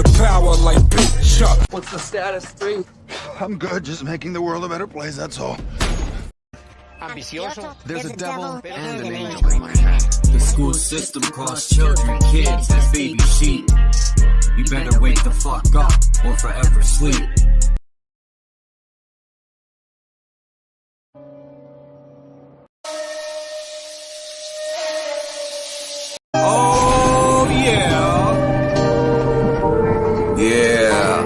the power like Big Chuck. What's the status, 3? I'm good, just making the world a better place, that's all. Ambicioso. There's a devil and an angel. The school system calls children kids as baby sheep. You better wake the fuck up or forever sleep. Oh yeah. Yeah.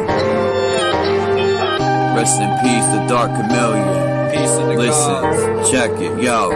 Rest in peace, the Dark Chameleon. Peace in the Listen, check it, yo.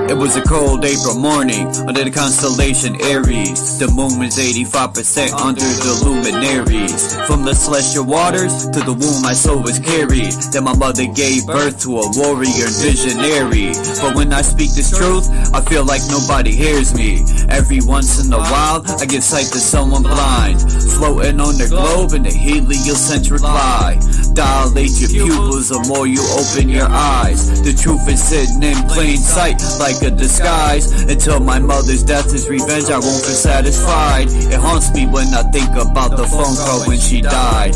It was a cold April morning under the constellation Aries. The moon was 85% under the luminaries. From the celestial waters to the womb my soul was carried. Then my mother gave birth to a warrior and visionary. But when I speak this truth, I feel like nobody hears me. Every once in a while, I give sight to someone blind, floating on the globe in the heliocentric lie. Dilate your pupils the more you open your eyes. The truth is sitting in plain sight like a disguise. Until my mother's death is revenge, I won't feel satisfied. It haunts me when I think about the phone call when she died.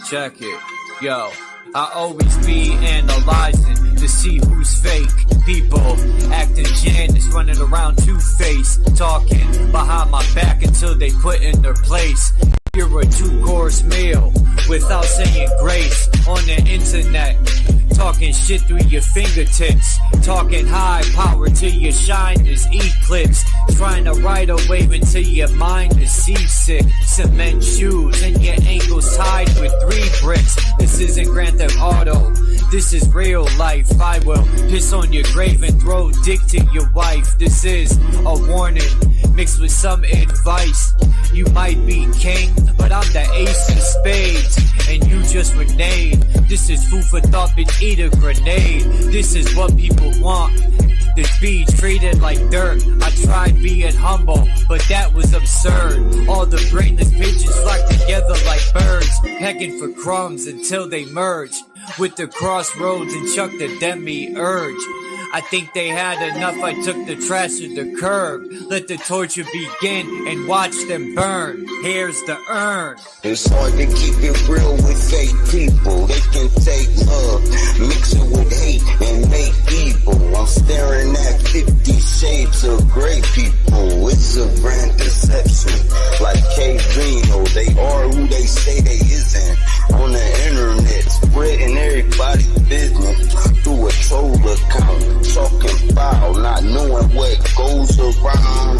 Check it, yo. I always be analyzing to see who's fake. People acting Janus, running around two-faced, talking behind my back until they put in their place. You're a two-course meal without saying grace on the internet. Talking shit through your fingertips, talking high power till your shine is eclipsed. Trying to ride a wave until your mind is seasick. Cement shoes and your ankles tied with 3 bricks. This isn't Grand Theft Auto, this is real life. I will piss on your grave and throw dick to your wife. This is a warning mixed with some advice. You might be king, but I'm the ace of spades, and you just reneged. This is food for thought, bitch, eat a grenade. This is what people want, to be treated like dirt. I tried being humble, but that was absurd. All the brainless pigeons flock together like birds, pecking for crumbs until they merge with the crossroads and chuck the demi-urge. I think they had enough, I took the trash to the curb. Let the torture begin and watch them burn. Here's the urn. It's hard to keep it real with fake people. They can take love, mix it with hate, and make evil. I'm staring at 50 shades of gray people. It's a grand deception. Like K-Reno, they are who they say they isn't. On the internet, spreading everybody's business through a troll account. Talking foul, not knowing what goes around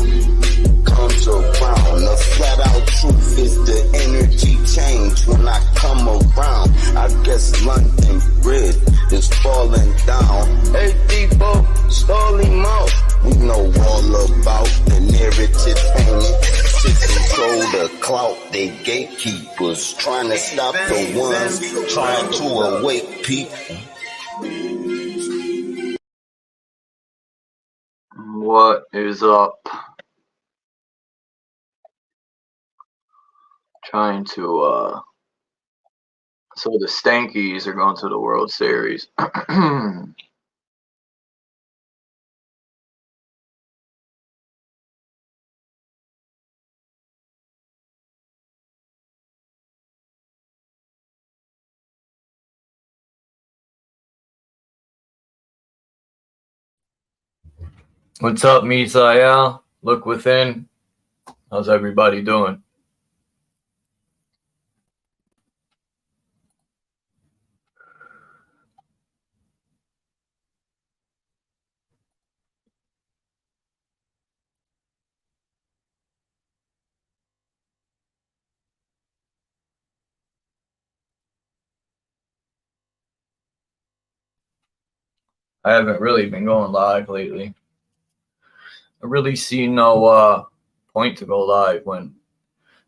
comes around. The flat out truth is the energy change when I come around. I guess London Bridge is falling down. Hey people, stall him out. We know all about the narrative painting to control the clout. They gatekeepers trying to stop the ones trying to awake people. What is up? Trying to so the Stankies are going to the World Series. What's up, Misael? Look within. How's everybody doing? I haven't really been going live lately. I really see no point to go live when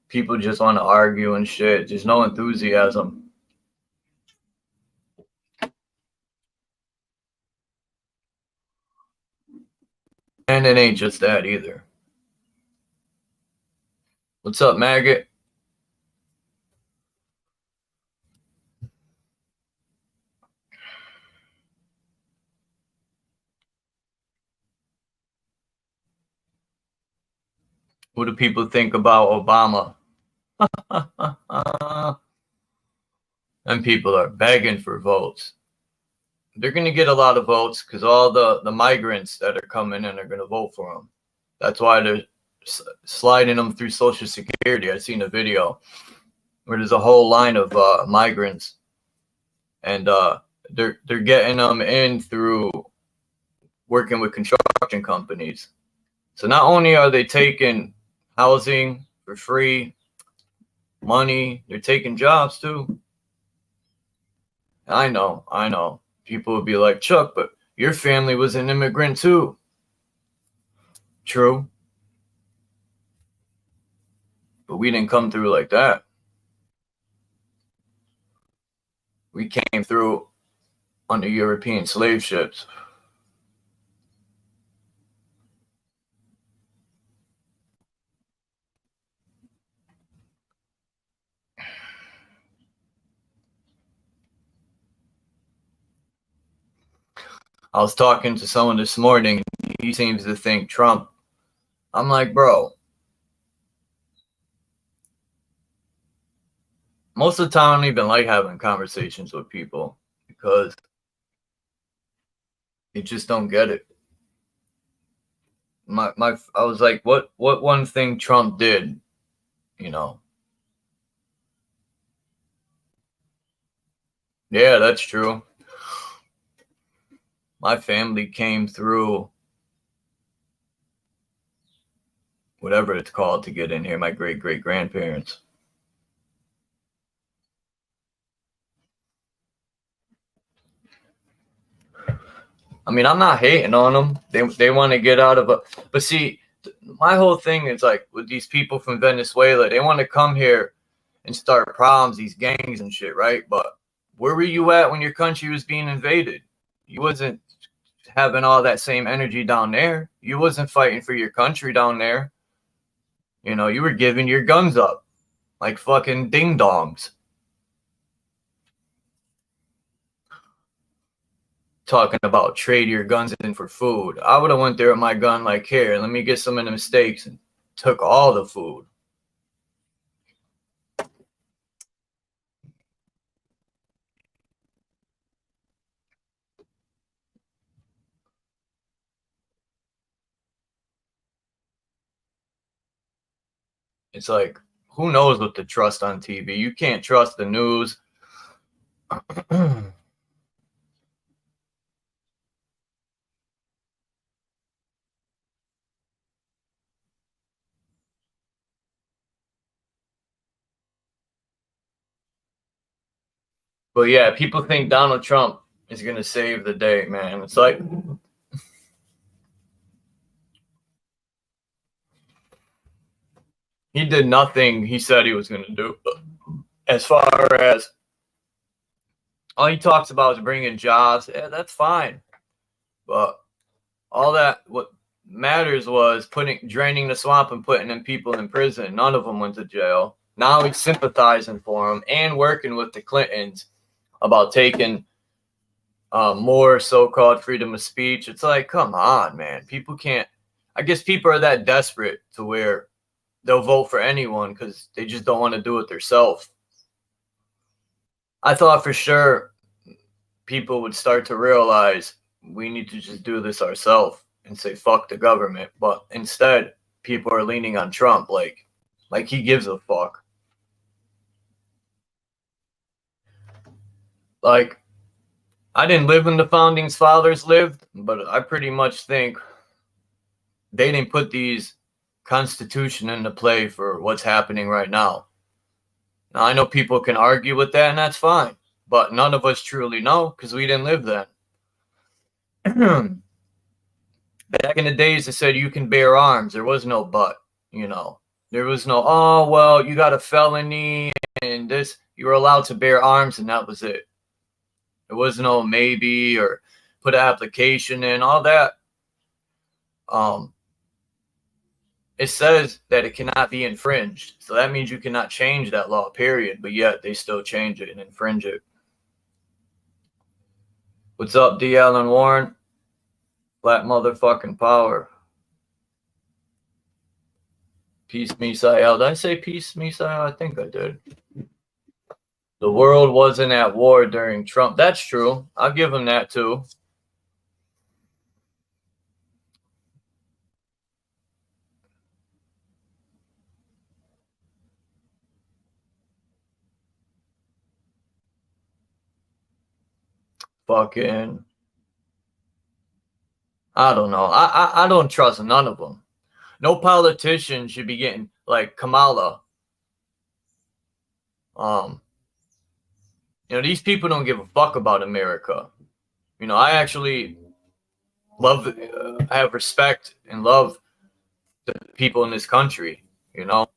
people just want to argue and shit. There's no enthusiasm. And it ain't just that either. What's up, Maggot? What do people think about Obama? And people are begging for votes. They're going to get a lot of votes because all the migrants that are coming in are going to vote for him. That's why they're sliding them through Social Security. I've seen a video where there's a whole line of migrants, and they're getting them in through working with construction companies. So not only are they taking housing for free, money, they're taking jobs too. I know. People would be like, Chuck, but your family was an immigrant too. True. But we didn't come through like that. We came through on the European slave ships. I was talking to someone this morning. He seems to think Trump. I'm like, bro, most of the time I don't even like having conversations with people because you just don't get it. I was like, what one thing Trump did, you know? Yeah, that's true. My family came through whatever it's called to get in here, my great-great-grandparents. I mean, I'm not hating on them. They want to get out of it. But see, my whole thing is like with these people from Venezuela, they want to come here and start problems, these gangs and shit, right? But where were you at when your country was being invaded? You wasn't having all that same energy down there. You wasn't fighting for your country down there. You know, you were giving your guns up like fucking ding-dongs. Talking about trade your guns in for food. I would have went there with my gun like, here, let me get some of them steaks, and took all the food. It's like, who knows what to trust on TV? You can't trust the news. But yeah, people think Donald Trump is going to save the day, man. It's like, he did nothing he said he was going to do. As far as all he talks about is bringing jobs, yeah, that's fine. But all that, what matters was draining the swamp and putting in people in prison. None of them went to jail. Now he's sympathizing for them and working with the Clintons about taking more so-called freedom of speech. It's like, come on, man. People can't. I guess people are that desperate to where they'll vote for anyone because they just don't want to do it themselves. I thought for sure people would start to realize we need to just do this ourselves and say fuck the government. But instead, people are leaning on Trump like he gives a fuck. Like, I didn't live when the founding fathers lived, but I pretty much think they didn't put these constitution into play for what's happening right now. Now, I know people can argue with that, and that's fine, but none of us truly know because we didn't live then. Back in the days, they said you can bear arms. There was no but, you know. There was no, oh, well, you got a felony and this. You were allowed to bear arms, and that was it. There was no maybe or put an application in, all that. It says that it cannot be infringed. So that means you cannot change that law, period. But yet they still change it and infringe it. What's up, D. Allen Warren? Black motherfucking power. Peace, Misael. Did I say peace, Misael? I think I did. The world wasn't at war during Trump. That's true. I'll give him that too. Fucking, I don't know. I don't trust none of them. No politician should be getting like Kamala. You know, these people don't give a fuck about America. You know, I actually love, I have respect and love the people in this country. You know,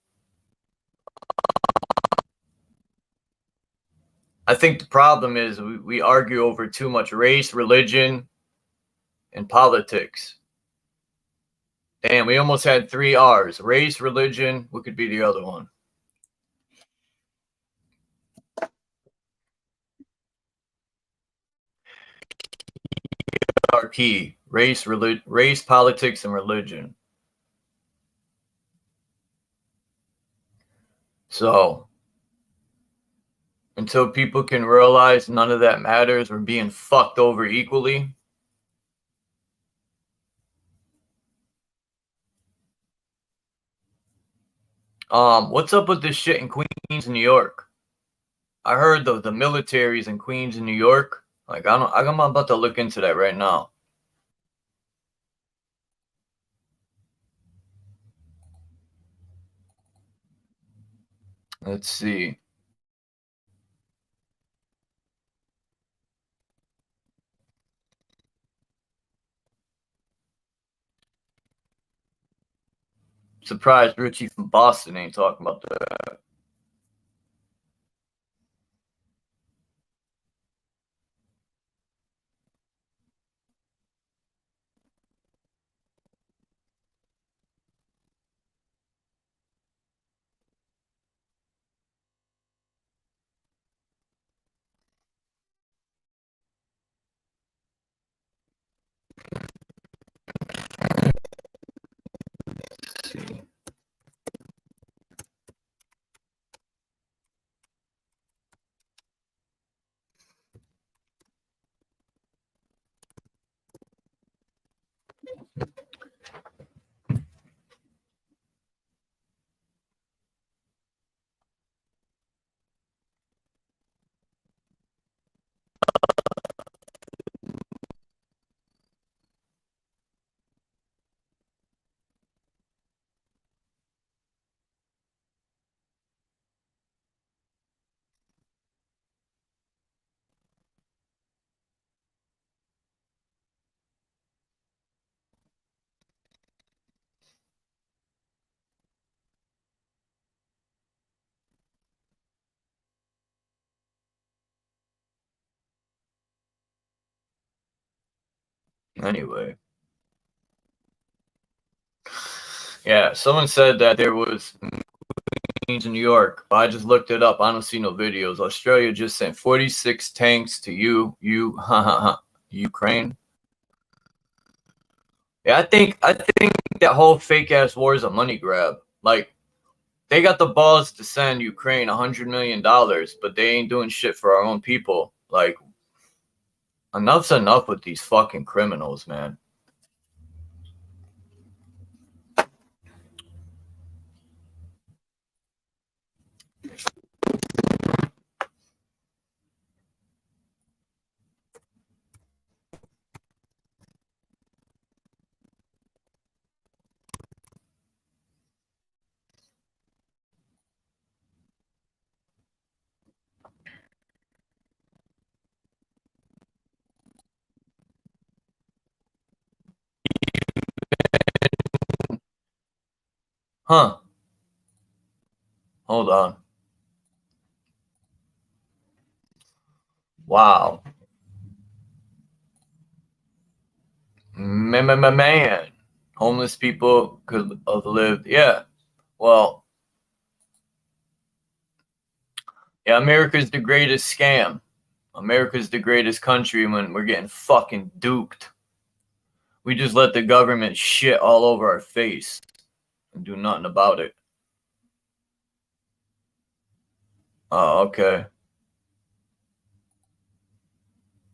I think the problem is we argue over too much race, religion, and politics. Damn, we almost had 3 R's. Race, religion, what could be the other one? Our key. Race, politics, and religion. So, until people can realize none of that matters, we're being fucked over equally. What's up with this shit in Queens, New York? I heard the military's in Queens, New York. Like, I'm about to look into that right now. Let's see. Surprised Richie from Boston ain't talking about that. Let's see. Anyway. Yeah, someone said that there was in New York. I just looked it up. I don't see no videos. Australia just sent 46 tanks to Ukraine. Yeah, I think that whole fake ass war is a money grab. Like, they got the balls to send Ukraine $100 million, but they ain't doing shit for our own people. Like, enough's enough with these fucking criminals, man. Huh. Hold on. Wow. Man. Homeless people could have lived. Yeah. Well, yeah, America's the greatest scam. America's the greatest country when we're getting fucking duped. We just let the government shit all over our face and do nothing about it. Oh, okay.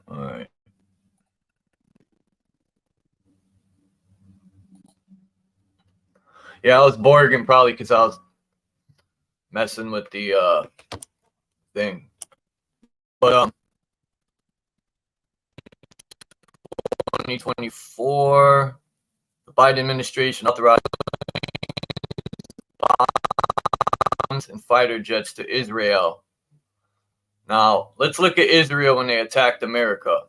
All right. Yeah, I was Borging probably because I was messing with the thing. But 2024, the Biden administration authorized bombs and fighter jets to Israel. Now, let's look at Israel when they attacked America.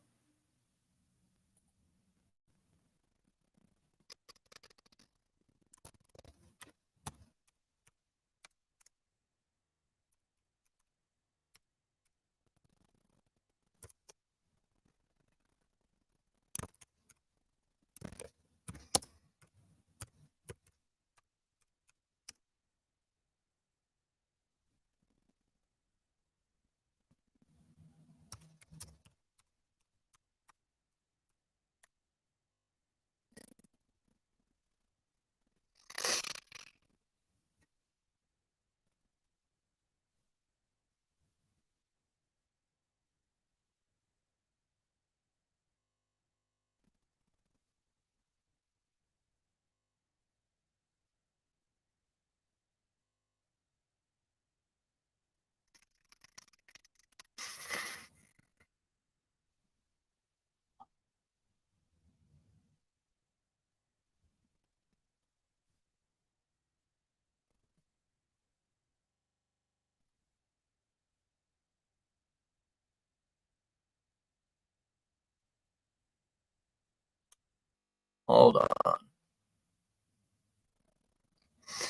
Hold on.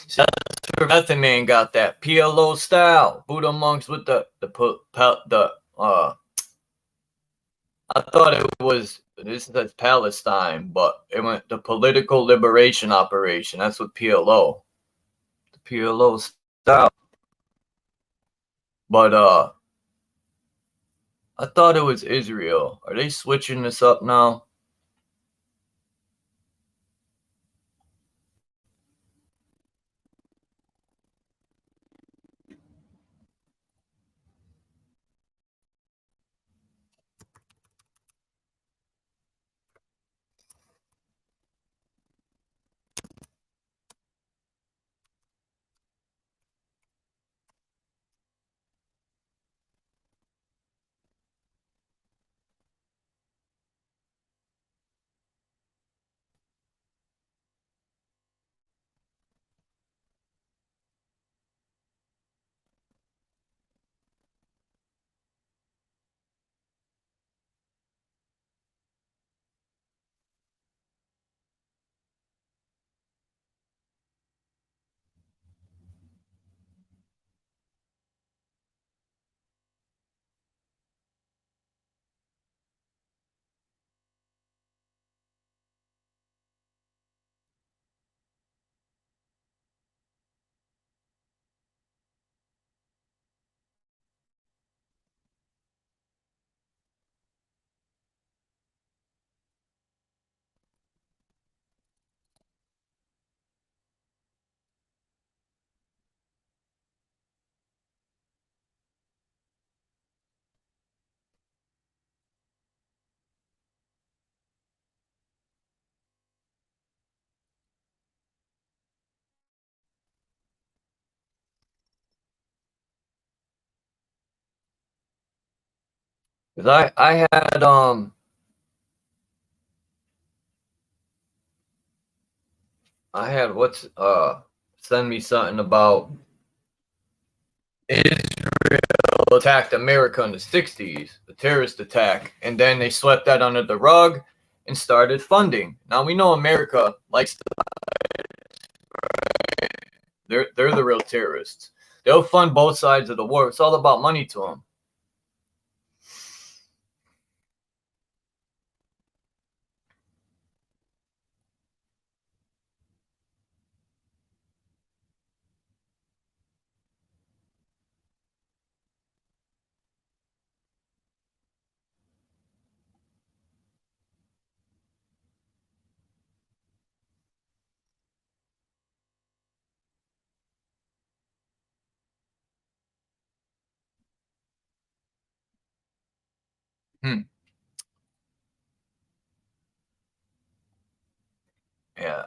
So that's where Method Man got that PLO style. Buddha monks with the I thought it was, this says Palestine, but it went the political liberation operation. That's what PLO. The PLO style. But I thought it was Israel. Are they switching this up now? Because I had what's send me something about Israel attacked America in the 60s, the terrorist attack, and then they swept that under the rug and started funding. Now we know America likes to, they're the real terrorists. They'll fund both sides of the war. It's all about money to them. Yeah,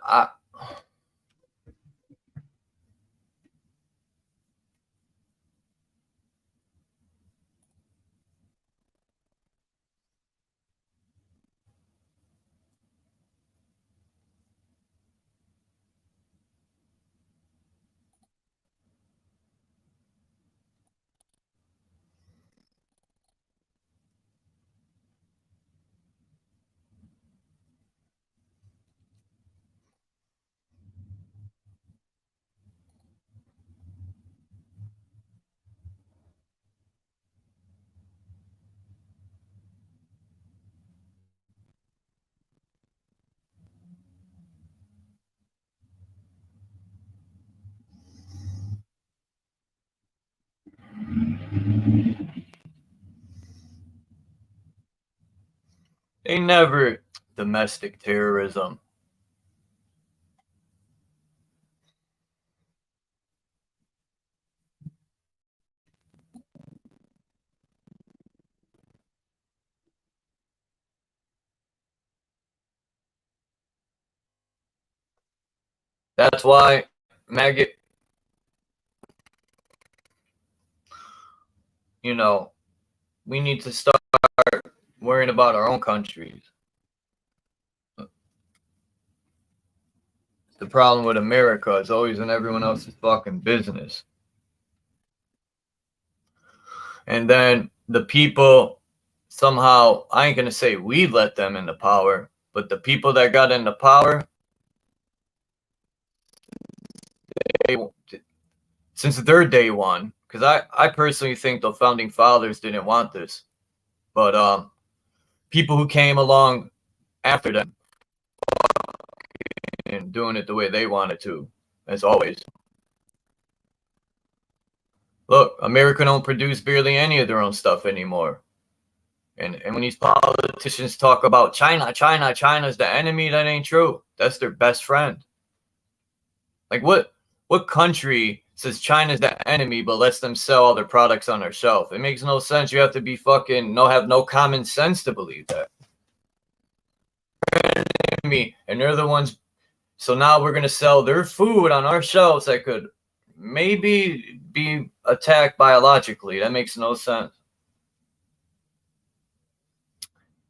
they never domestic terrorism. That's why maggot, you know, we need to start worrying about our own countries. The problem with America is always in everyone else's fucking business. And then the people, somehow, I ain't gonna say we let them into power, but the people that got into power, they, since their day one, because I personally think the founding fathers didn't want this, but people who came along after them and doing it the way they wanted to, as always. Look, America don't produce barely any of their own stuff anymore. And when these politicians talk about China's the enemy, that ain't true. That's their best friend. Like what country says China's the enemy but lets them sell all their products on their shelf? It makes no sense. You have to be fucking have no common sense to believe that. And they're the ones. So now we're gonna sell their food on our shelves that could maybe be attacked biologically. That makes no sense.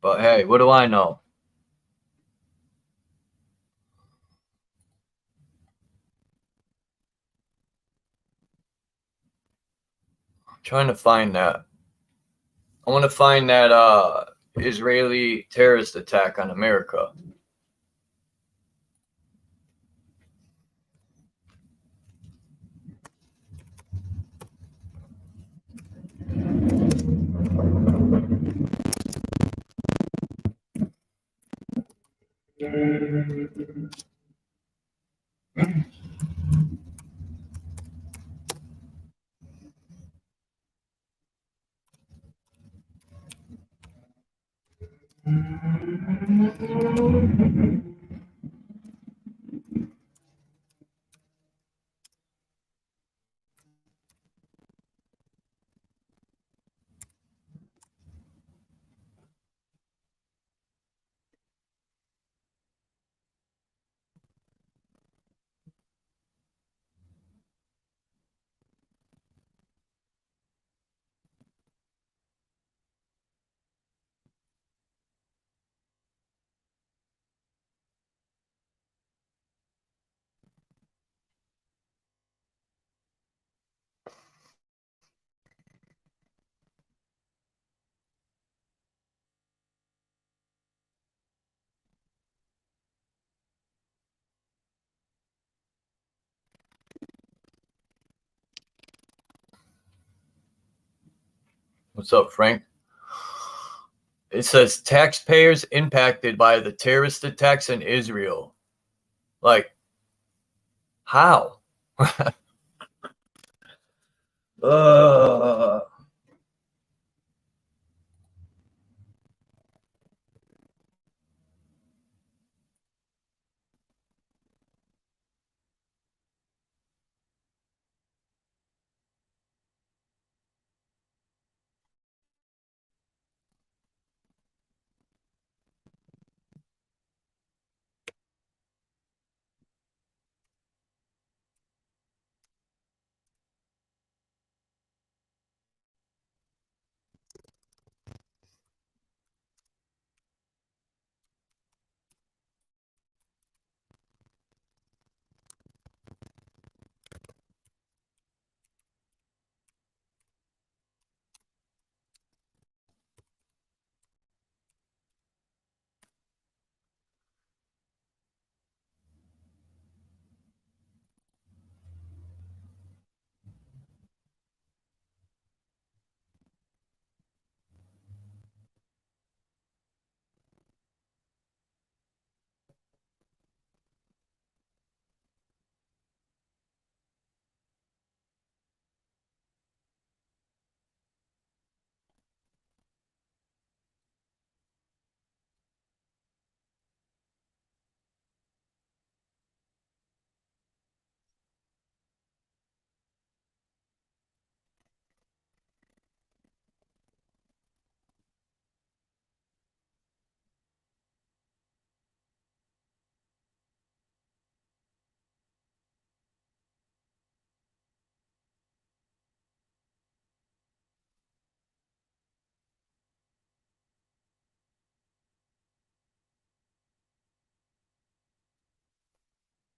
But hey, what do I know? I'm trying to find that. I want to find that Israeli terrorist attack on America. What's up, Frank? It says taxpayers impacted by the terrorist attacks in Israel. Like, how? uh,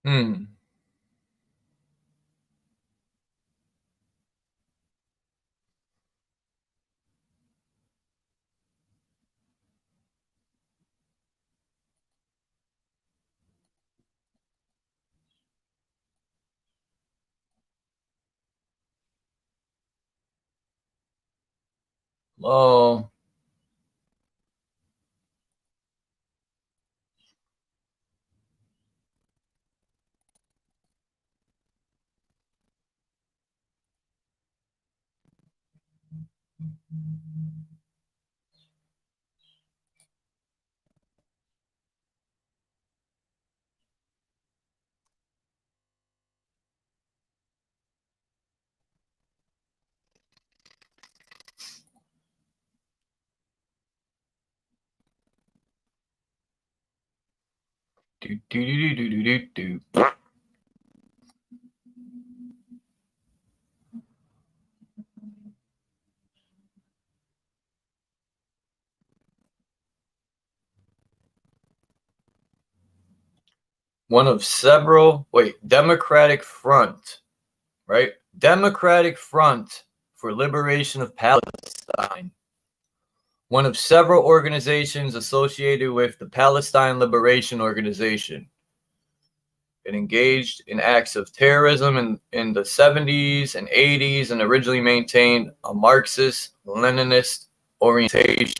Hmm. Hello. Do, do, do, do, do, do, do. One of several, Democratic Front, right? Democratic Front for Liberation of Palestine. One of several organizations associated with the Palestine Liberation Organization. It engaged in acts of terrorism in the 70s and 80s and originally maintained a Marxist-Leninist orientation,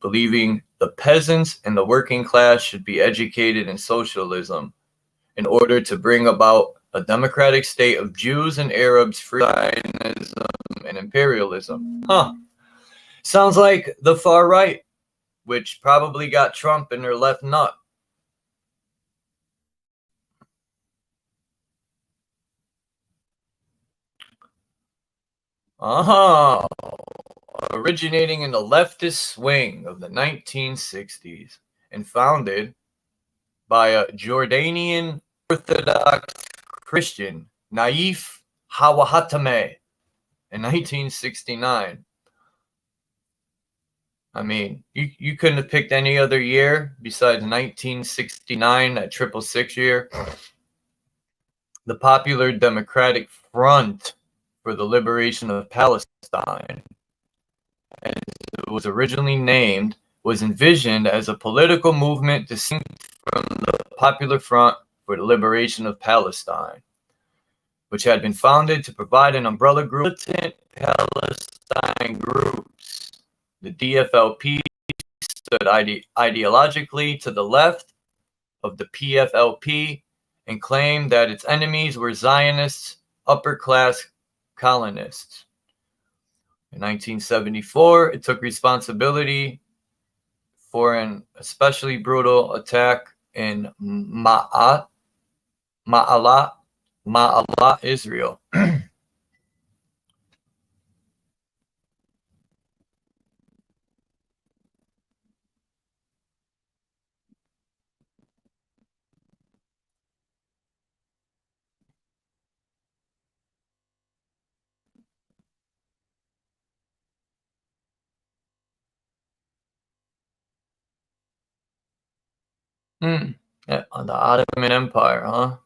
believing the peasants and the working class should be educated in socialism in order to bring about a democratic state of Jews and Arabs, free Zionism and imperialism. Huh. Sounds like the far right, which probably got Trump in their left nut. Uh-huh. Originating in the leftist swing of the 1960s and founded by a Jordanian Orthodox Christian, Naif Hawahatame, in 1969. I mean, you couldn't have picked any other year besides 1969, that 666 year. The Popular Democratic Front for the Liberation of Palestine, as it was originally named, was envisioned as a political movement distinct from the Popular Front for the Liberation of Palestine, which had been founded to provide an umbrella group of militant Palestine groups. The DFLP stood ideologically to the left of the PFLP and claimed that its enemies were Zionists, upper-class colonists. In 1974, it took responsibility for an especially brutal attack in Ma'alah, Israel. Yeah, on the Ottoman Empire, huh?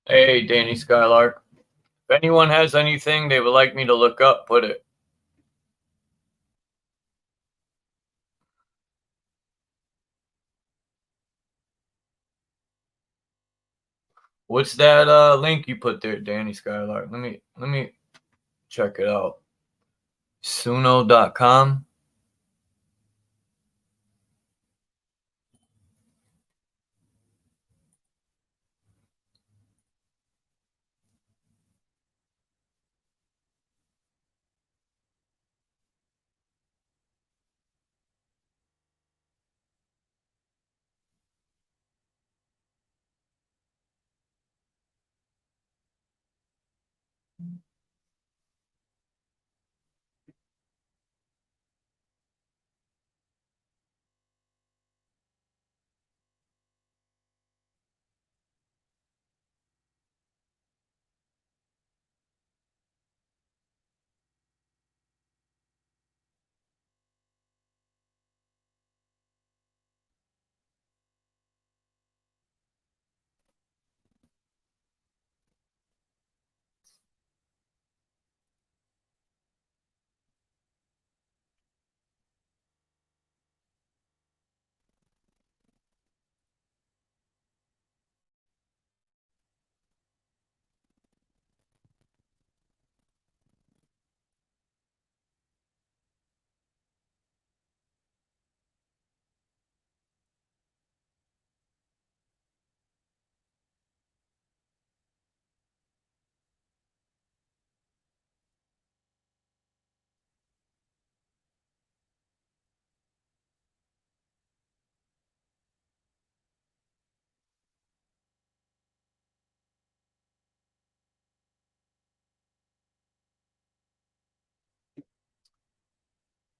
Hey, Danny Skylark. If anyone has anything they would like me to look up, put it. What's that link you put there, Danny Skylark? Let me check it out. Suno.com.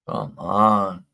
Come on.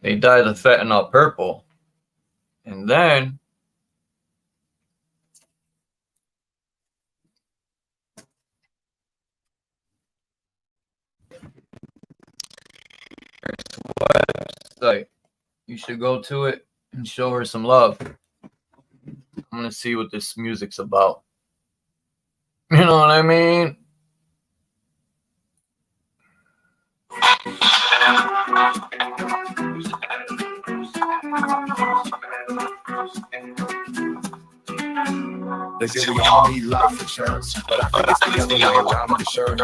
They dye the fentanyl purple. And then website. You should go to it and show her some love. I'm gonna see what this music's about. You know what I mean? They say we all need life insurance, but I think it's the other way around for sure.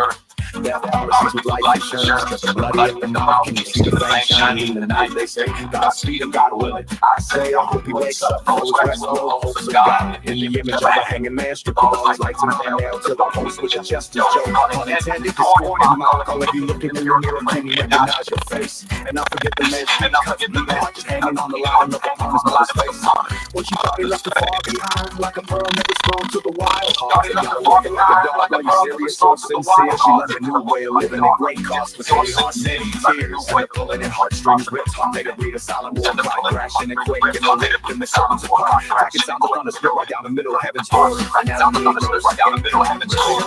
Death policies with life insurance, cause the bloody at the mouth, can you see the flame shining in the night? They say, Godspeed and God willing. I say, I hope he wakes up, always rest all hopes of God. In the image of a hanging man, strip all his lights and fan nail till the host with a justice joke. Unintended, distorted mouth, I'll be looking in your mirror, can you recognize your face? And I forget the measure, and I cut the heart, just hanging on the line, look upon his mother's face. When she thought he left the far behind, like a pearl never sprung to the wild heart. You gotta walk it like a dog, are you serious or sincere? She learned a new way of living at great cost, with heavy heart, many tears. And the pulling at heartstrings ripped, made her read a silent war cry, crashing and quaking, the lip in the sounds of heart. Cracking sounds of thunder, spit right down the middle of heaven's door. Right down the thunder, spit right down the middle of heaven's door.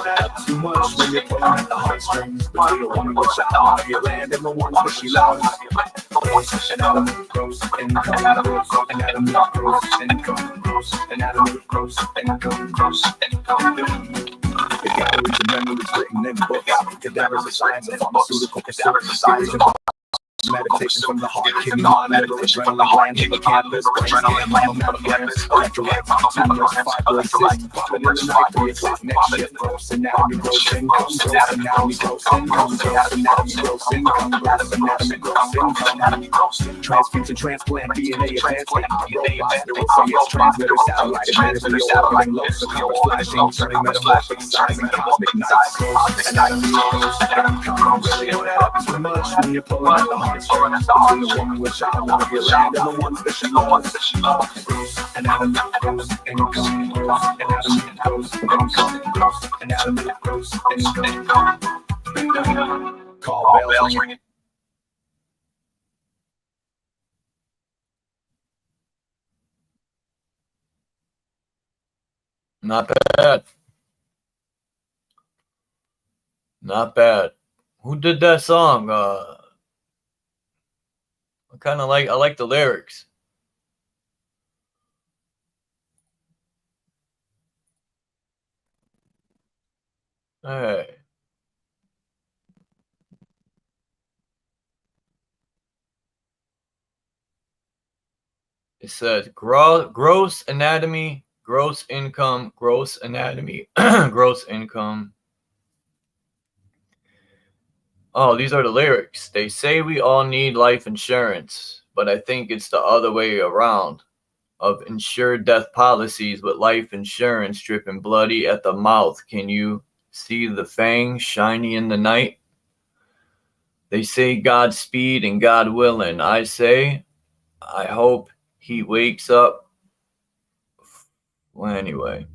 Too much when you're pulling at the heartstrings, but you're the one which out of your land and the ones that she loves. Anatomy gross, income gross, anatomy gross, income gross, anatomy gross, income gross, income. The galleries of memories written in books, cadavers of science and pharmaceutical cadavers of science. Meditation from the heart, keep your mind meditation from the heart, keep your campus, adrenaline land on campus, electrolytes, tumors, fibrosis, popping in the night, 3 o'clock, next shift, gross anatomy, gross income, gross anatomy, gross income, gross anatomy, gross income, gross anatomy, gross income, transfusion, transplant, DNA advancement, robots, transmitter, satellite, emitters, satellite, loads, flashing, turning metamorphic, size, and cosmic nights, anatomy, gross income, really know that up too much when you're pulling at the heartstrings, between the woman with child, one of your land, and the ones that she loves, gross anatomy, gross income, gross anatomy, gross income, gross anatomy, gross income, call bells ringing. Not bad. Not bad. Who did that song? I like the lyrics. Hey. It says gross anatomy, gross income, gross anatomy, gross income. Oh, these are the lyrics. They say we all need life insurance, but I think it's the other way around. Of insured death policies with life insurance dripping bloody at the mouth. Can you see the fangs shiny in the night? They say Godspeed and God willing. I say, I hope he wakes up. Well, anyway.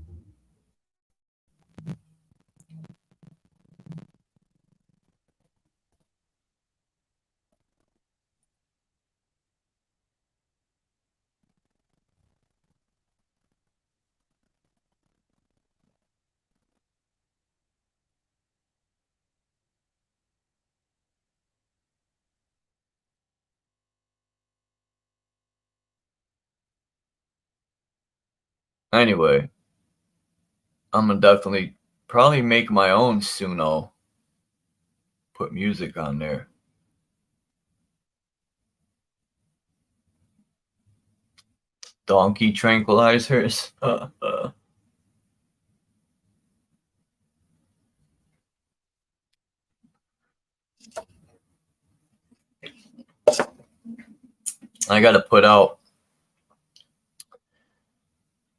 Anyway, I'm gonna definitely probably make my own Suno. Put music on there. Donkey tranquilizers. I gotta put out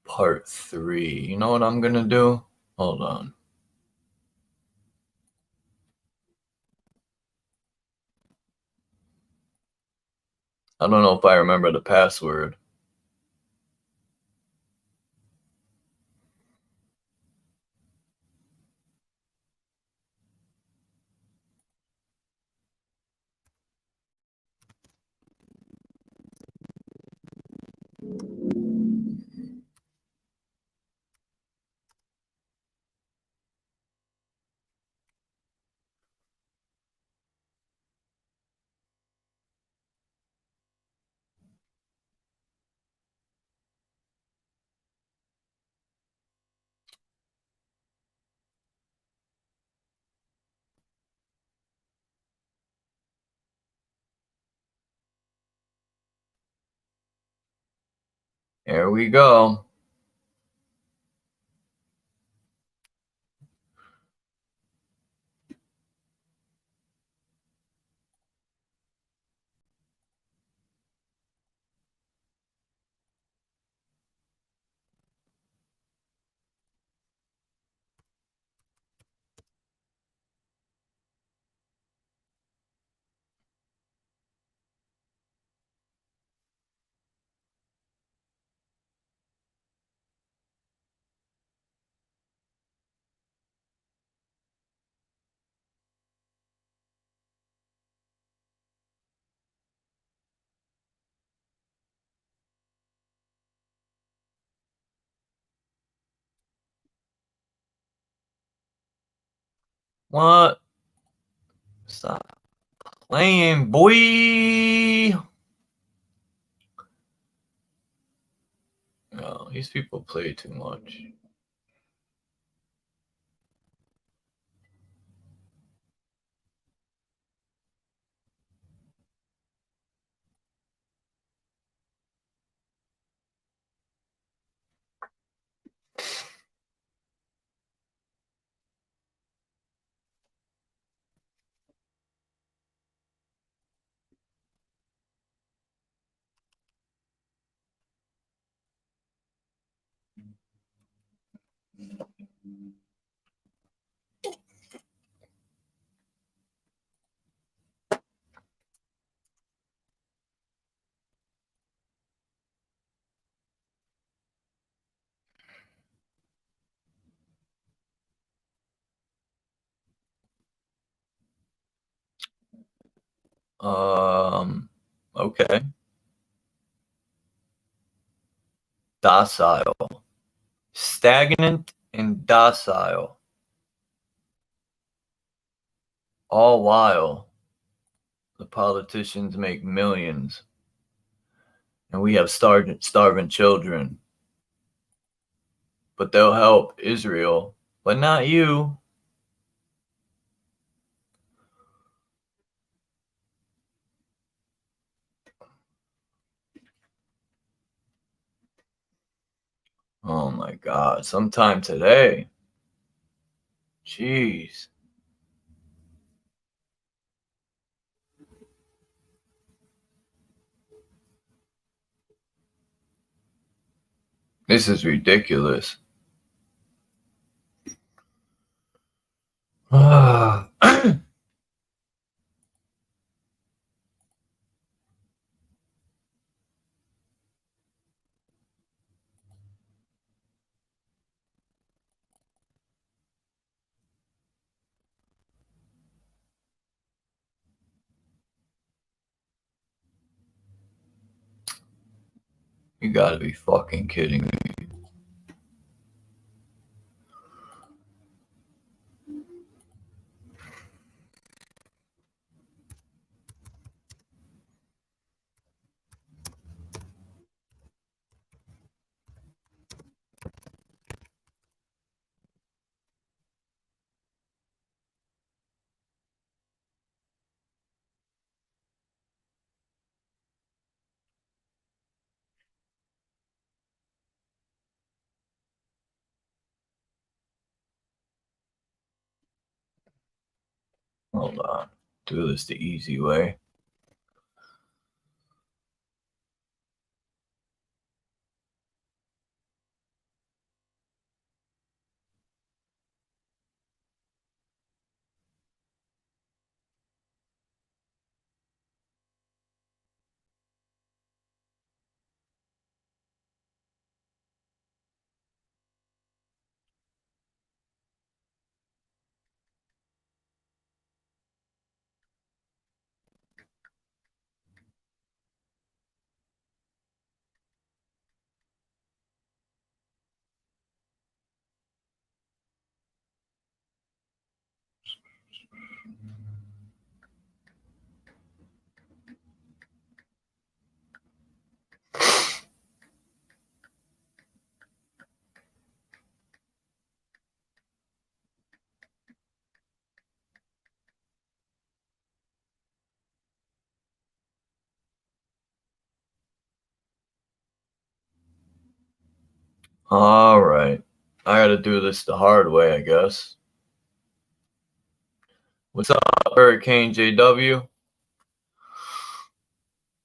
part 3. You know what I'm gonna do? Hold on. I don't know if I remember the password. There we go. What? Stop playing, boy. No, these people play too much. Okay. Docile. Stagnant and docile. All while the politicians make millions and we have starving children. But they'll help Israel, but not you. Oh my God. Sometime today. Jeez. This is ridiculous. You gotta be fucking kidding me. Hold on. Do this the easy way. All right. I gotta do this the hard way, I guess. What's up, Hurricane JW?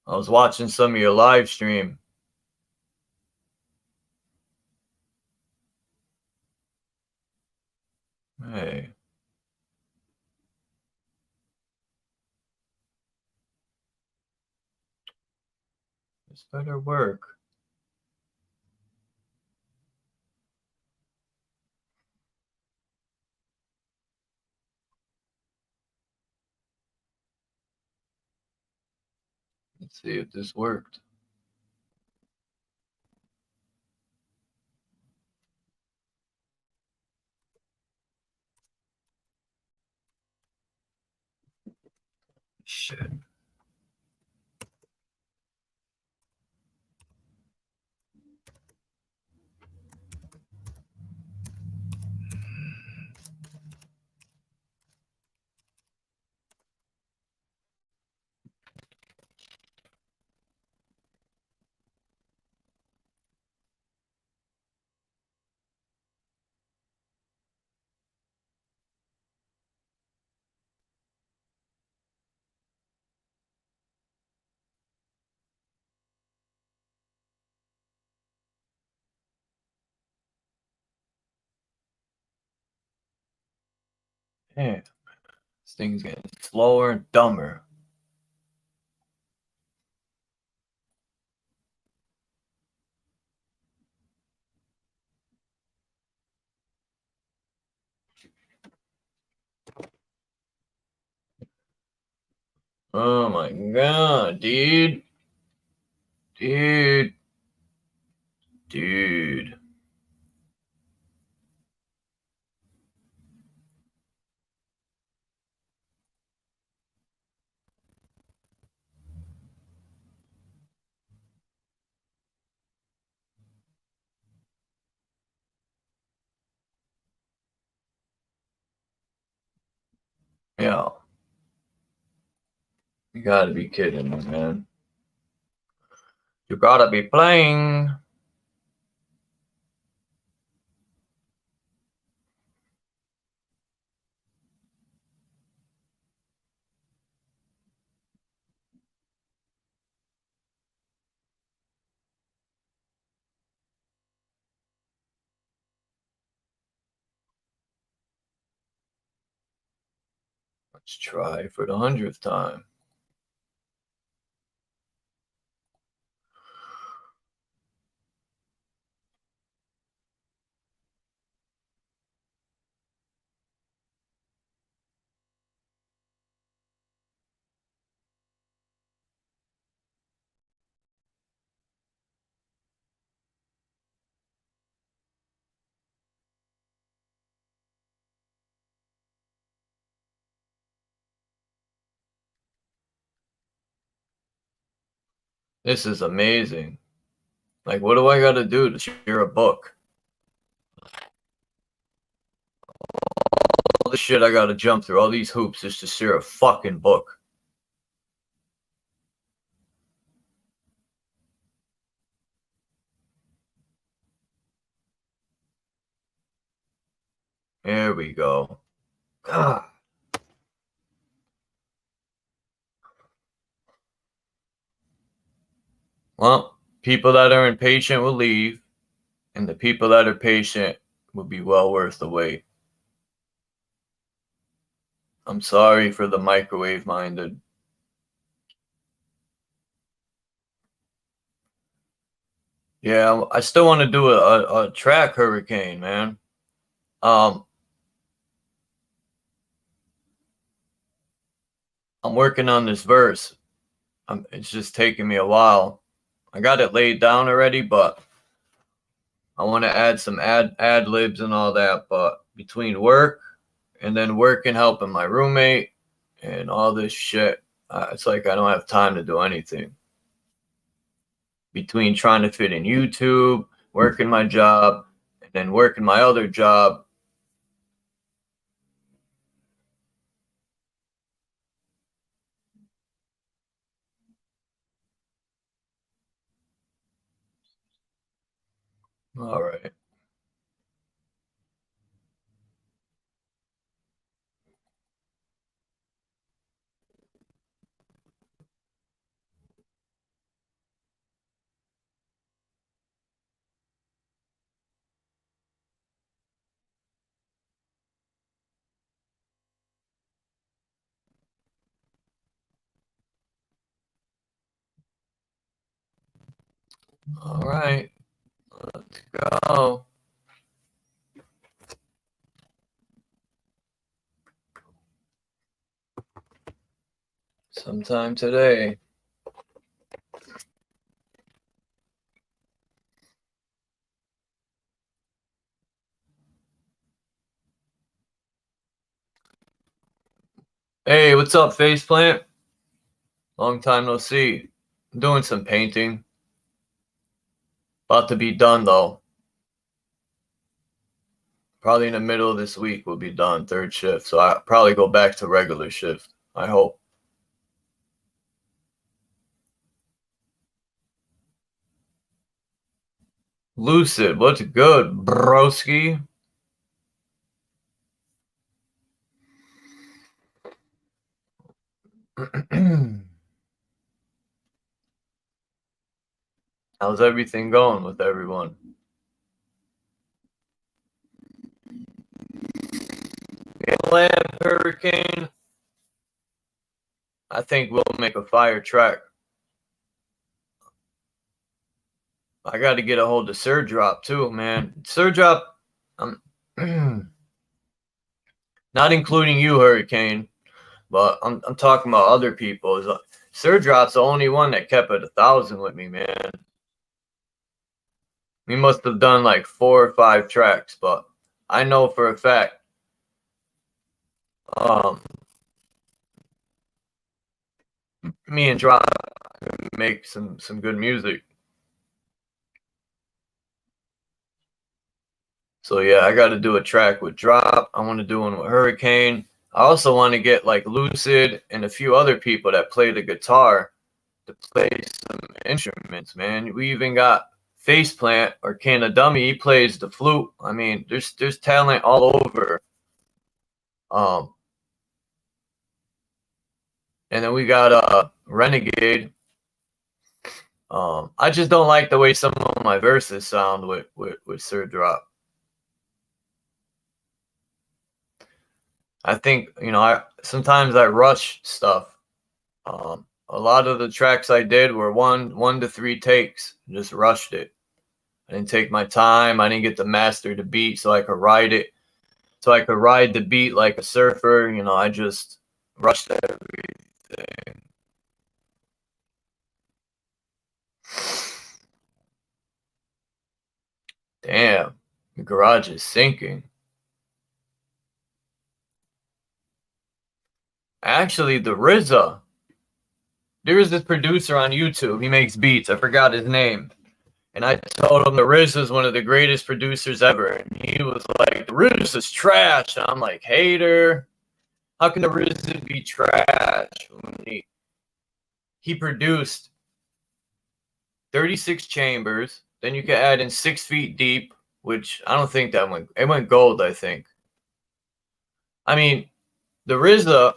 I was watching some of your live stream. Hey. This better work. Let's see if this worked. Shit. Damn. This thing's getting slower and dumber. Oh my god, dude. Dude. Dude. Yeah. You gotta be kidding me, man. You gotta be playing. Let's try for the 100th time. This is amazing. Like, what do I gotta do to share a book? All the shit I gotta jump through, all these hoops just to share a fucking book. There we go. God. Well, people that are impatient will leave, and the people that are patient will be well worth the wait. I'm sorry for the microwave minded. Yeah, I still want to do a track hurricane, man. I'm working on this verse. It's just taking me a while. I got it laid down already, but I want to add some ad libs and all that. But between work and then work and helping my roommate and all this shit, it's like I don't have time to do anything. Between trying to fit in YouTube, working my job, and then working my other job. All right. All right. Let's go. Sometime today. Hey, what's up, Faceplant? Long time no see. I'm doing some painting. About to be done, though. Probably in the middle of this week we'll be done, third shift. So I'll probably go back to regular shift. I hope. Lucid, what's good, broski? How's everything going with everyone? Inland Hurricane. I think we'll make a fire track. I got to get a hold of Sir Drop too, man. Sir Drop, not including you, Hurricane. But I'm talking about other people. Sir Drop's the only one that kept it 1,000 with me, man. We must have done like 4 or 5 tracks, but I know for a fact, me and Drop make some good music. So yeah, I got to do a track with Drop. I want to do one with Hurricane. I also want to get like Lucid and a few other people that play the guitar to play some instruments, man. We even got Faceplant or Can of Dummy. He plays the flute. I mean, there's talent all over. And then we got Renegade. I just don't like the way some of my verses sound with Sir Drop. I think, you know, sometimes I rush stuff. A lot of the tracks I did were one to 3 takes. Just rushed it. I didn't take my time. I didn't get to master the beat so I could ride it. So I could ride the beat like a surfer. You know, I just rushed everything. Damn, the garage is sinking. Actually, the RZA. There is this producer on YouTube. He makes beats. I forgot his name. And I told him the RZA is one of the greatest producers ever. And he was like, the RZA is trash. And I'm like, hater. How can the RZA be trash? He produced 36 chambers. Then you can add in 6 Feet Deep, which I don't think that went. It went gold, I think. I mean, the RZA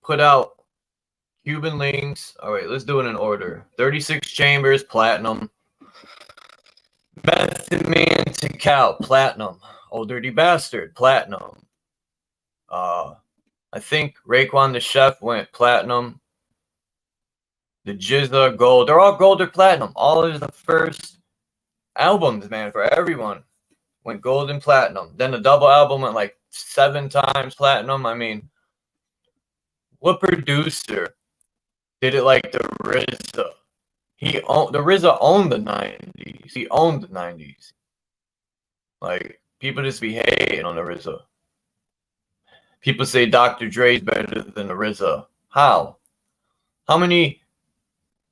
put out Cuban Links. All right, let's do it in order. 36 Chambers, platinum. Method Man to Cow, platinum. Old Dirty Bastard, platinum. I think Raekwon the Chef went platinum. The Jizza, gold. They're all gold or platinum. All of the first albums, man, for everyone went gold and platinum. Then the double album went like 7 times platinum. I mean, what producer did it like the RZA? The RZA owned the 90s. He owned the 90s. Like, people just be hating on the RZA. People say Dr. Dre's better than the RZA. How? How many?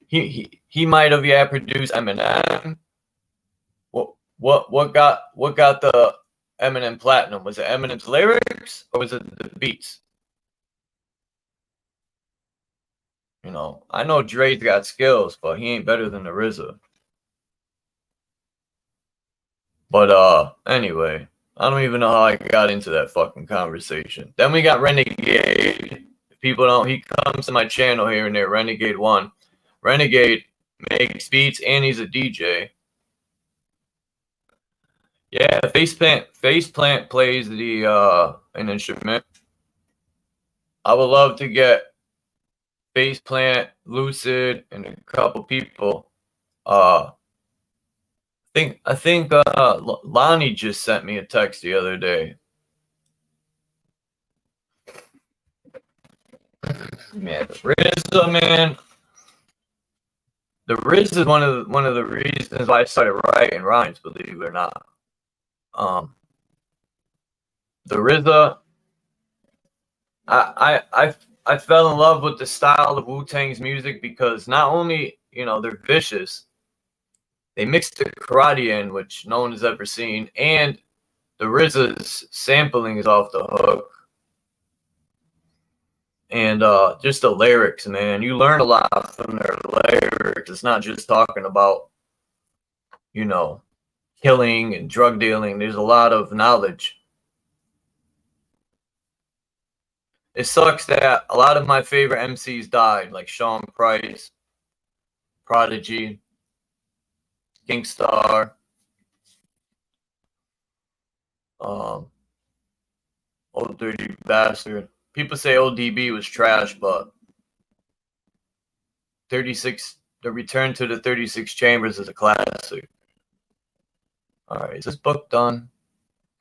He might have produced Eminem. What got the Eminem platinum? Was it Eminem's lyrics or was it the beats? You know, I know Dre's got skills, but he ain't better than the RZA. But anyway, I don't even know how I got into that fucking conversation. Then we got Renegade. If people don't, he comes to my channel here and there, Renegade 1. Renegade makes beats and he's a DJ. Yeah, Faceplant plays the an instrument. I would love to get Faceplant, Lucid, and a couple people. I think Lonnie just sent me a text the other day. Man, the RZA, man. The RZA is one of the reasons why I started writing rhymes, believe it or not. The RZA, I fell in love with the style of Wu-Tang's music because not only, you know, they're vicious, they mixed the karate in, which no one has ever seen, and the RZA's sampling is off the hook. And just the lyrics, man. You learn a lot from their lyrics. It's not just talking about, you know, killing and drug dealing. There's a lot of knowledge. It sucks that a lot of my favorite MCs died, like Sean Price, Prodigy, Kingstar, Old Dirty Bastard. People say ODB was trash, but 36, the Return to the 36 Chambers is a classic. All right, is this book done?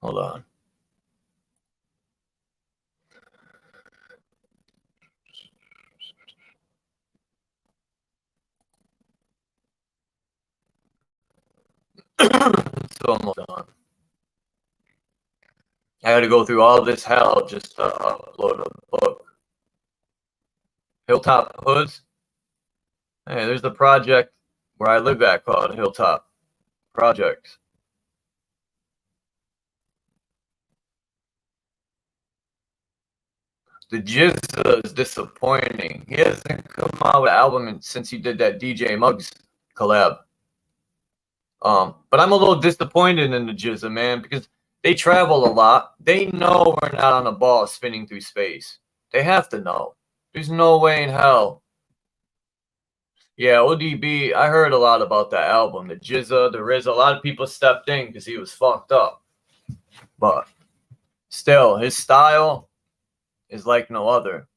Hold on. It's almost done. I had to go through all this hell just to upload a book. Hilltop Hoods. Hey, there's the project where I live at called Hilltop Projects. The Jizza is disappointing. He hasn't come out with an album since he did that DJ Muggs collab. But I'm a little disappointed in the Jizza, man, because they travel a lot. They know we're not on a ball spinning through space. They have to know. There's no way in hell. Yeah, ODB, I heard a lot about that album. The Jizza, the Riz, a lot of people stepped in because he was fucked up. But still, his style is like no other.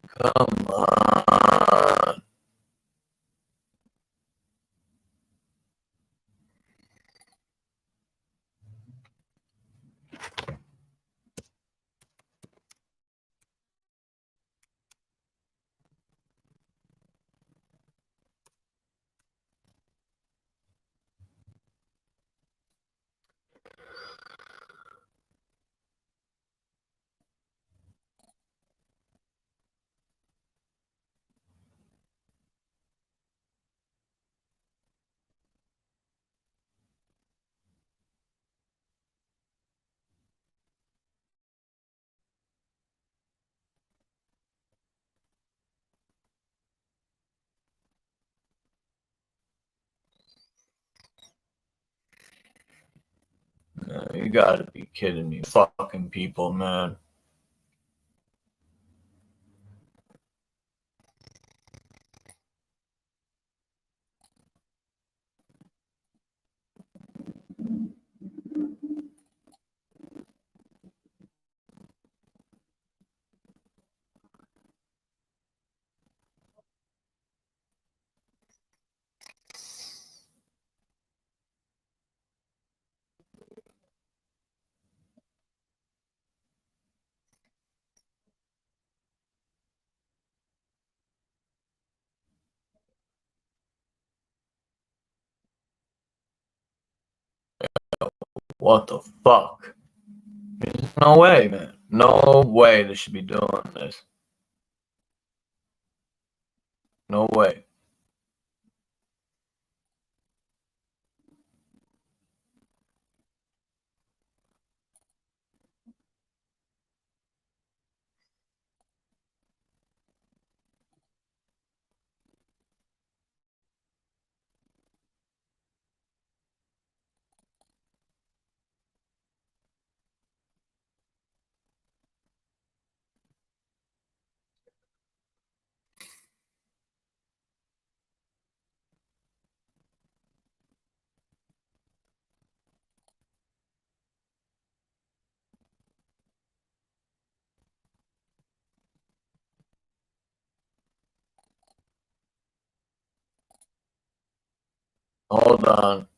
Come on. You gotta be kidding me. Fucking people, man. What the fuck? There's no way, man. No way they should be doing this. No way. Hold on.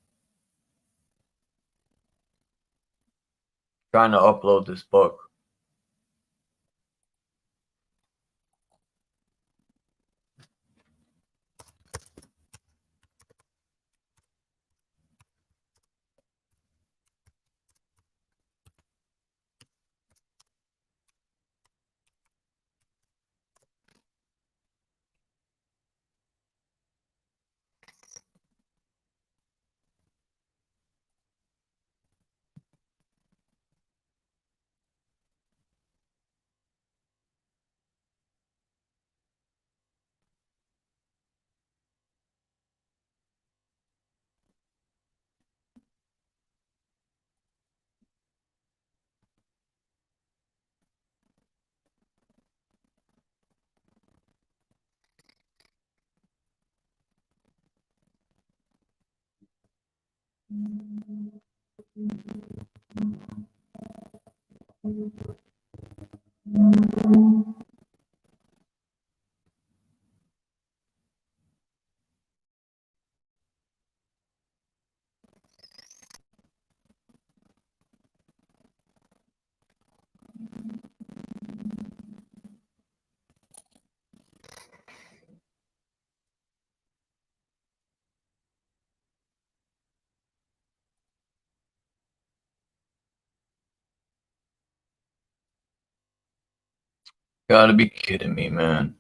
Trying to upload this book. Gotta be kidding me, man.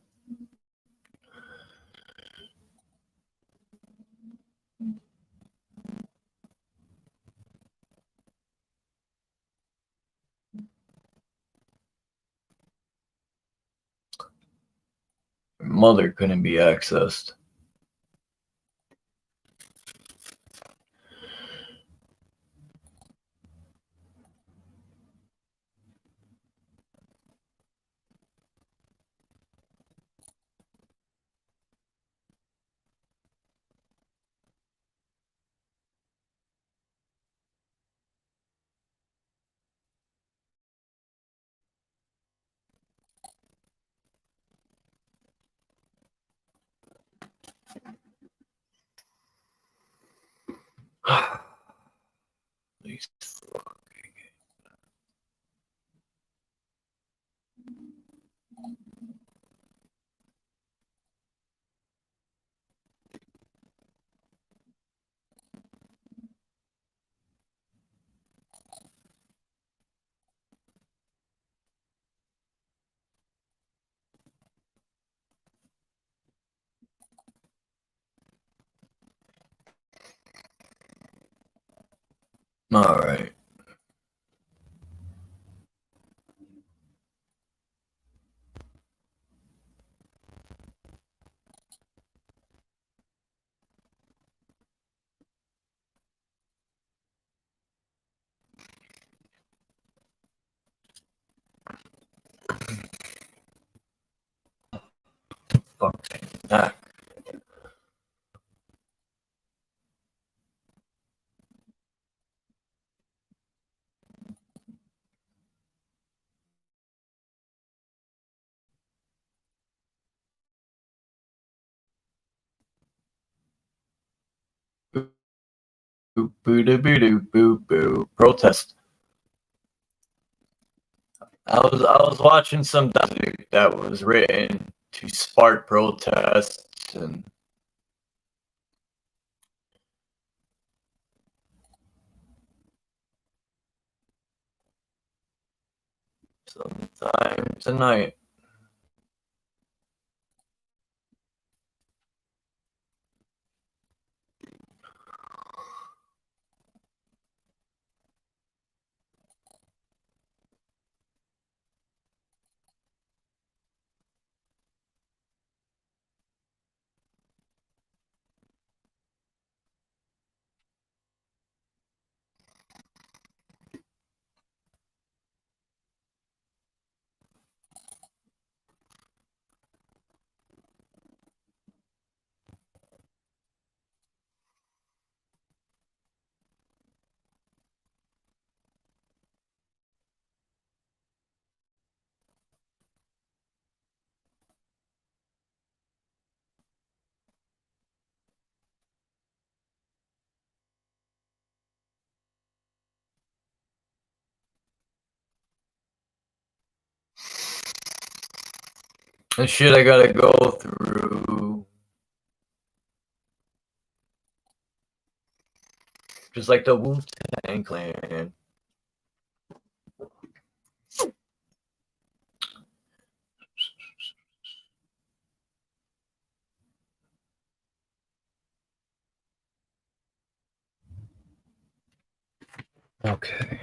Your mother couldn't be accessed. These all right. Fuck that. Boo boo doo boo doo boo boo. Protest. I was watching some music that was written to spark protests and sometime tonight. The shit I gotta go through. Just like the Wu-Tang Clan. Okay.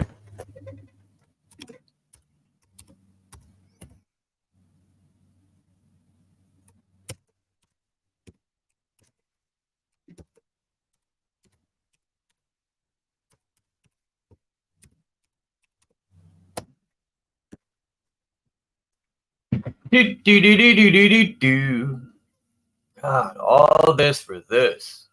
Do, do, do, do, do, do, do, do. God, all this for this.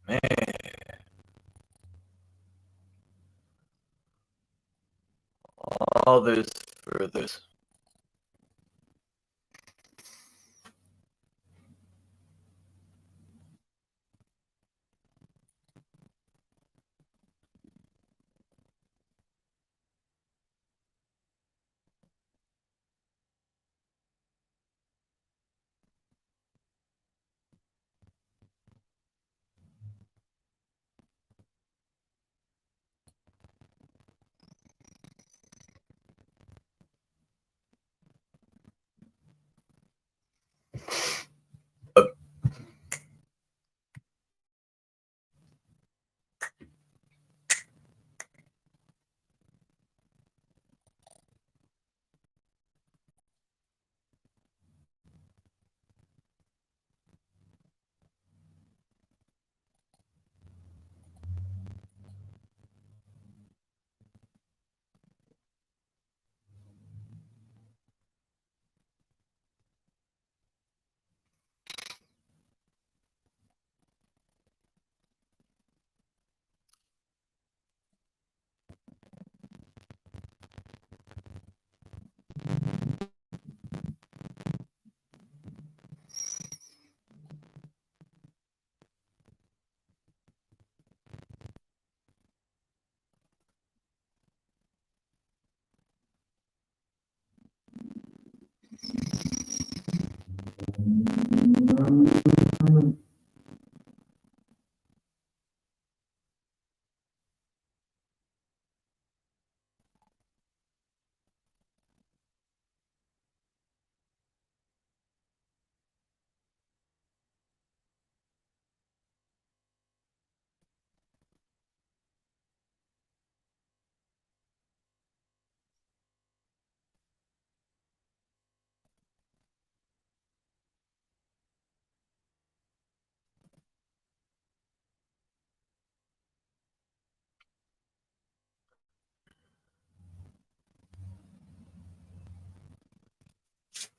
Man. All this for this.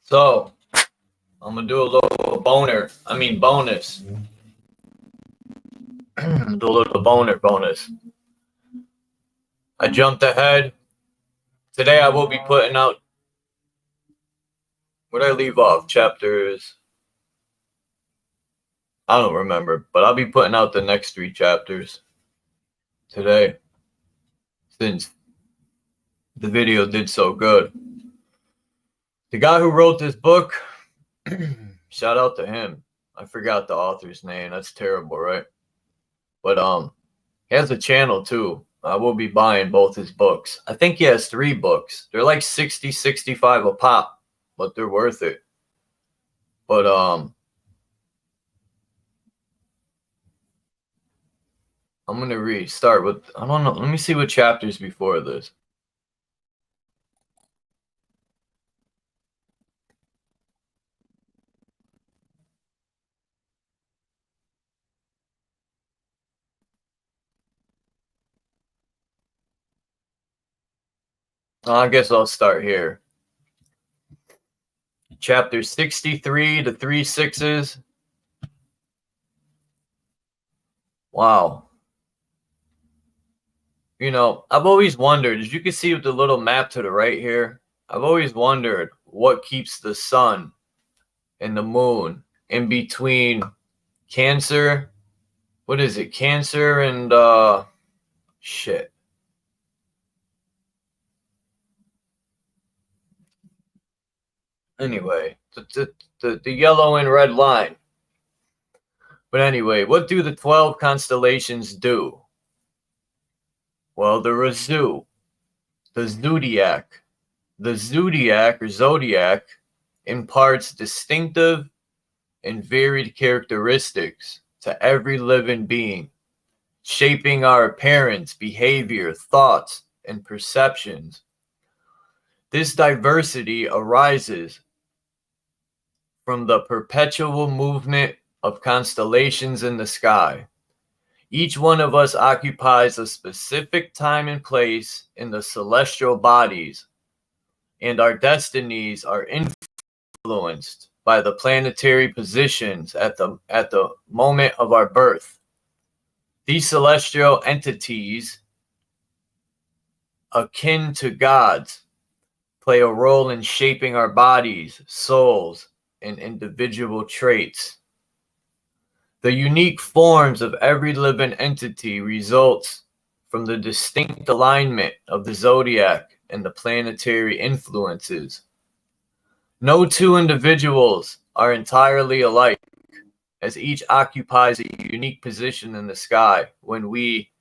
So I'm gonna do a little bonus. Do a little bonus. I jumped ahead. Today I will be putting out. Where did I leave off? Chapters. I don't remember, but I'll be putting out the next 3 chapters today, since the video did so good. The guy who wrote this book, shout out to him. I forgot the author's name. That's terrible, right? But he has a channel too. I will be buying both his books. I think he has 3 books. They're like 60, 65 a pop, but they're worth it. But I'm going to start with, I don't know. Let me see what chapters before this. I guess I'll start here. Chapter 63 to 3 6s. Wow. You know, I've always wondered, as you can see with the little map to the right here, I've always wondered what keeps the sun and the moon in between Cancer. What is it? Cancer and shit. Anyway, the yellow and red line. But anyway, what do the 12 constellations do? Well, the Razu, the zodiac. The zodiac or zodiac imparts distinctive and varied characteristics to every living being, shaping our appearance, behavior, thoughts, and perceptions. This diversity arises from the perpetual movement of constellations in the sky. Each one of us occupies a specific time and place in the celestial bodies, and our destinies are influenced by the planetary positions at the moment of our birth. These celestial entities, akin to gods, play a role in shaping our bodies, souls, and individual traits. The unique forms of every living entity results from the distinct alignment of the zodiac and the planetary influences. No two individuals are entirely alike, as each occupies a unique position in the sky when we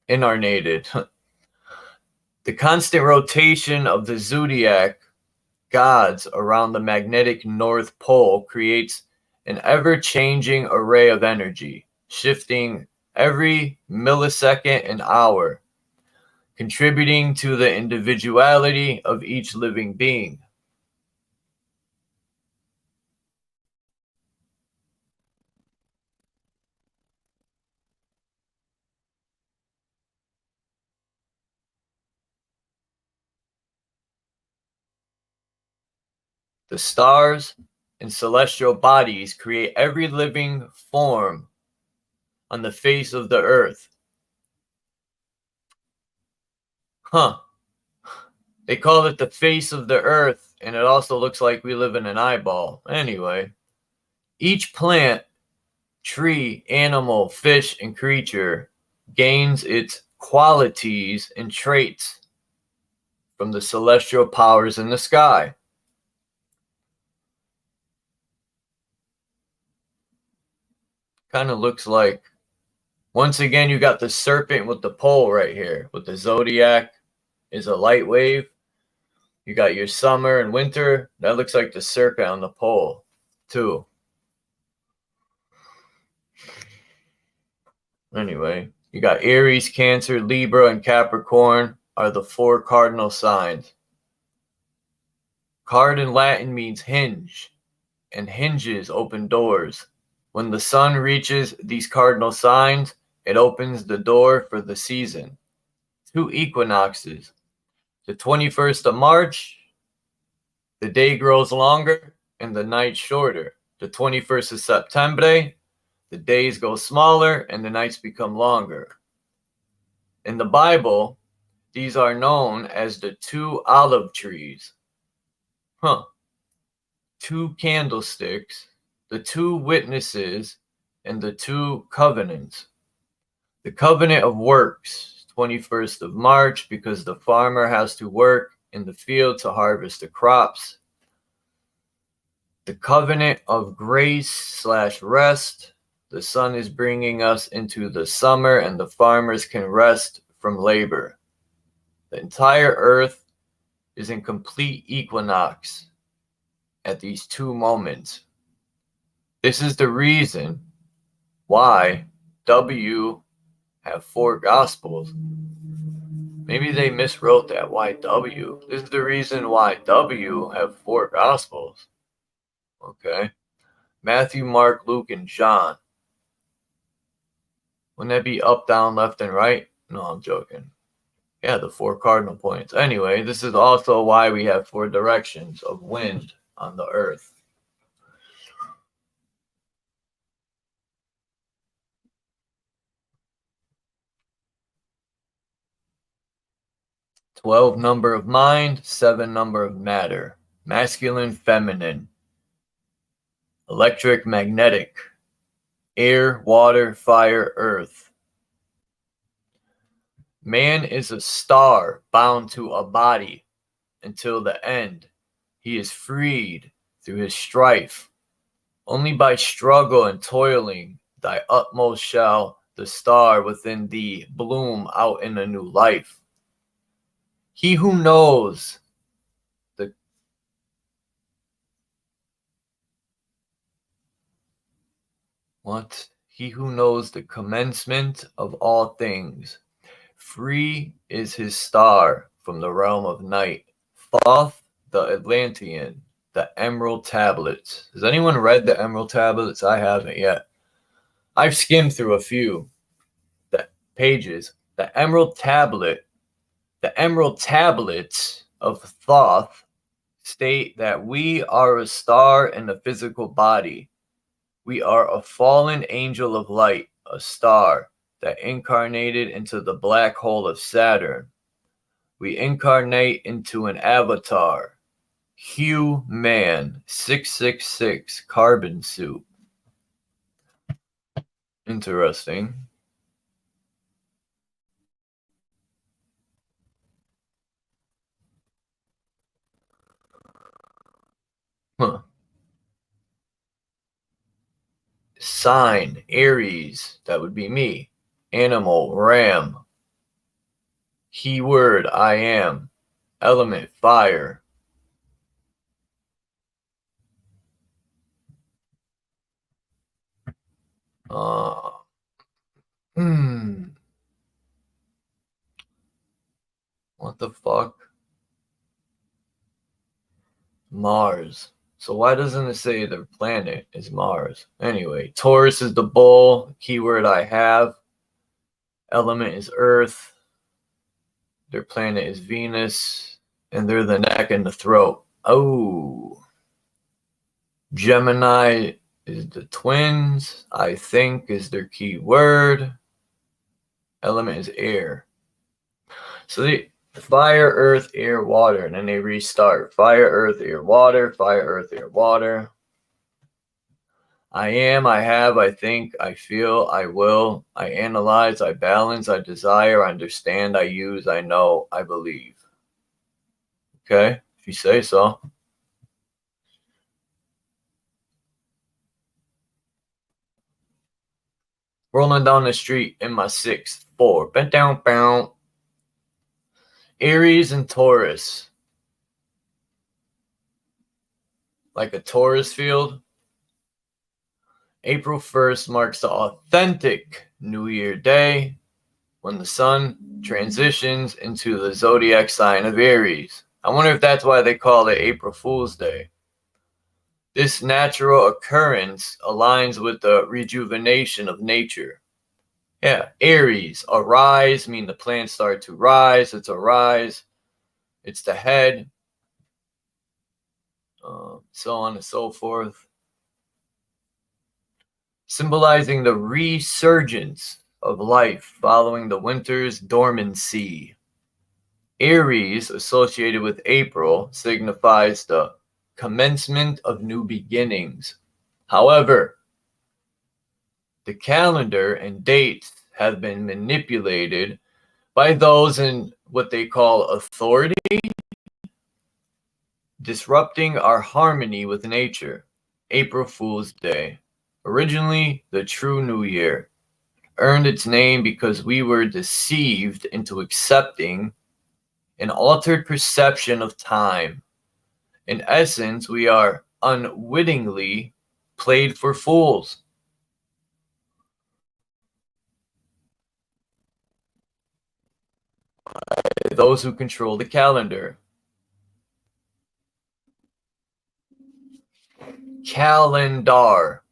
incarnated. The constant rotation of the zodiac gods around the magnetic North Pole creates an ever-changing array of energy, shifting every millisecond and hour, contributing to the individuality of each living being. The stars and celestial bodies create every living form on the face of the earth. They call it the face of the earth, and it also looks like we live in an eyeball. Anyway, each plant, tree, animal, fish, and creature gains its qualities and traits from the celestial powers in the sky. Kind of looks like, once again, you got the serpent with the pole right here, with the zodiac is a light wave. You got your summer and winter. That looks like the serpent on the pole, too. Anyway, you got Aries, Cancer, Libra, and Capricorn are the 4 cardinal signs. Card in Latin means hinge, and hinges open doors. When the sun reaches these cardinal signs, it opens the door for the season. 2 equinoxes. The 21st of March, the day grows longer and the night shorter. The 21st of September, the days go smaller and the nights become longer. In the Bible, these are known as the 2 olive trees. 2 candlesticks, the 2 witnesses, and the 2 covenants. The covenant of works, 21st of March, because the farmer has to work in the field to harvest the crops. The covenant of grace/rest, the sun is bringing us into the summer and the farmers can rest from labor. The entire earth is in complete equinox at these 2 moments. This is the reason why W have 4 gospels. Maybe they miswrote that. Why W? This is the reason why W have 4 gospels. Okay. Matthew, Mark, Luke, and John. Wouldn't that be up, down, left, and right? No, I'm joking. Yeah, the 4 cardinal points. Anyway, this is also why we have 4 directions of wind on the earth. "12 number of mind, 7 number of matter. Masculine, feminine. Electric, magnetic. Air, water, fire, earth. Man is a star bound to a body until the end. He is freed through his strife. Only by struggle and toiling, thy utmost shall the star within thee bloom out in a new life. He who knows He who knows the commencement of all things. Free is his star from the realm of night. Thoth the Atlantean, the Emerald Tablets." Has anyone read the Emerald Tablets? I haven't yet. I've skimmed through a few pages. The Emerald Tablets of Thoth state that we are a star in a physical body. We are a fallen angel of light, a star that incarnated into the black hole of Saturn. We incarnate into an avatar, Hugh Man 666 carbon suit. Interesting. Huh. Sign, Aries, that would be me. Animal, ram. Keyword, I am. Element, fire. Uh, what the fuck? Mars. So why doesn't it say the planet is Mars? Anyway, Taurus is the bull. Keyword, I have. Element is Earth. Their planet is Venus. And they're the neck and the throat. Oh. Gemini is the twins. I think is their key word. Element is air. So they fire, earth, air, water, and then they restart. Fire, earth, air, water. Fire, earth, air, water. I am, I have, I think, I feel, I will, I analyze, I balance, I desire, I understand, I use, I know, I believe. Okay, if you say so. Rolling down the street in my 6'4", bent down, bound. Aries and Taurus. Like a Taurus field. April 1st marks the authentic New Year day when the sun transitions into the zodiac sign of Aries. I wonder if that's why they call it April Fool's Day. This natural occurrence aligns with the rejuvenation of nature. Yeah, Aries, arise, mean the plants start to rise. It's a rise. It's the head. So on and so forth. Symbolizing the resurgence of life following the winter's dormancy. Aries, associated with April, signifies the commencement of new beginnings. However, the calendar and dates have been manipulated by those in what they call authority, disrupting our harmony with nature. April Fool's Day, originally the true New Year, earned its name because we were deceived into accepting an altered perception of time. In essence, we are unwittingly played for fools. Those who control the calendar. Calendar.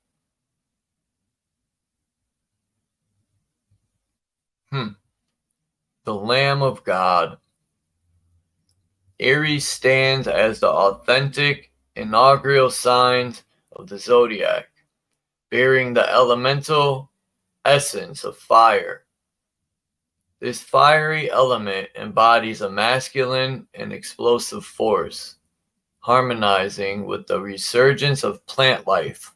The Lamb of God. Aries stands as the authentic inaugural sign of the zodiac, bearing the elemental essence of fire. This fiery element embodies a masculine and explosive force, harmonizing with the resurgence of plant life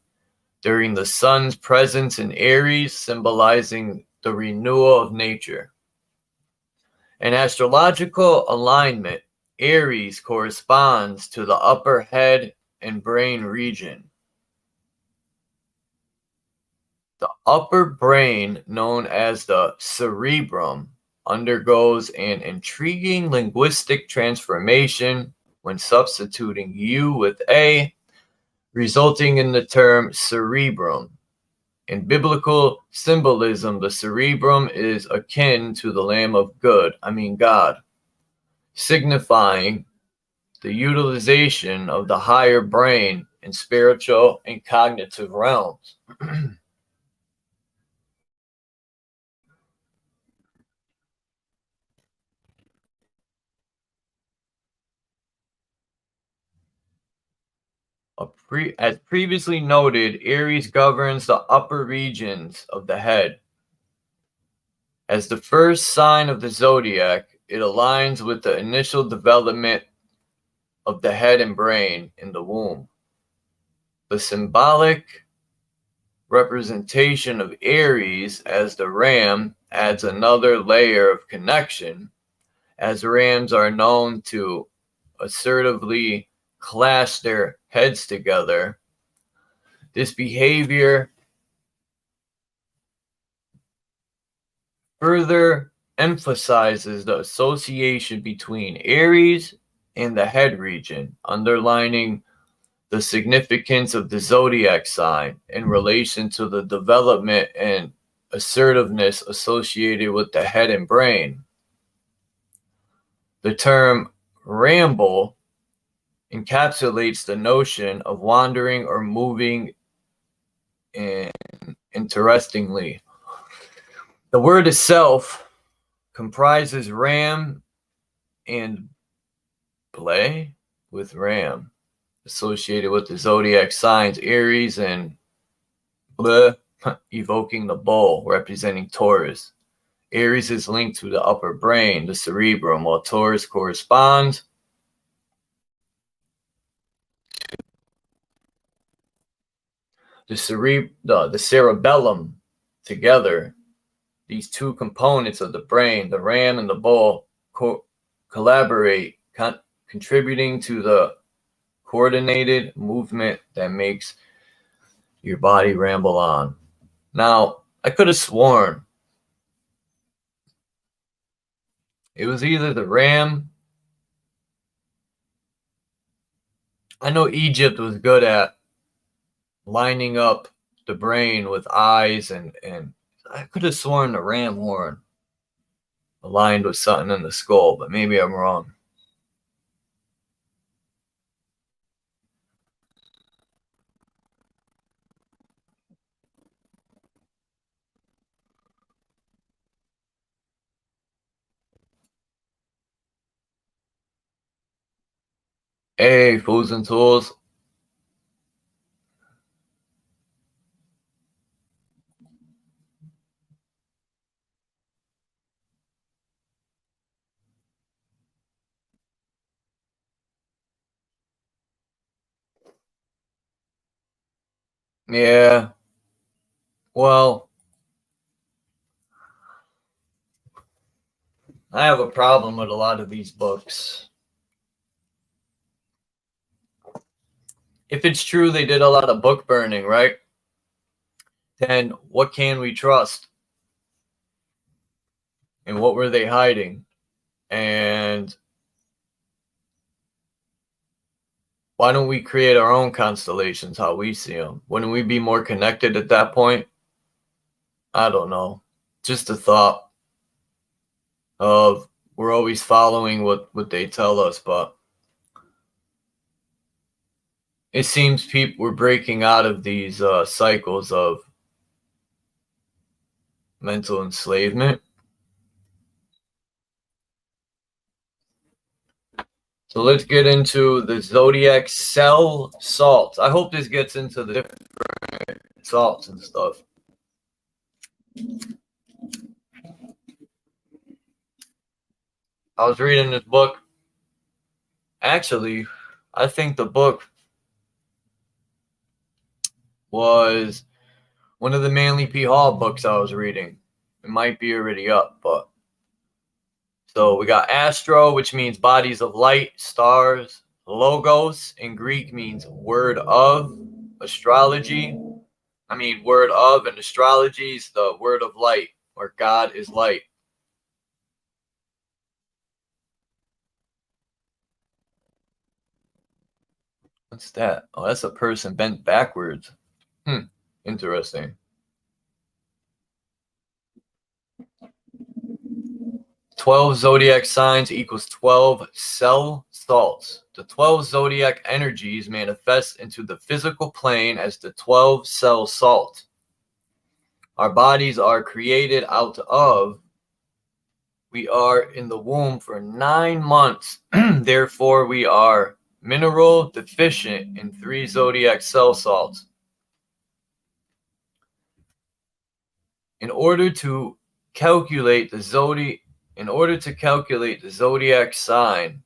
during the sun's presence in Aries, symbolizing the renewal of nature. In astrological alignment, Aries corresponds to the upper head and brain region. The upper brain, known as the cerebrum, undergoes an intriguing linguistic transformation when substituting U with A, resulting in the term cerebrum. In biblical symbolism, the cerebrum is akin to the Lamb of God, signifying the utilization of the higher brain in spiritual and cognitive realms. As previously noted, Aries governs the upper regions of the head. As the first sign of the zodiac, it aligns with the initial development of the head and brain in the womb. The symbolic representation of Aries as the ram adds another layer of connection, as rams are known to assertively clash their heads together. This behavior further emphasizes the association between Aries and the head region, underlining the significance of the zodiac sign in relation to the development and assertiveness associated with the head and brain. The term ramble encapsulates the notion of wandering or moving. And interestingly, the word itself comprises ram and play with ram, associated with the zodiac signs Aries and bleh, evoking the bull, representing Taurus. Aries is linked to the upper brain, the cerebrum, while Taurus corresponds the cerebellum. Together, these two components of the brain, the ram and the bull, collaborate, contributing to the coordinated movement that makes your body ramble on. Now, I could have sworn it was either the ram. I know Egypt was good at lining up the brain with eyes, and I could have sworn the ram horn aligned with something in the skull, but maybe I'm wrong. Hey, fools and tools. Yeah. Well, I have a problem with a lot of these books. If it's true they did a lot of book burning, right? Then what can we trust? And what were they hiding? And why don't we create our own constellations how we see them? Wouldn't we be more connected at that point? I don't know. Just a thought of we're always following what they tell us, but it seems people were breaking out of these cycles of mental enslavement. So let's get into the zodiac cell salts. I hope this gets into the different salts and stuff. I was reading this book. Actually, I think the book was one of the Manly P. Hall books I was reading. It might be already up, but so we got astro, which means bodies of light, stars. Logos in Greek means word of. Astrology, word of, and astrology is the word of light, or God is light. What's that? Oh, that's a person bent backwards. Interesting. 12 zodiac signs equals 12 cell salts. The 12 zodiac energies manifest into the physical plane as the 12 cell salt. Our bodies are created out of. We are in the womb for 9 months. Therefore, we are mineral deficient in 3 zodiac cell salts. In order to calculate the zodiac sign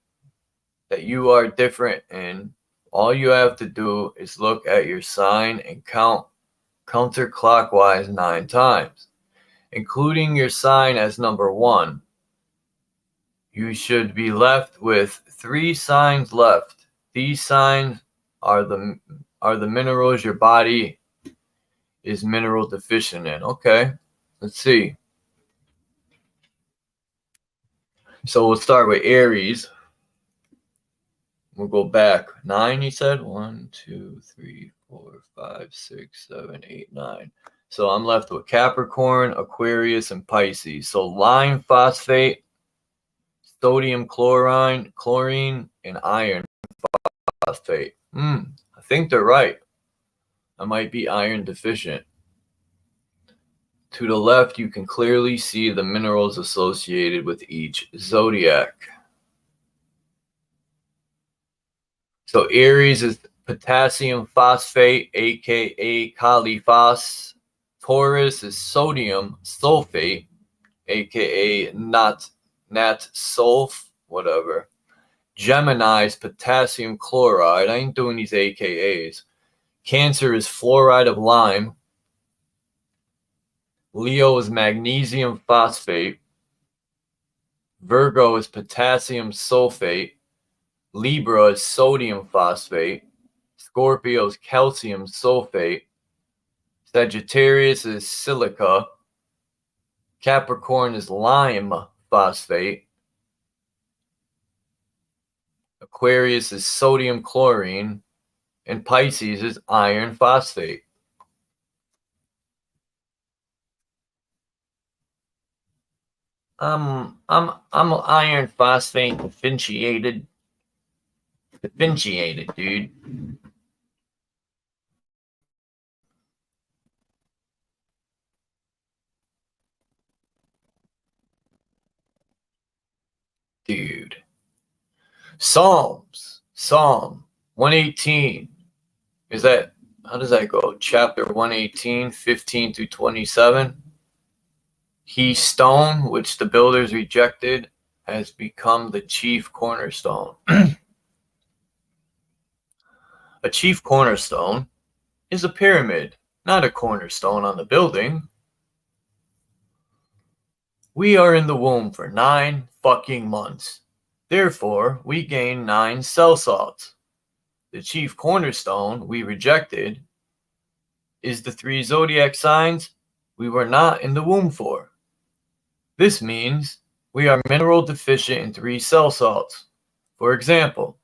that you are different in, all you have to do is look at your sign and count counterclockwise 9 times, including your sign as number 1. You should be left with 3 signs left. These signs are the minerals your body is mineral deficient in. Okay, let's see. So we'll start with Aries. We'll go back 9. You said 1, 2, 3, 4, 5, 6, 7, 8, 9. So I'm left with Capricorn, Aquarius, and Pisces. So lime phosphate, sodium chlorine, and iron phosphate. I think they're right. I might be iron deficient. To the left, you can clearly see the minerals associated with each zodiac. So Aries is potassium phosphate, aka Kaliphos. Taurus is sodium sulfate, aka nat sulf, whatever. Gemini is potassium chloride. I ain't doing these AKAs. Cancer is fluoride of lime. Leo is magnesium phosphate. Virgo is potassium sulfate. Libra is sodium phosphate. Scorpio is calcium sulfate. Sagittarius is silica. Capricorn is lime phosphate. Aquarius is sodium chlorine. And Pisces is iron phosphate. I'm iron phosphate deficiated, dude. Dude. Psalm 118. Is that, how does that go? Chapter 118, 15 through 27. He stone, which the builders rejected, has become the chief cornerstone. A chief cornerstone is a pyramid, not a cornerstone on the building. We are in the womb for 9 fucking months. Therefore, we gain 9 cell salts. The chief cornerstone we rejected is the 3 zodiac signs we were not in the womb for. This means we are mineral deficient in 3 cell salts. For example,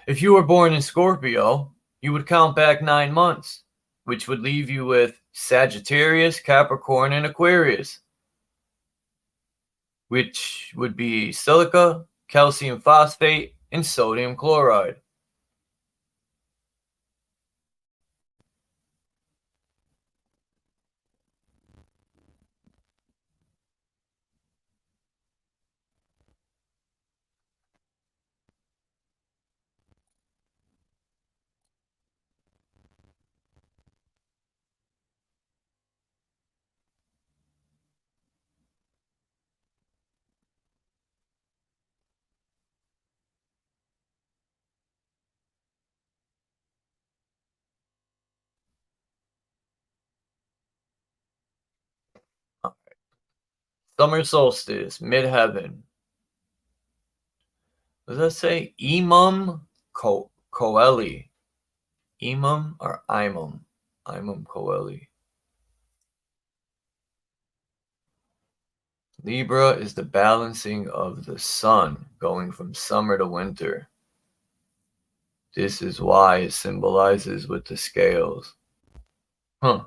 if you were born in Scorpio, you would count back 9 months, which would leave you with Sagittarius, Capricorn, and Aquarius, which would be silica, calcium phosphate, and sodium chloride. Summer solstice, midheaven. What does that say? Imam Coeli. Imam or Imam? Imam Coeli. Libra is the balancing of the sun going from summer to winter. This is why it symbolizes with the scales. Huh.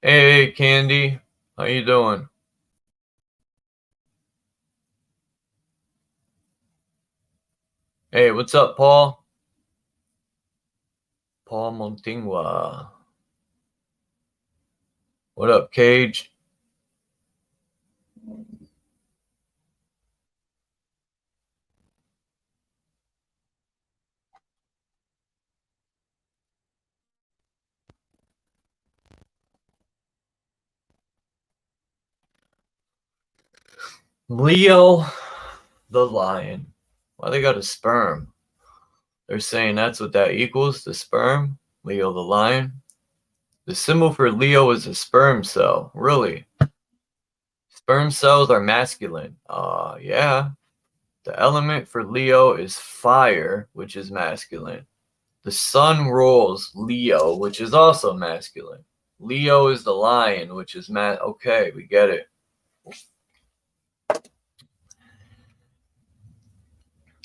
Hey, Candy. How you doing? Hey, what's up, Paul? Paul Montingwa. What up, Cage? Leo the lion. Why they got a sperm? They're saying that's what that equals, the sperm. Leo the lion. The symbol for Leo is a sperm cell. Really? Sperm cells are masculine. Yeah. The element for Leo is fire, which is masculine. The sun rules Leo, which is also masculine. Leo is the lion, which is okay, we get it.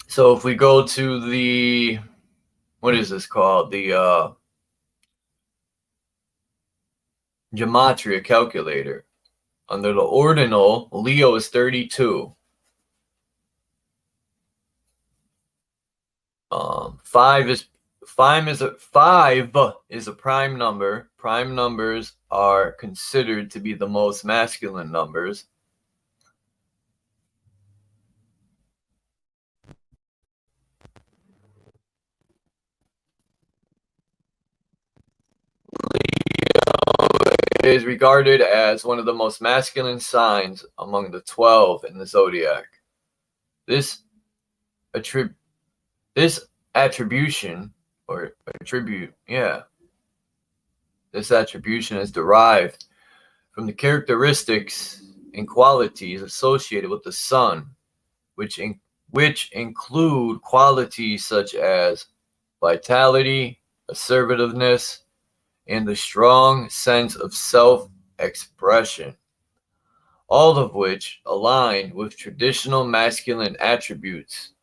So if we go to the, what is this called? The gematria calculator. Under the ordinal, Leo is 32. 5 is a prime number. Prime numbers are considered to be the most masculine numbers. It is regarded as one of the most masculine signs among the 12 in the zodiac. This attribution is derived from the characteristics and qualities associated with the sun, which include qualities such as vitality, assertiveness, and a strong sense of self-expression, all of which align with traditional masculine attributes.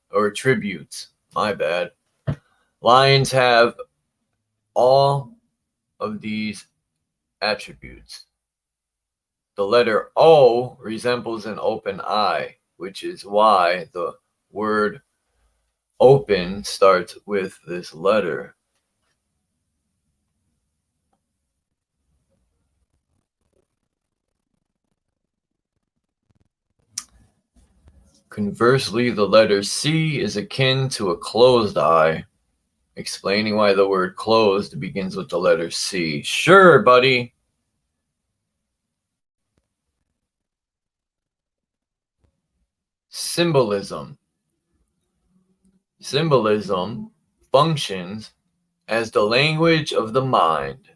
My bad. Lions have all of these attributes. The letter O resembles an open eye, which is why the word open starts with this letter. Conversely, the letter C is akin to a closed eye, explaining why the word closed begins with the letter C. Sure, buddy. Symbolism. Symbolism functions as the language of the mind,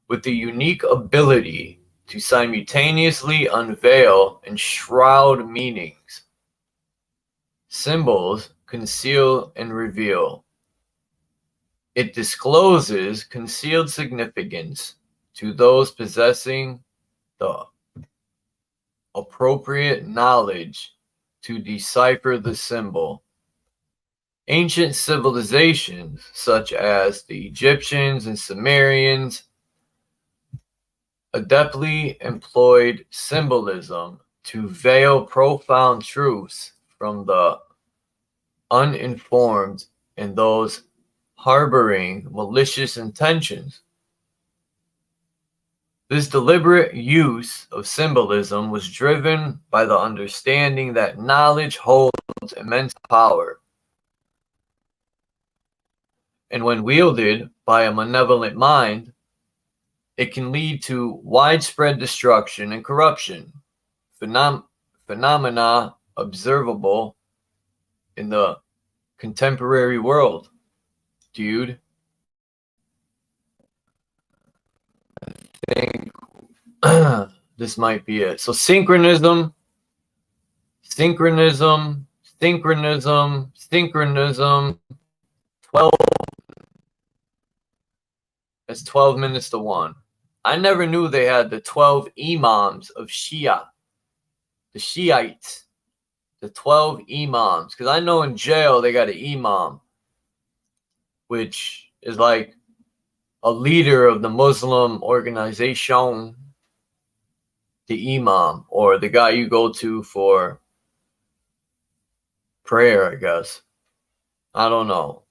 with the unique ability to simultaneously unveil and shroud meanings. Symbols conceal and reveal. It discloses concealed significance to those possessing the appropriate knowledge to decipher the symbol. Ancient civilizations, such as the Egyptians and Sumerians, adeptly employed symbolism to veil profound truths from the uninformed and those harboring malicious intentions. This deliberate use of symbolism was driven by the understanding that knowledge holds immense power, and when wielded by a malevolent mind, it can lead to widespread destruction and corruption, phenomena observable in the contemporary world, dude. I think this might be it. So synchronism. That's 12 minutes to 1. I never knew they had the 12 imams of Shia, the Shiites, the 12 imams. Because I know in jail they got an imam, which is like a leader of the Muslim organization. the imam or the guy you go to for prayer, I guess. I don't know.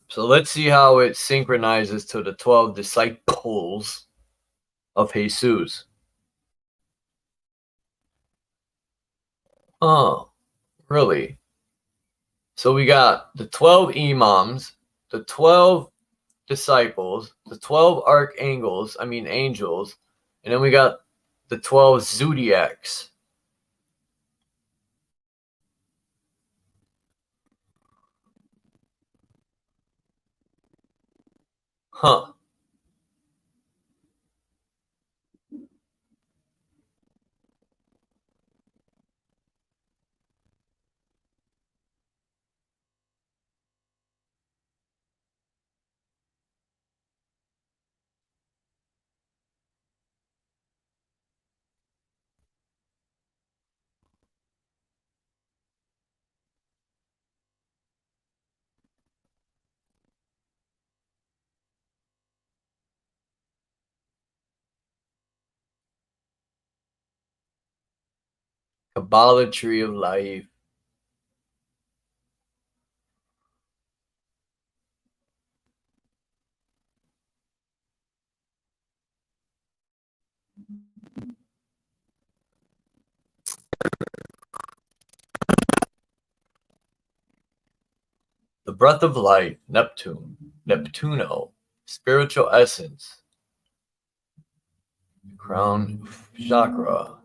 So let's see how it synchronizes to the 12 disciples of Jesus. Oh, really? So we got the 12 imams, the 12 disciples, the 12 angels, and then we got the 12 zodiacs. Huh. Kabbalah tree of life. The breath of life, Neptune, Neptuno, spiritual essence, crown chakra.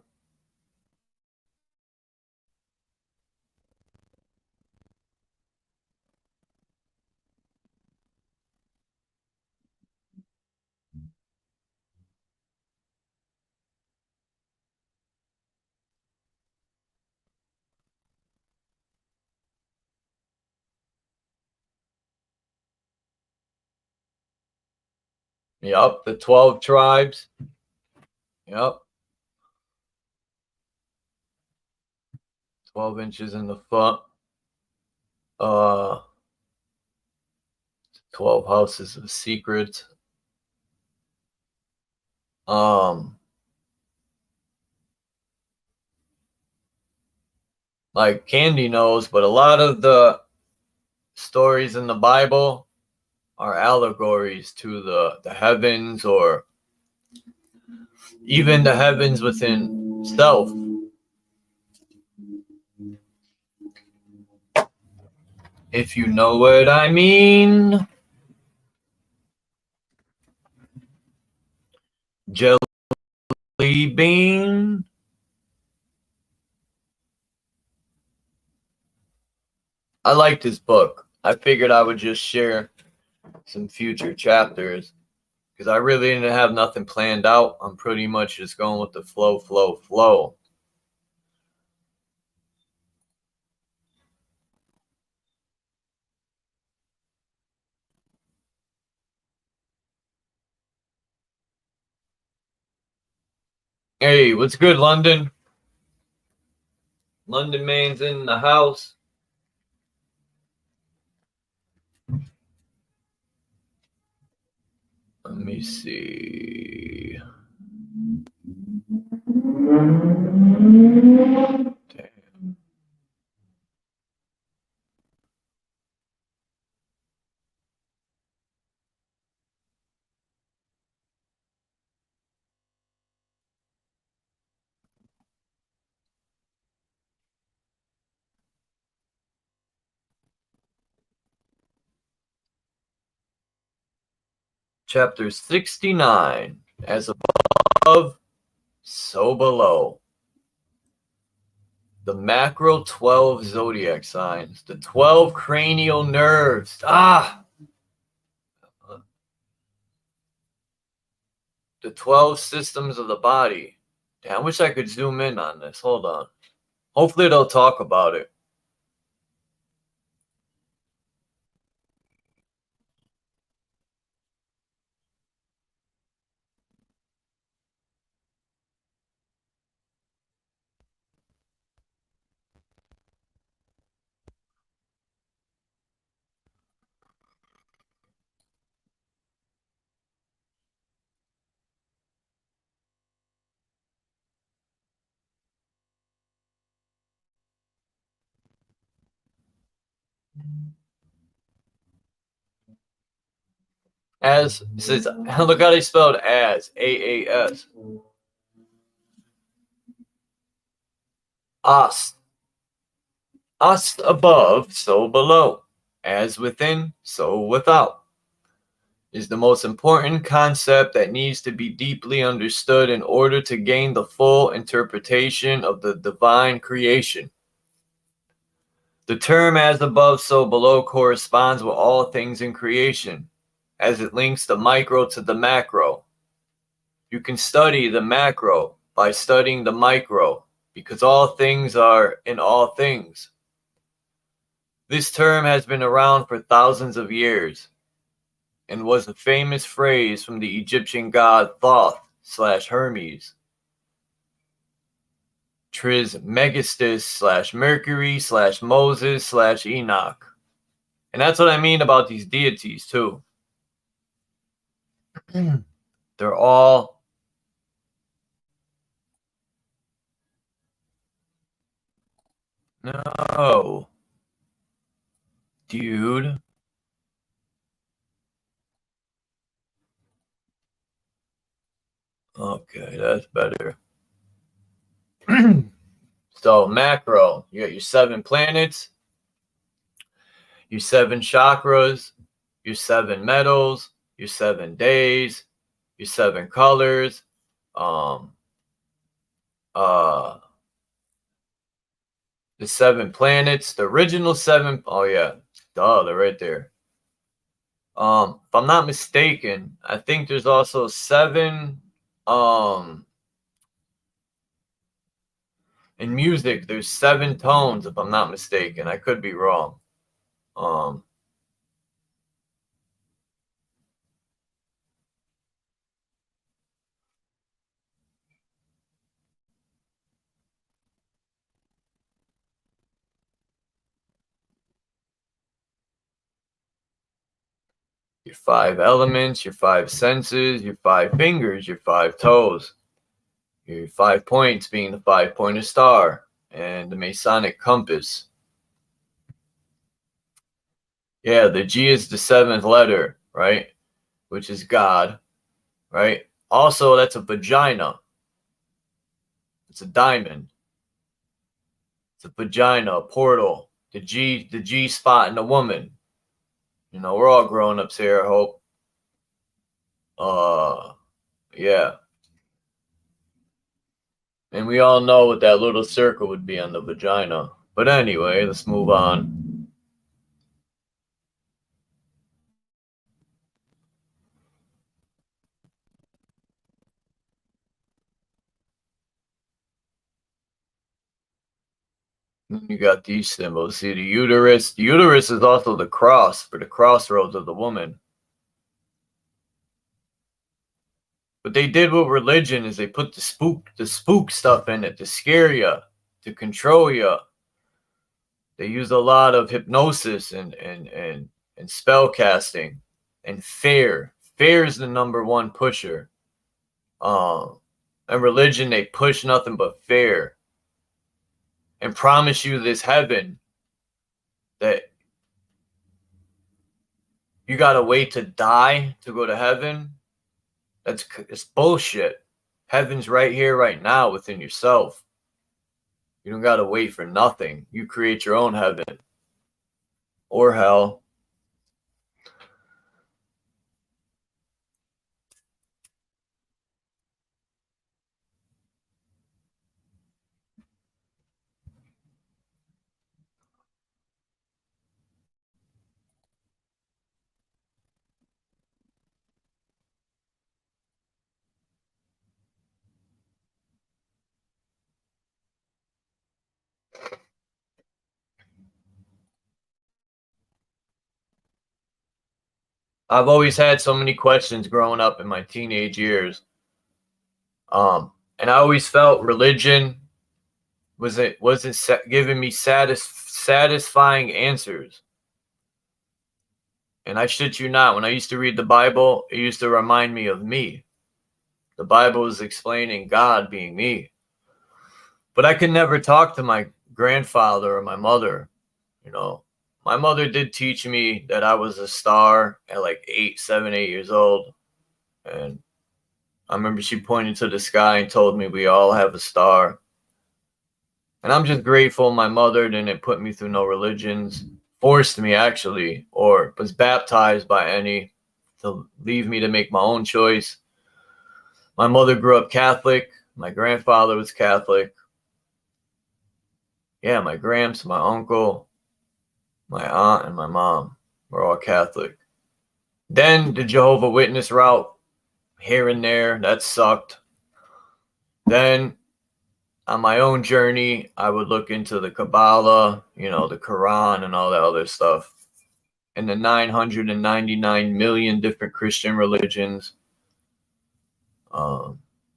Yup, the 12 tribes. Yup. 12 inches in the foot. 12 houses of secrets. Like Candy knows, but a lot of the stories in the Bible are allegories to the heavens, or even the heavens within self. If you know what I mean. Jelly bean. I like this book. I figured I would just share some future chapters because I really didn't have nothing planned out. I'm pretty much just going with the flow. Hey, what's good, London? London man's in the house. Let me see. Damn. Chapter 69. As above, so below. The macro 12 zodiac signs. The 12 cranial nerves. The 12 systems of the body. Damn, I wish I could zoom in on this. Hold on. Hopefully they'll talk about it. As it says, look how they spelled as, A-A-S. Us. Us above, so below. As within, so without. Is the most important concept that needs to be deeply understood in order to gain the full interpretation of the divine creation. The term as above, so below corresponds with all things in creation, as it links the micro to the macro. You can study the macro by studying the micro, because all things are in all things. This term has been around for thousands of years, and was a famous phrase from the Egyptian god Thoth/Hermes, Trismegistus/Mercury/Moses/Enoch. And that's what I mean about these deities too. They're all no, dude. Okay, that's better. So macro, you got your 7 planets, your 7 chakras, your 7 metals, your 7 days, your 7 colors, the 7 planets, the original 7. Oh yeah, duh, they're right there. If I'm not mistaken, I think there's also 7. In music, there's 7 tones. If I'm not mistaken, I could be wrong. Your 5 elements, your 5 senses, your 5 fingers, your 5 toes, your 5 points being the 5-pointed star and the Masonic compass. Yeah, the G is the 7th letter, right? Which is God, right? Also, that's a vagina. It's a diamond. It's a vagina, a portal. The G spot in a woman. You know, we're all grown-ups here, I hope. Yeah. And we all know what that little circle would be on the vagina. But anyway, let's move on. You got these symbols. See the uterus. The uterus is also the cross for the crossroads of the woman. What they did with religion is they put the spook stuff in it to scare you, to control you. They use a lot of hypnosis and spell casting and fear. Fear is the #1 pusher. And religion, they push nothing but fear and promise you this heaven that you gotta wait to die to go to heaven. It's bullshit. Heaven's right here, right now, within yourself. You don't gotta wait for nothing. You create your own heaven or hell. I've always had so many questions growing up in my teenage years. And I always felt religion wasn't giving me satisfying answers. And I shit you not, when I used to read the Bible, it used to remind me of me. The Bible is explaining God being me. But I could never talk to my grandfather or my mother, you know. my mother did teach me that I was a star at like 8 years old. And I remember she pointed to the sky and told me we all have a star. And I'm just grateful my mother didn't put me through no religions, forced me actually, or was baptized by any to leave me to make my own choice. My mother grew up Catholic. My grandfather was Catholic. Yeah, my gramps, my uncle, my aunt, and my mom were all Catholic. Then the Jehovah Witness route, here and there, that sucked. Then on my own journey, I would look into the Kabbalah, the Quran, and all that other stuff. And the 999 million different Christian religions.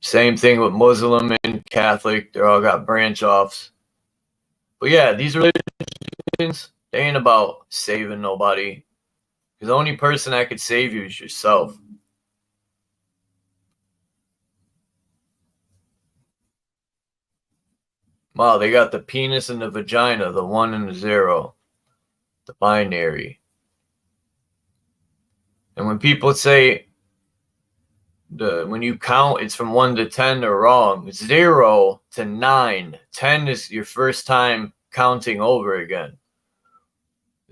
Same thing with Muslim and Catholic. They're all got branch offs. But yeah, these religions, they ain't about saving nobody. Because the only person that could save you is yourself. Wow, they got the penis and the vagina, the 1 and the 0, the binary. And when people say when you count, it's from 1 to 10, they're wrong. 0 to 9. 10 is your first time counting over again.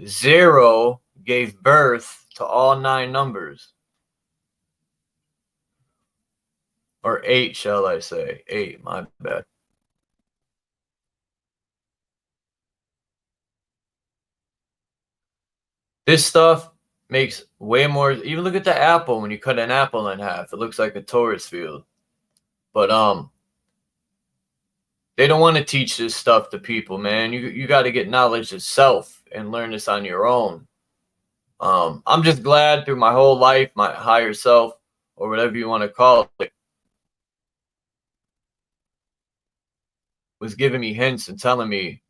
0 gave birth to all 9 numbers. Or 8, shall I say. 8, my bad. This stuff makes way more. Even look at the apple. When you cut an apple in half, it looks like a Taurus field. But they don't want to teach this stuff to people, man. You got to get knowledge yourself and learn this on your own. I'm just glad through my whole life, my higher self, or whatever you want to call it, was giving me hints and telling me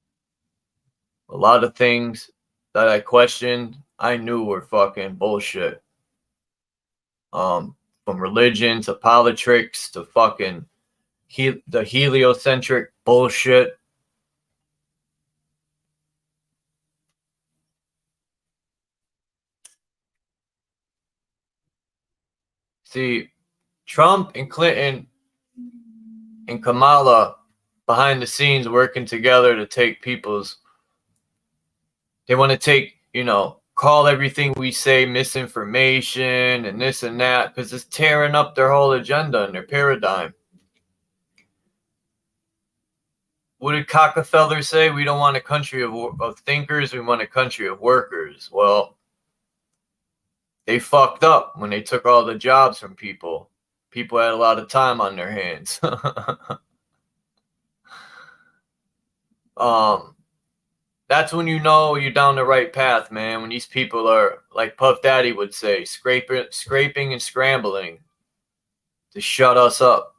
a lot of things that I questioned, I knew were fucking bullshit. From religion to politics to fucking the heliocentric bullshit. See, Trump and Clinton and Kamala behind the scenes working together to take they want to take, call everything we say misinformation and this and that because it's tearing up their whole agenda and their paradigm. What did Rockefeller say? We don't want a country of thinkers. We want a country of workers. Well, they fucked up when they took all the jobs from people. People had a lot of time on their hands. That's when you know you're down the right path, man. When these people are, like Puff Daddy would say, scraping and scrambling to shut us up.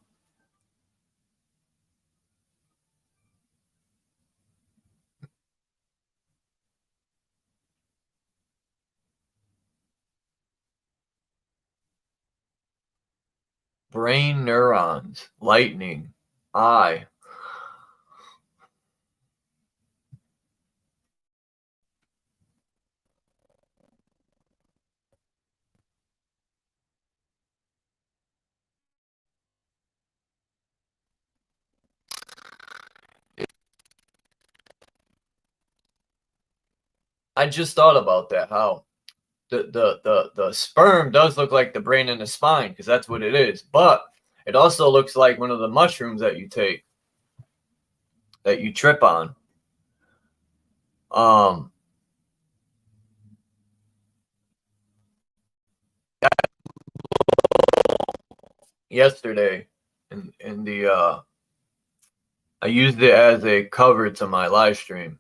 Brain neurons, lightning, eye. I just thought about that, how the sperm does look like the brain and the spine, because that's what it is. But it also looks like one of the mushrooms that you take, that you trip on. Yesterday, in the I used it as a cover to my live stream.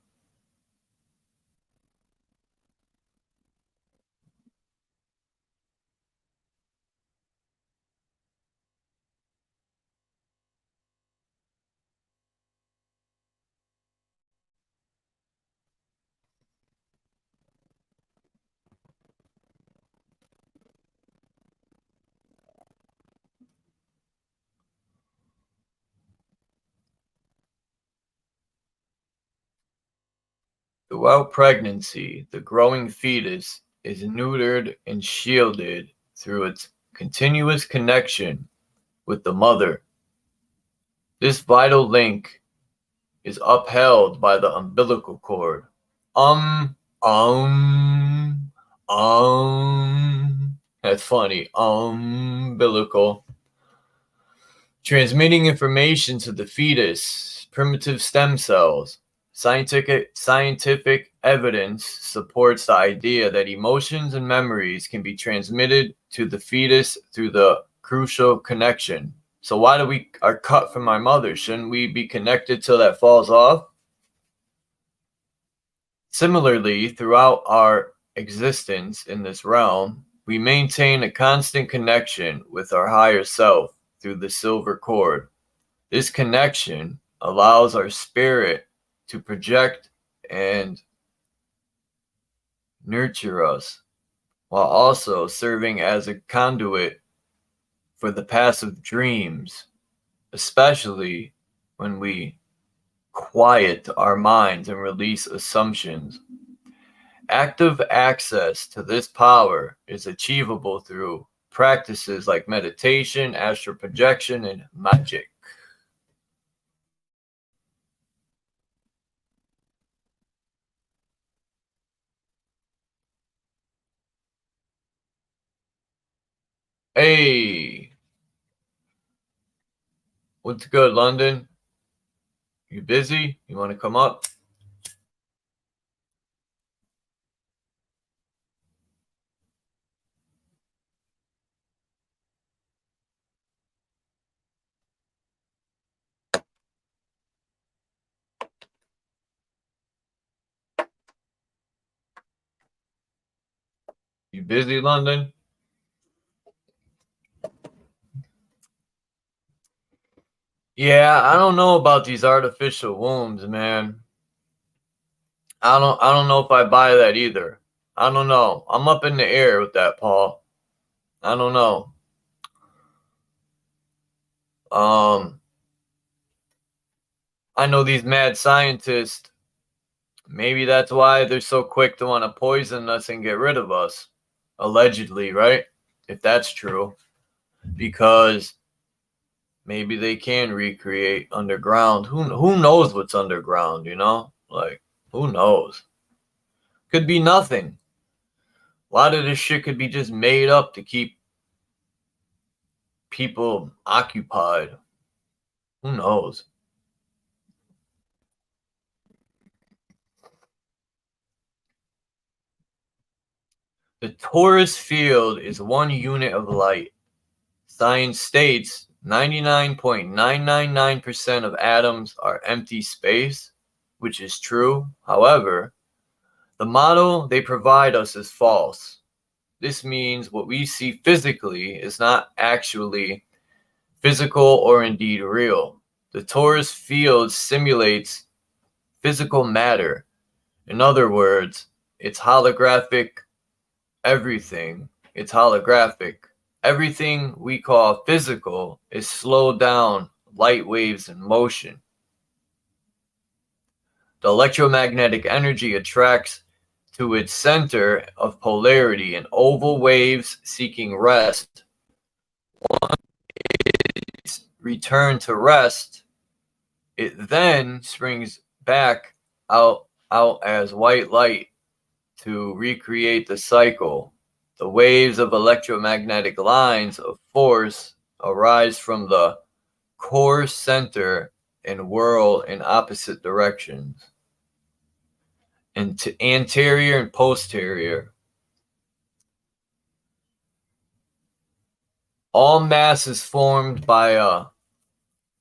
Throughout pregnancy, the growing fetus is neutered and shielded through its continuous connection with the mother. This vital link is upheld by the umbilical cord. That's funny. Umbilical. Transmitting information to the fetus, primitive stem cells. Scientific evidence supports the idea that emotions and memories can be transmitted to the fetus through the crucial connection. So why do we are cut from our mother? Shouldn't we be connected till that falls off? Similarly, throughout our existence in this realm, we maintain a constant connection with our higher self through the silver cord. This connection allows our spirit to project and nurture us, while also serving as a conduit for the passive dreams, especially when we quiet our minds and release assumptions. Active access to this power is achievable through practices like meditation, astral projection, and magic. Hey, what's good, London? You busy? You want to come up? You busy, London? Yeah, I don't know about these artificial wombs, man. I don't know if I buy that either. I don't know. I'm up in the air with that, Paul. I don't know. I know these mad scientists, maybe that's why they're so quick to want to poison us and get rid of us. Allegedly, right? If that's true. Because maybe they can recreate underground. Who knows what's underground, you know? Like, who knows? Could be nothing. A lot of this shit could be just made up to keep people occupied. Who knows? The torus field is 1 unit of light. Science states 99.999% of atoms are empty space, which is true. However, the model they provide us is false. This means what we see physically is not actually physical or indeed real. The torus field simulates physical matter. In other words, it's holographic everything. It's holographic. Everything we call physical is slowed down light waves in motion. The electromagnetic energy attracts to its center of polarity in oval waves seeking rest. Once it's returned to rest, it then springs back out as white light to recreate the cycle. The waves of electromagnetic lines of force arise from the core center and whirl in opposite directions, into anterior and posterior. All mass is formed by a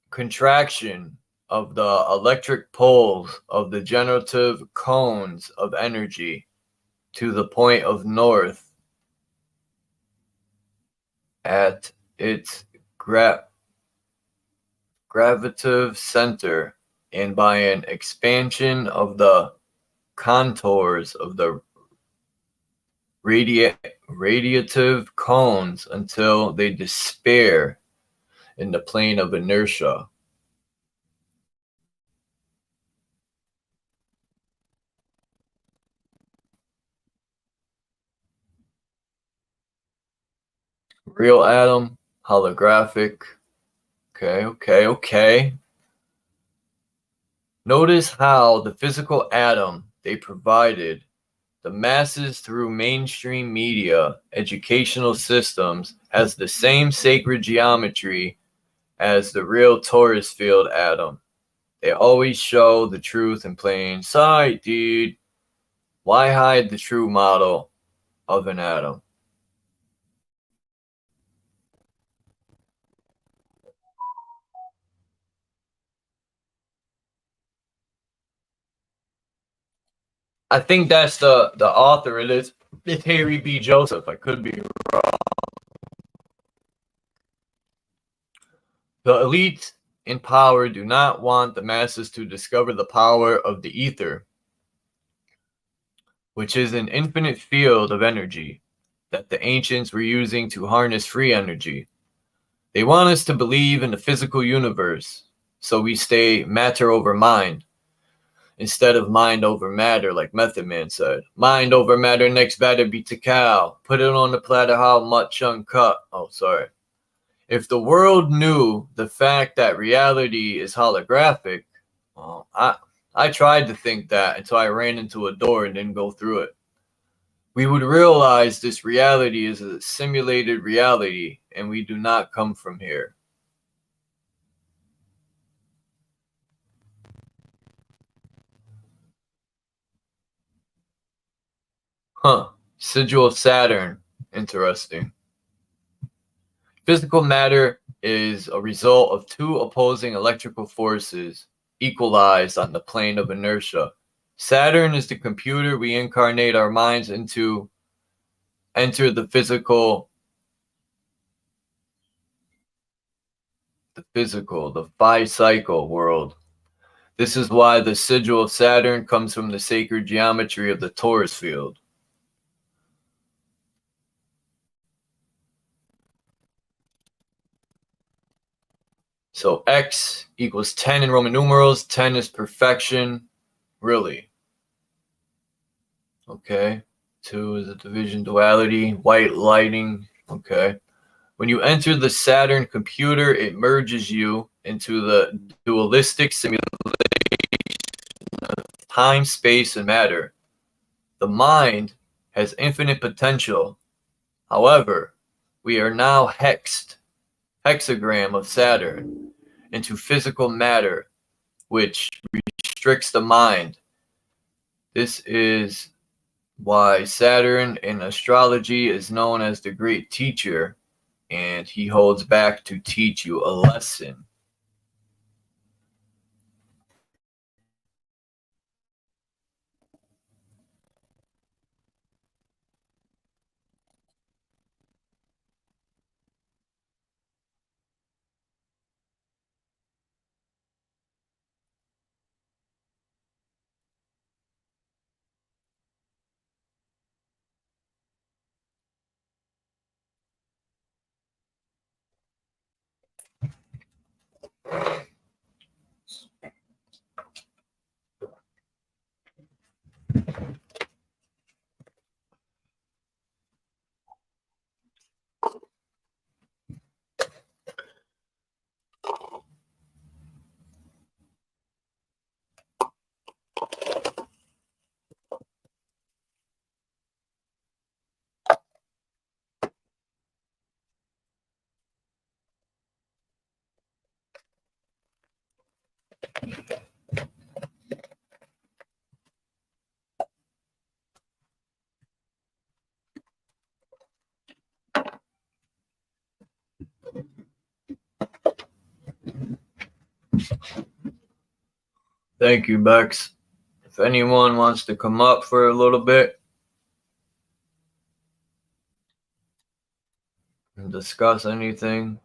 contraction of the electric poles of the generative cones of energy to the point of north at its gravitative center, and by an expansion of the contours of the radiative cones until they despair in the plane of inertia. Real atom, holographic. Okay. Notice how the physical atom they provided the masses through mainstream media, educational systems has the same sacred geometry as the real torus field atom. They always show the truth in plain sight, dude. Why hide the true model of an atom? I think that's the author. It's Harry B. Joseph. I could be wrong. The elite in power do not want the masses to discover the power of the ether, which is an infinite field of energy that the ancients were using to harness free energy. They want us to believe in the physical universe, so we stay matter over mind, instead of mind over matter, like Method Man said. Mind over matter, next batter beats a cow. Put it on the platter, how much uncut? Oh, sorry. If the world knew the fact that reality is holographic, well, I tried to think that until I ran into a door and didn't go through it. We would realize this reality is a simulated reality, and we do not come from here. Sigil of Saturn. Interesting. Physical matter is a result of two opposing electrical forces equalized on the plane of inertia. Saturn is the computer we incarnate our minds into, enter the physical, the phi-cycle world. This is why the sigil of Saturn comes from the sacred geometry of the torus field. So X equals 10 in Roman numerals. 10 is perfection. Really? Okay. 2 is a division duality. White lighting. Okay. When you enter the Saturn computer, it merges you into the dualistic simulation of time, space, and matter. The mind has infinite potential. However, we are now hexagram of Saturn, into physical matter, which restricts the mind. This is why Saturn in astrology is known as the great teacher, and he holds back to teach you a lesson. Thank you, Bex. If anyone wants to come up for a little bit and discuss anything.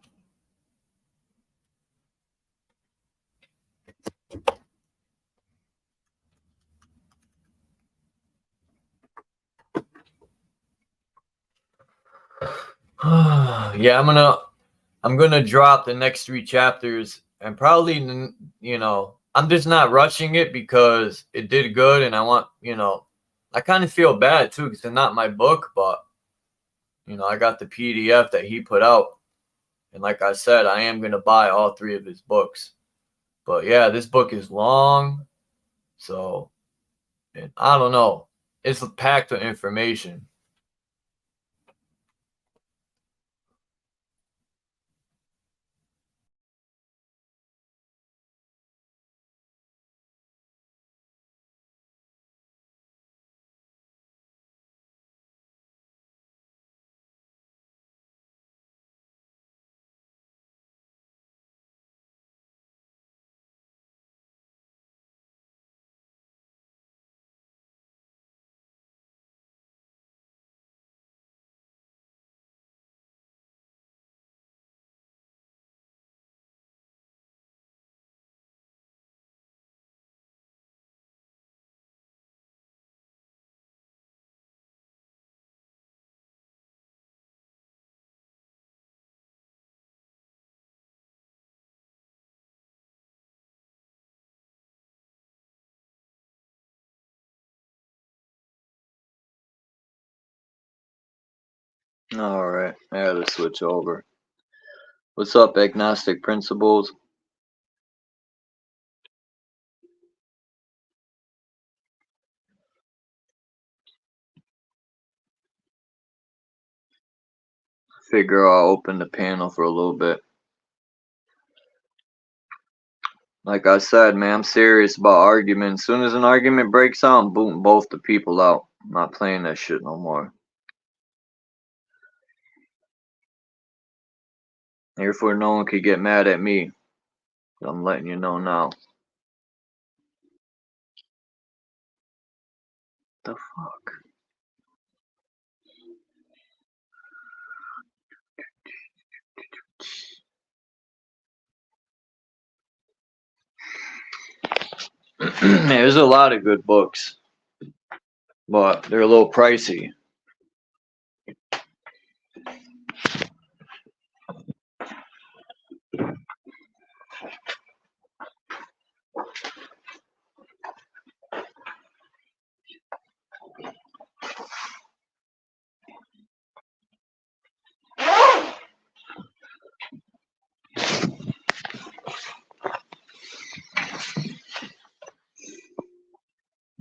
Yeah, I'm gonna drop the next 3 chapters, and probably, I'm just not rushing it because it did good, and I want, I kind of feel bad too because they're not my book, but You know, I got the PDF that he put out. And like I said, I am going to buy all 3 of his books. But yeah, this book is long. So, and I don't know. It's packed with information. All right, I gotta switch over. What's up, Agnostic Principles? Figure I'll open the panel for a little bit. Like I said, man, I'm serious about arguments. As soon as an argument breaks out, I'm booting both the people out. I'm not playing that shit no more. Therefore, no one could get mad at me. I'm letting you know now. The fuck? There's a lot of good books, but they're a little pricey.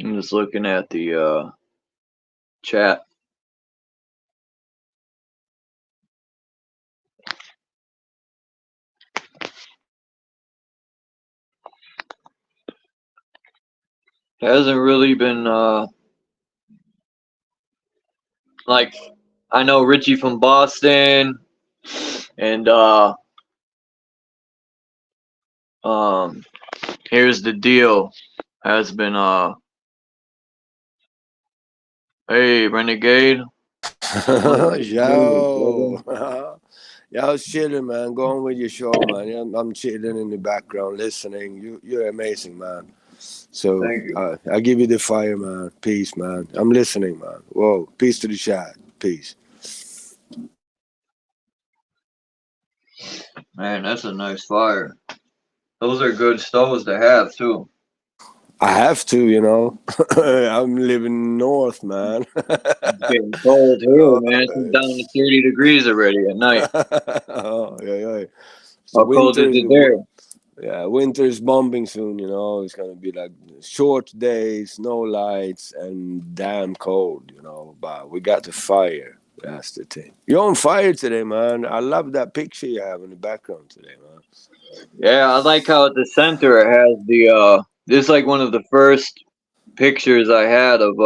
I'm just looking at the chat. It hasn't really been like, I know Richie from Boston and here's the deal has been hey Renegade. Yo, yeah, I was chilling, man. Go on with your show, man. Yeah, I'm chilling in the background, listening. You're amazing, man. So Thank you. I give you the fire, man. Peace, man. I'm listening, man. Whoa, peace to the chat. Peace. Man, that's a nice fire. Those are good stoves to have too. I have to, you know. I'm living north, man. It's getting cold here, man. It's down to 30 degrees already at night. Oh, yeah. So How cold is it there? Yeah, winter is bombing soon, you know. It's gonna be like short days, no lights, and damn cold, you know. But we got the fire. That's the thing. You're on fire today, man. I love that picture you have in the background today, man. Yeah, I like how at the center it has the this is like one of the first pictures I had of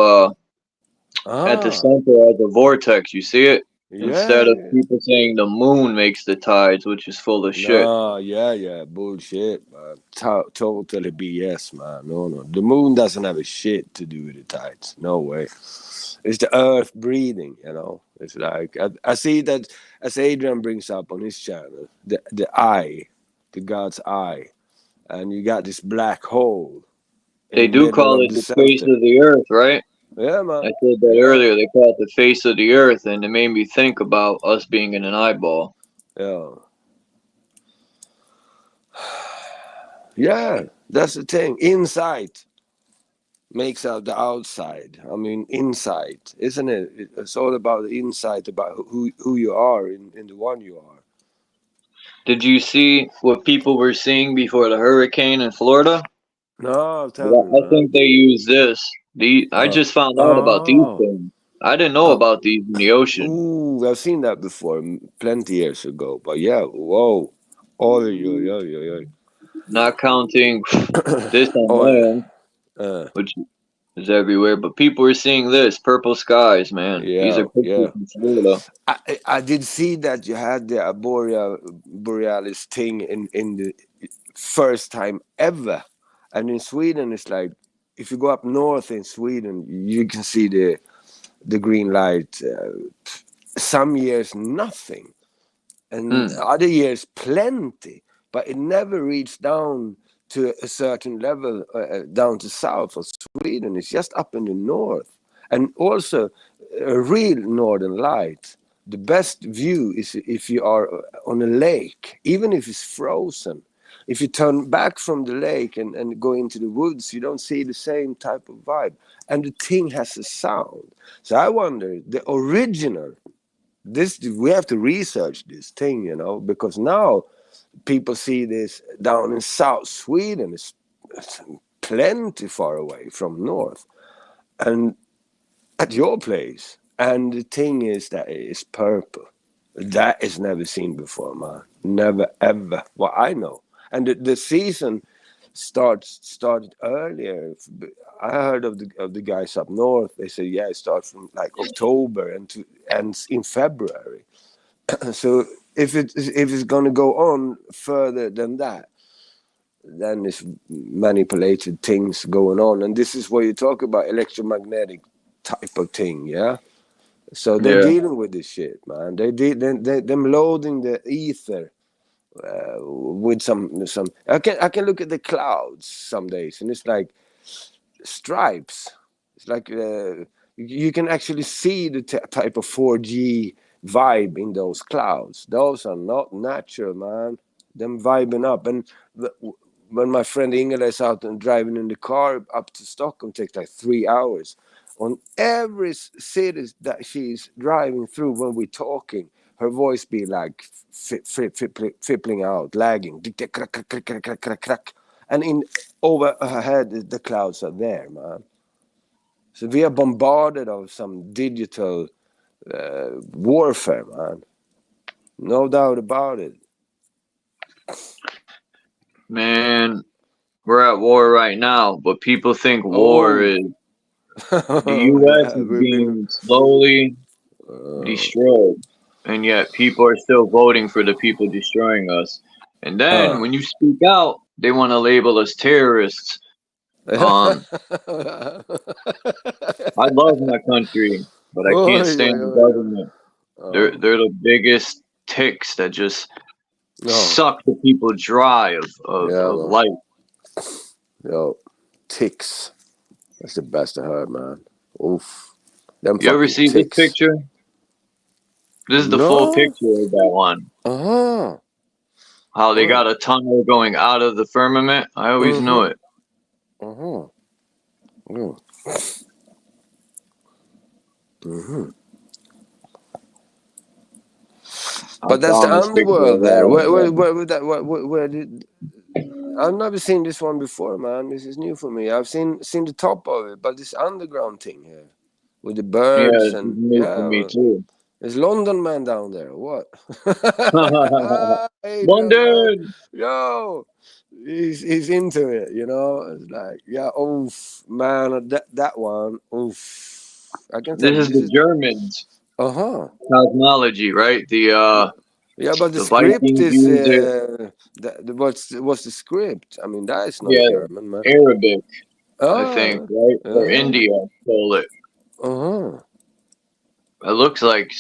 at the center as a vortex. You see it? Instead of Yeah. people saying the moon makes the tides, which is full of shit. No, yeah, bullshit, man. Totally BS, man. No. The moon doesn't have a shit to do with the tides. No way. It's the earth breathing, you know. It's like, I see that, as Adrian brings up on his channel, the eye, the God's eye. And you got this black hole in They the do middle call of it the the face center. of the earth, right? Yeah, man. I said that Yeah. earlier. They call it the face of the earth, and it made me think about us being in an eyeball. Yeah. Yeah, that's the thing. Insight. makes out the outside. I mean, inside, isn't it? It's all about the inside, about who you are in the one you are. Did you see what people were seeing before the hurricane in Florida? No, tell Well, me, I man. think they use this. I Uh, just found out about these oh, things. I didn't know oh, about these in the ocean. ooh, I've seen that before, plenty years ago. But yeah, whoa, oh, Not counting this on oh, land, uh, which is everywhere, but people are seeing this purple skies, man. These are yeah, pictures yeah. from Florida. I did see that you had the borealis thing in the first time ever, and in Sweden it's like if you go up north in Sweden you can see the green light. Some years nothing, and Hmm. other years plenty, but it never reached down to a certain level down to south of Sweden. It's just up in the north, and also a real northern light. The best view is if you are on a lake, even if it's frozen. If you turn back from the lake and go into the woods, you don't see the same type of vibe, and the thing has a sound. So I wonder, the original, this, we have to research this thing, because now people see this down in South Sweden. It's plenty far away from north, and at your place. And the thing is that it is purple. That is never seen before, man. Never ever. Well, I know. And the season started earlier. I heard of the guys up north. They said, yeah, it starts from like October and ends in February. So if it's gonna go on further than that, then there's manipulated things going on, and this is where you talk about electromagnetic type of thing, yeah. So they're Yeah. dealing with this shit, man. Them loading the ether with some. I can look at the clouds some days, and it's like stripes. It's like you can actually see the type of 4G vibe in those clouds. Those are not natural, man. Them vibing up. And when my friend Ingela is out and driving in the car up to Stockholm, takes like 3 hours. On every city that she's driving through, when we're talking, her voice be like fippling out, lagging, and in over her head the clouds are there, man. So we are bombarded of some digital warfare, man. No doubt about it. Man, we're at war right now, but people think war Oh, is the US yeah, is we've been. being slowly Uh, destroyed, and yet people are still voting for the people destroying us. And then uh. when you speak out, they want to label us terrorists. I love my country, but I can't Oi, oi, stand the oi, oi. government. They're Oh, they're the biggest ticks that just no. suck the people dry Yeah, of man. life. Yo, ticks. That's the best I heard, man. Oof. Them You ever fucking see this ticks. picture? This is the full No. picture of that one. Uh-huh. How they Uh, got a tunnel going out of the firmament. I always knew mm-hmm. it. Uh-huh. Mm. Mm-hmm. I But that's the found this picture a underworld there. while Where, ago. where, where, that, where did... I've never seen this one before, man. This is new for me. I've seen the top of it, but this underground thing here with the Yeah, birds this is and new for yeah, me well, too. is London man down there? What? Adrian, man, London. yo, he's into it. It's like yeah, oof, man, that one, oof. I can tell This you, is this the is Germans uh-huh. cosmology, right? Yeah, but the The script Vikings is used it. what's the script? I mean, that is not Yeah, German, man. Arabic, I think, Ah, right? Or yeah, India stole it. uh-huh. It looks like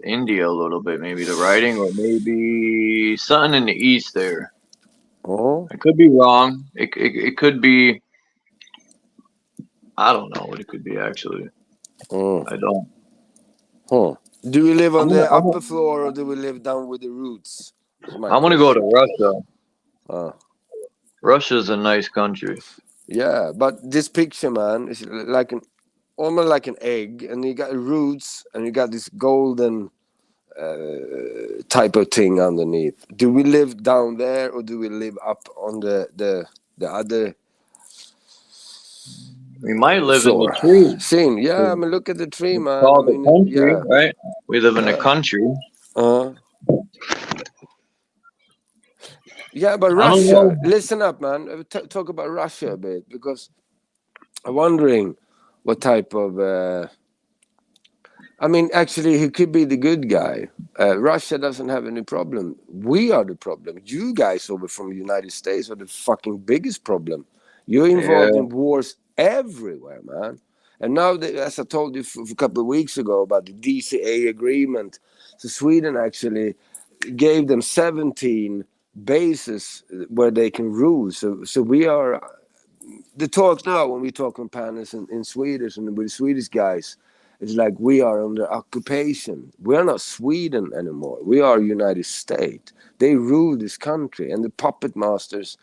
India a little bit, maybe the writing, or maybe something in the east there. Oh, I could be wrong. It could be. I don't know what it could be actually. oh, I don't. huh. Do we live I'm on gonna. the I'm upper gonna, floor or do we live down with the roots? Is my I'm gonna go to question. Russia. Uh, Russia's a nice country. Yeah, but this picture, man, is like an almost like an egg, and you got roots, and you got this golden type of thing underneath. Do we live down there, or do we live up on the other We might live in the floor? tree. Scene. Yeah, I mean, look at the tree, It's man. I called a mean, country, yeah. right? We live in a country. Uh, yeah, but I don't Russia. know. Listen up, man. Talk about Russia a bit, because I'm wondering what type of. I mean, actually, he could be the good guy. Russia doesn't have any problem. We are the problem. You guys over from the United States are the fucking biggest problem. You're Yeah, involved in wars everywhere, man. And now, as I told you a couple of weeks ago about the DCA agreement, so Sweden actually gave them 17 bases where they can rule. So we are the talk now when we talk on panels in Swedish and with Swedish guys. It's like we are under occupation. We are not Sweden anymore. We are United States. They rule this country, and the puppet masters.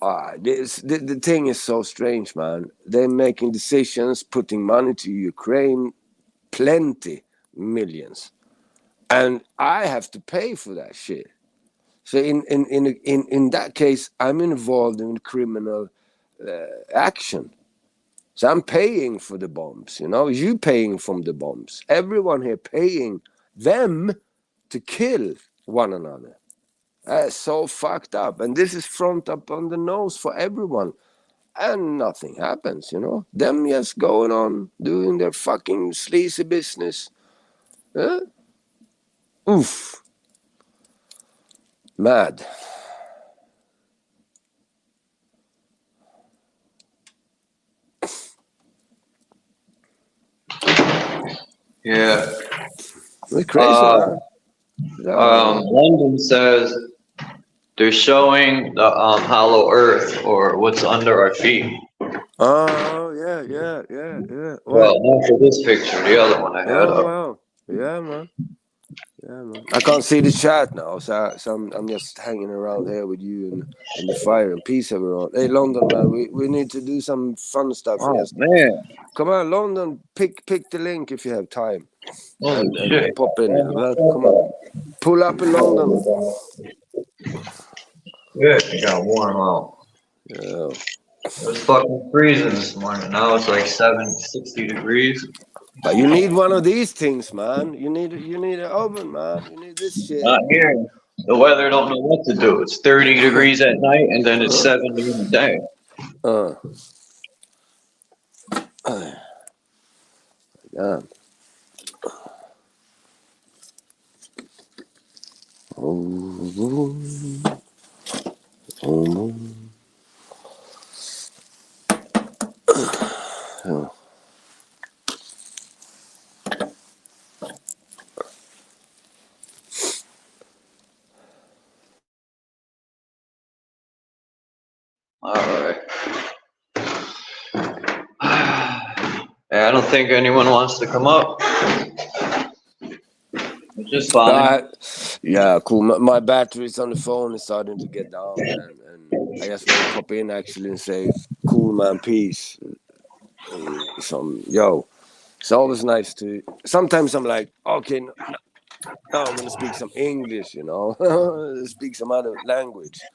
The thing is so strange, man. They're making decisions, putting money to Ukraine, plenty millions, and I have to pay for that shit. So in that case, I'm involved in criminal action. So I'm paying for the bombs, you know. You paying from the bombs. Everyone here paying them to kill one another. That's so fucked up. And this is front up on the nose for everyone. And nothing happens, you know. Them just going on doing their fucking sleazy business. Huh? Oof. Mad. yeah. It's crazy, man. London says they're showing the hollow earth or what's under our feet. Oh, yeah. Well, Well, not for this picture, the other one I had oh, up. well. Yeah, man. Yeah, man. I can't see the chat now, so I'm just hanging around here with you and the fire and peace, everyone. Hey, London, man, we need to do some fun stuff. Oh Yes, man, come on, London, pick the link if you have time, holy and shit! pop in. Man, come on, pull up in London. Good, it got warm out. Yeah, It was fucking freezing this morning. Now it's like 60 degrees. but you need one of these things, man. You need an oven, man. You need this shit. Not here. The weather don't know what to do. It's 30 degrees at night and then it's 70 in the day. Uh, yeah. Yeah. All right. Yeah, I don't think anyone wants to come up. Which is fine. Yeah, cool. My batteries on the phone is starting to get down, and I just want to pop in actually and say, cool, man, peace. It's always nice to. Sometimes I'm like, okay, now I'm gonna speak some English, you know, speak some other language.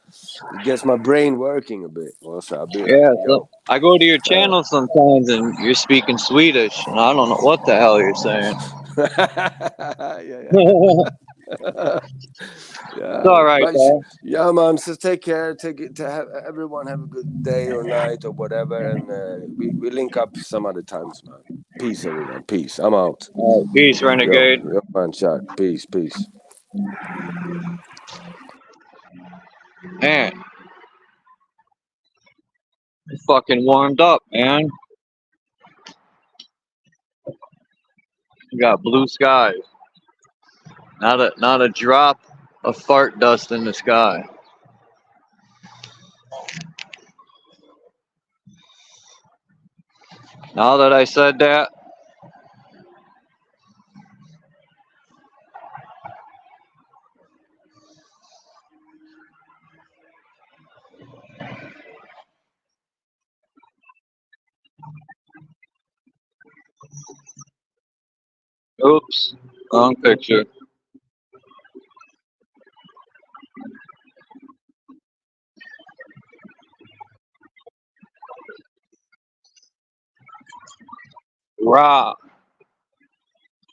It gets my brain working a bit. Well, so I'll be like, Yeah, so yo, I go to your channel sometimes and you're speaking Swedish and I don't know what the hell you're saying. yeah. It's all right, But though. yeah, man. So take care. Take it to have everyone have a good day or night or whatever, and we link up some other times, man. Peace, everyone. Peace. I'm out. All right, peace, renegade. Yo, man, shot. Peace. Man, it's fucking warmed up, man. We got blue skies. Not a drop of fart dust in the sky. Now that I said that, Oops, wrong picture. Ra.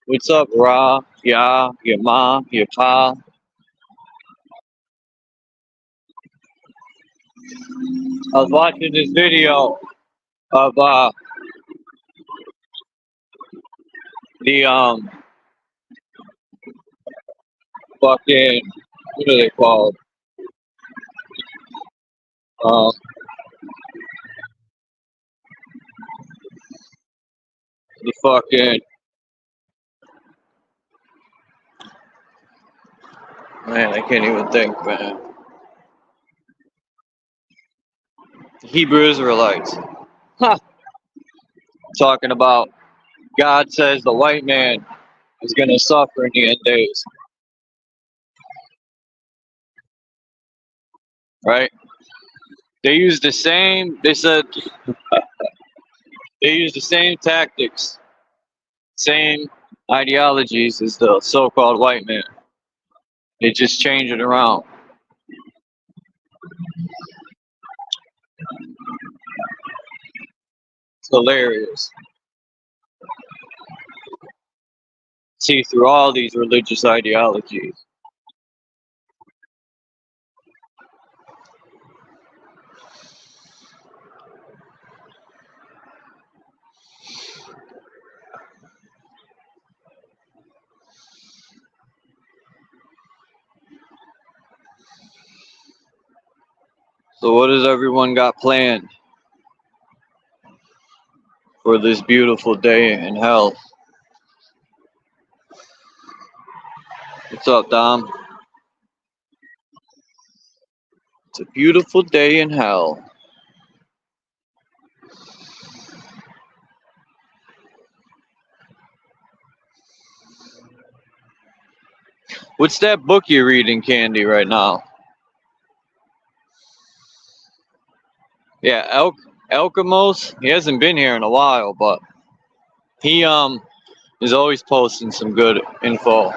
What's up, Ra? Ya, your ma, your pa. I was watching this video of the fucking, what are they called? Uh, the fucking, man, I can't even think, man. The Hebrew Israelites. Huh. Talking about God says the white man is gonna suffer in the end days. Right? They used the same, they said, they used the same tactics, same ideologies as the so-called white man. They just change it around. It's hilarious. See through all these religious ideologies. So what does everyone got planned for this beautiful day in hell? What's up, Dom? It's a beautiful day in hell. What's that book you're reading, Candy, right now? Yeah, Elkamos. He hasn't been here in a while, but he is always posting some good info.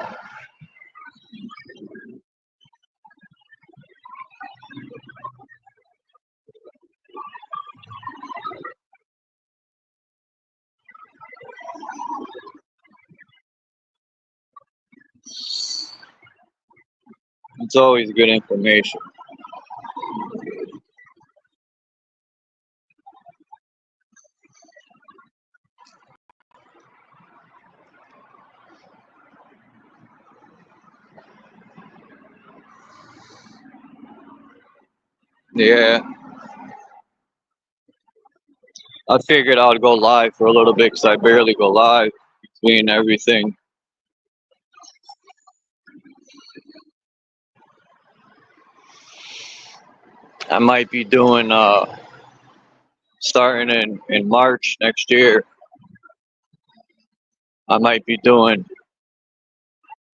It's always good information. Yeah. I figured I'd go live for a little bit because I barely go live between everything. I might be doing starting in March next year. I might be doing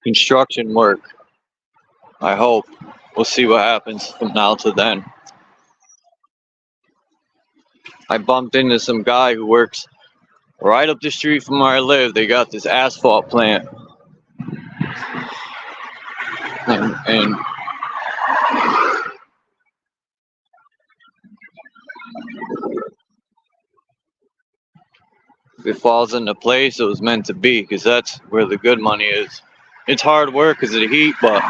construction work. I hope. We'll see what happens from now to then. I bumped into some guy who works right up the street from where I live. They got this asphalt plant. And if it falls into place, it was meant to be, because that's where the good money is. It's hard work because of the heat, but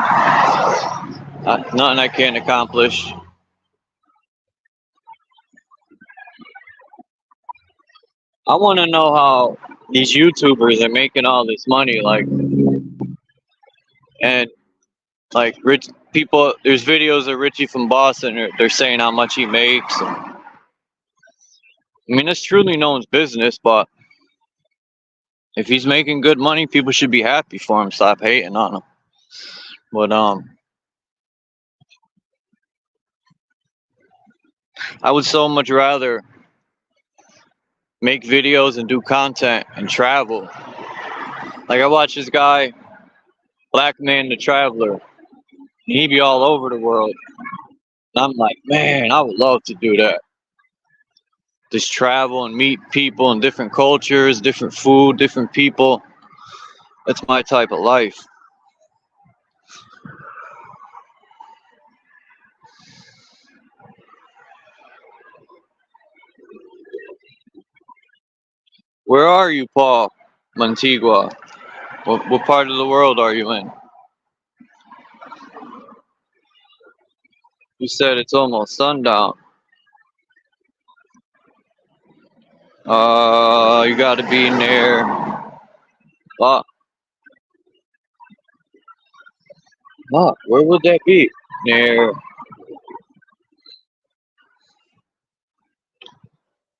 nothing I can't accomplish. I want to know how these YouTubers are making all this money, and rich people. There's videos of Richie from Boston. They're saying how much he makes. I mean, it's truly no one's business, but if he's making good money, people should be happy for him. Stop hating on him. But I would so much rather make videos and do content and travel. Like, I watch this guy, Black Man the Traveler, and he be all over the world. And I'm like, man, I would love to do that. Just travel and meet people in different cultures, different food, different people. That's my type of life. Where are you, Paul? Montigua. What part of the world are you in? You said it's almost sundown. You gotta be near. Fuck. Fuck, where would that be? Near.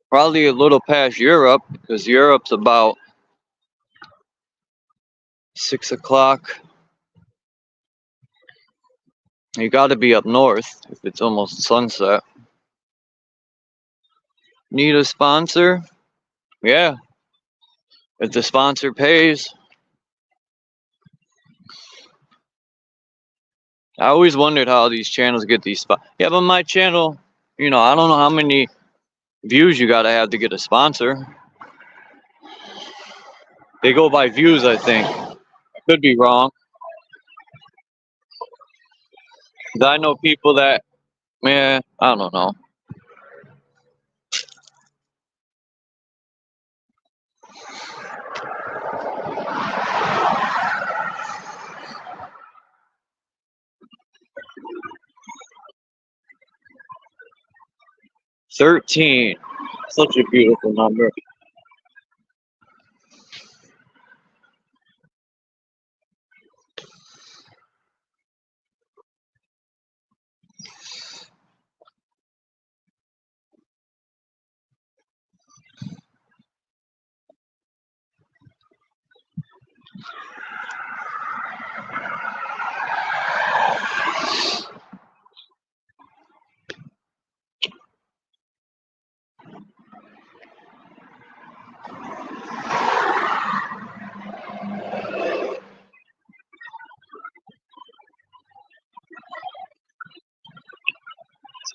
Probably a little past Europe, because Europe's about 6 o'clock. You gotta be up north if it's almost sunset. Need a sponsor? Yeah. If the sponsor pays. I always wondered how these channels get these spots. Yeah, but my channel, you know, I don't know how many views you gotta have to get a sponsor. They go by views, I think. I could be wrong. 'Cause I know people that, man, I don't know. $13. Such a beautiful number.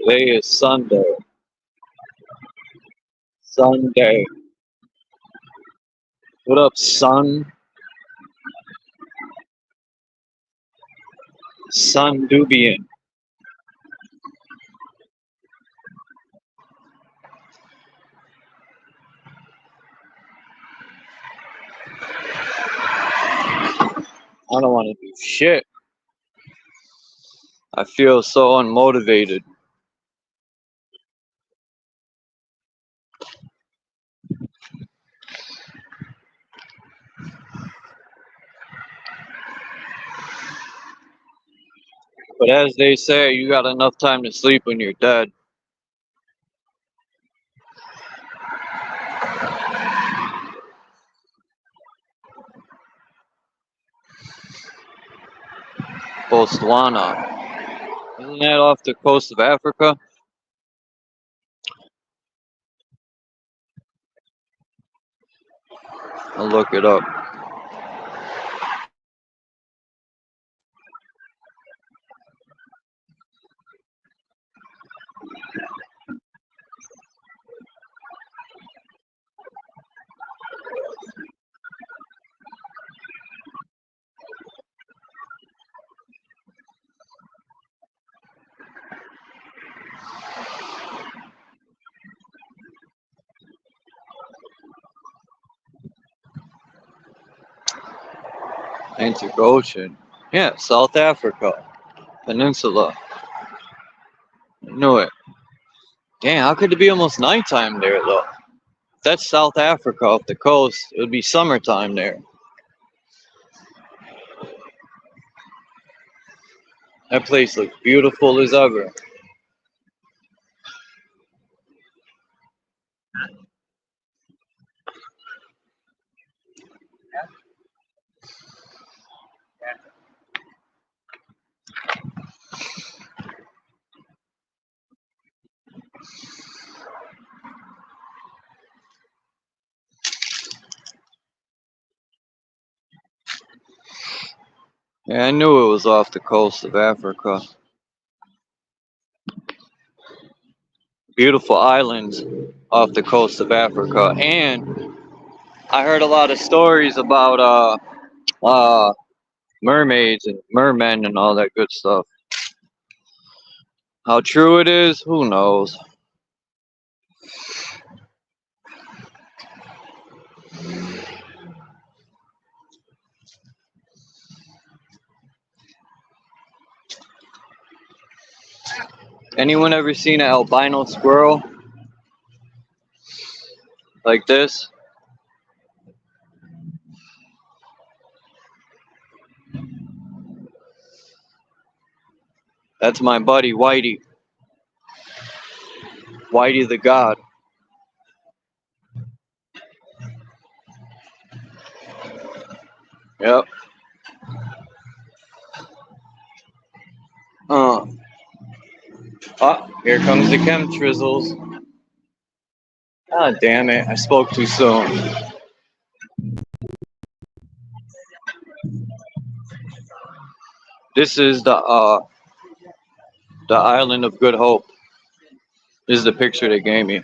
Today is Sunday. Sunday. What up, son? Sun Dubian. I don't want to do shit. I feel so unmotivated. But as they say, you got enough time to sleep when you're dead. Botswana. Isn't that off the coast of Africa? I'll look it up. Atlantic Ocean. Yeah, South Africa. Peninsula. I knew it. Damn, how could it be almost nighttime there, though? If that's South Africa off the coast, it would be summertime there. That place looks beautiful as ever. Yeah, I knew it was off the coast of Africa. Beautiful islands off the coast of Africa. And I heard a lot of stories about mermaids and mermen and all that good stuff. How true it is, who knows? Anyone ever seen an albino squirrel like this? That's my buddy Whitey. Whitey the God. Yep. Oh, here comes the chemtrizzles. Ah, damn it! I spoke too soon. This is the island of Good Hope. This is the picture they gave me.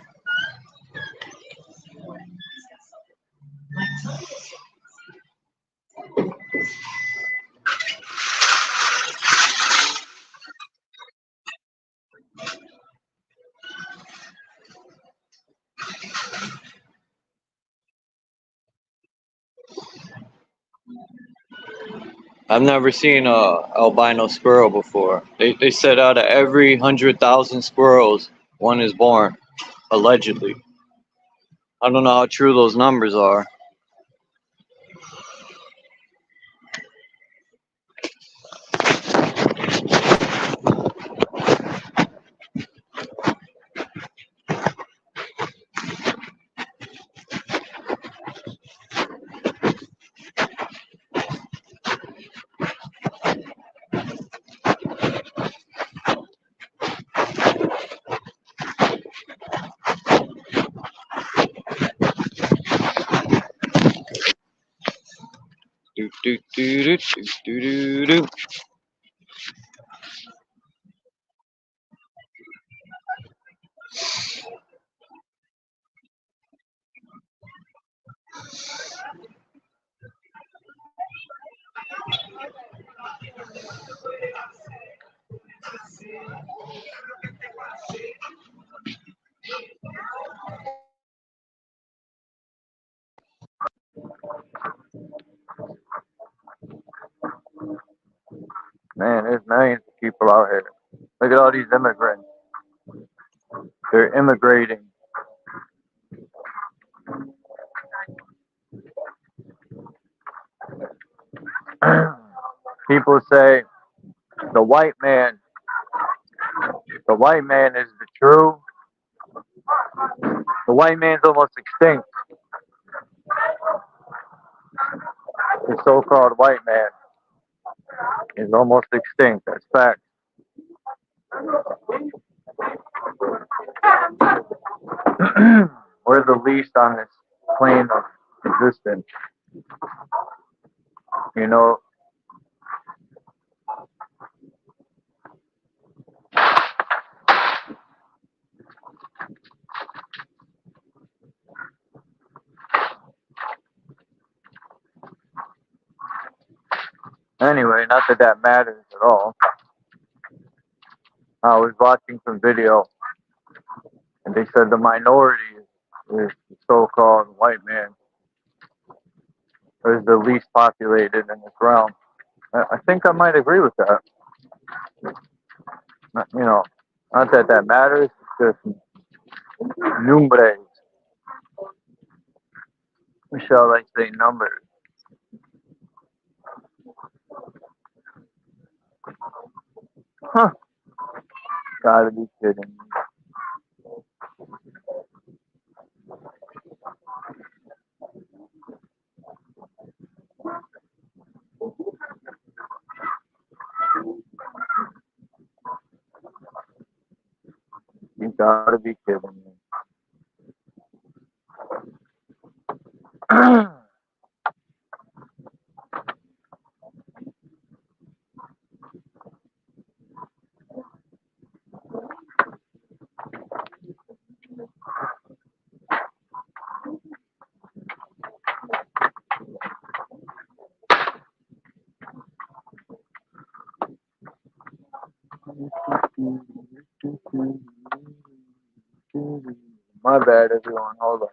I've never seen a albino squirrel before. They said out of every 100,000 squirrels, one is born, allegedly. I don't know how true those numbers are. Do do do do do do do. Man, there's millions of people out here. Look at all these immigrants. They're immigrating. People say the white man is the true. The white man's almost extinct. The so-called white man is almost extinct. That's fact. We're the least on this plane of existence. You know, anyway, not that that matters at all. I was watching some video, and they said the minority is the so-called white man, is the least populated in this realm. I think I might agree with that. You know, not that that matters, it's just numbers. Shall I say numbers? Huh. Gotta be kidding me. You gotta be kidding me. My bad, everyone. Hold on.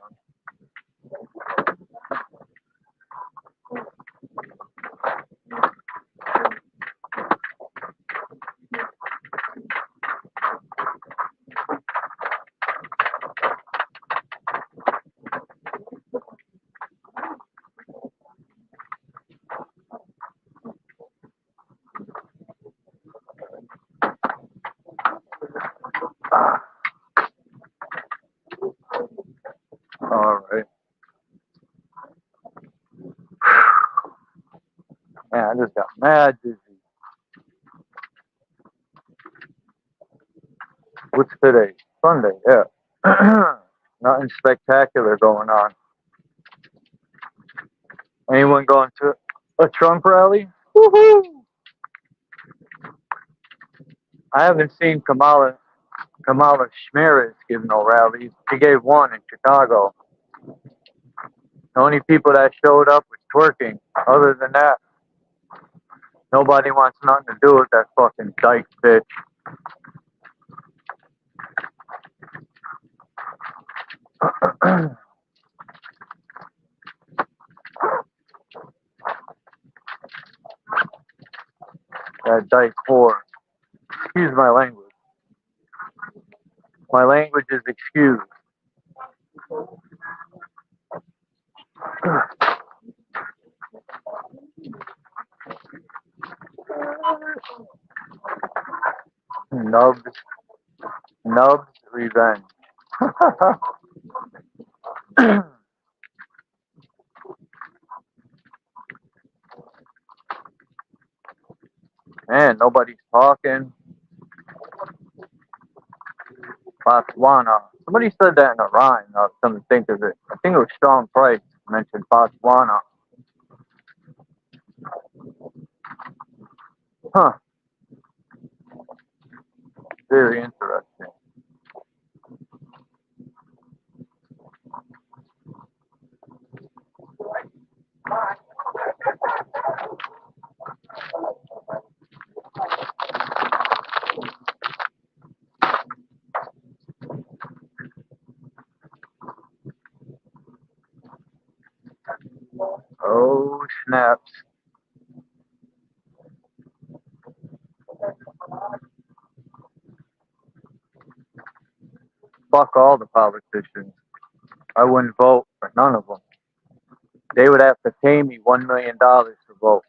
All right. Man, I just got mad dizzy. What's today? Sunday, yeah. Nothing spectacular going on. Anyone going to a Trump rally? Woohoo! I haven't seen Kamala Schmeris give no rallies. She gave one in Chicago. The only people that showed up was twerking. Other than that, nobody wants nothing to do with that fucking dyke bitch. That dyke whore. Excuse my language. My language is excused. Nubs revenge. Man, nobody's talking. Botswana. Somebody said that in a rhyme. Now, come to think of it, I think it was Strong Price mentioned Botswana. Huh. Very interesting. Oh, snaps. Fuck all the politicians. I wouldn't vote for none of them. They would have to pay me $1 million to vote.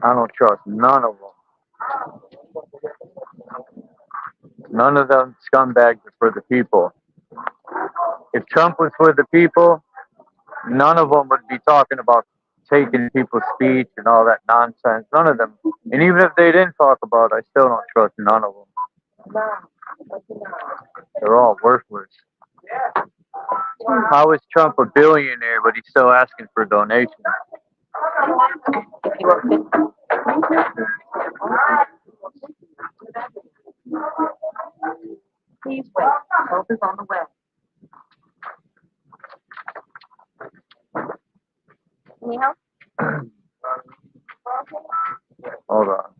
I don't trust none of them. None of them scumbags are for the people. If Trump was for the people, none of them would be talking about taking people's speech and all that nonsense. None of them. And even if they didn't talk about it, I still don't trust none of them. They're all worthless. How is Trump a billionaire, but he's still asking for donations? Please wait. Help is on the way. Any help? Hold on.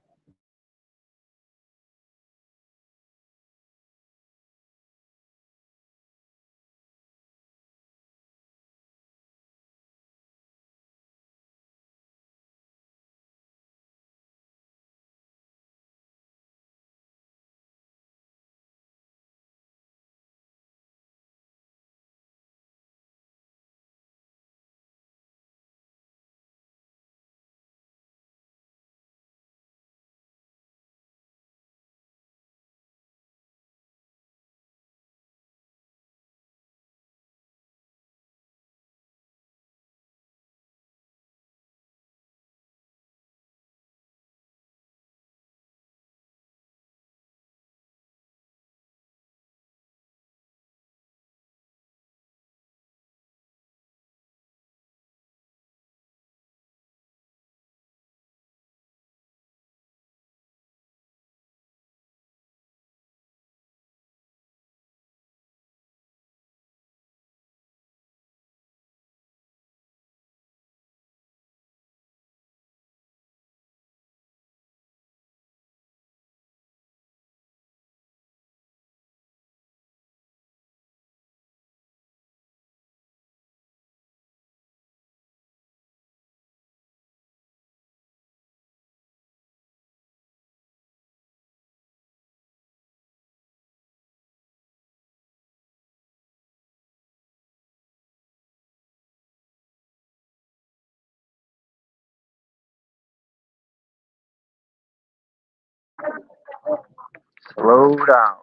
Slow down.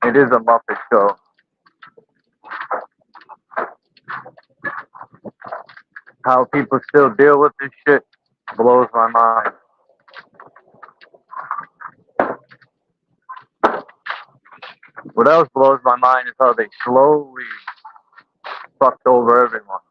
It is a Muppet show. How people still deal with this shit blows my mind. What else blows my mind is how they slowly fucked over everyone.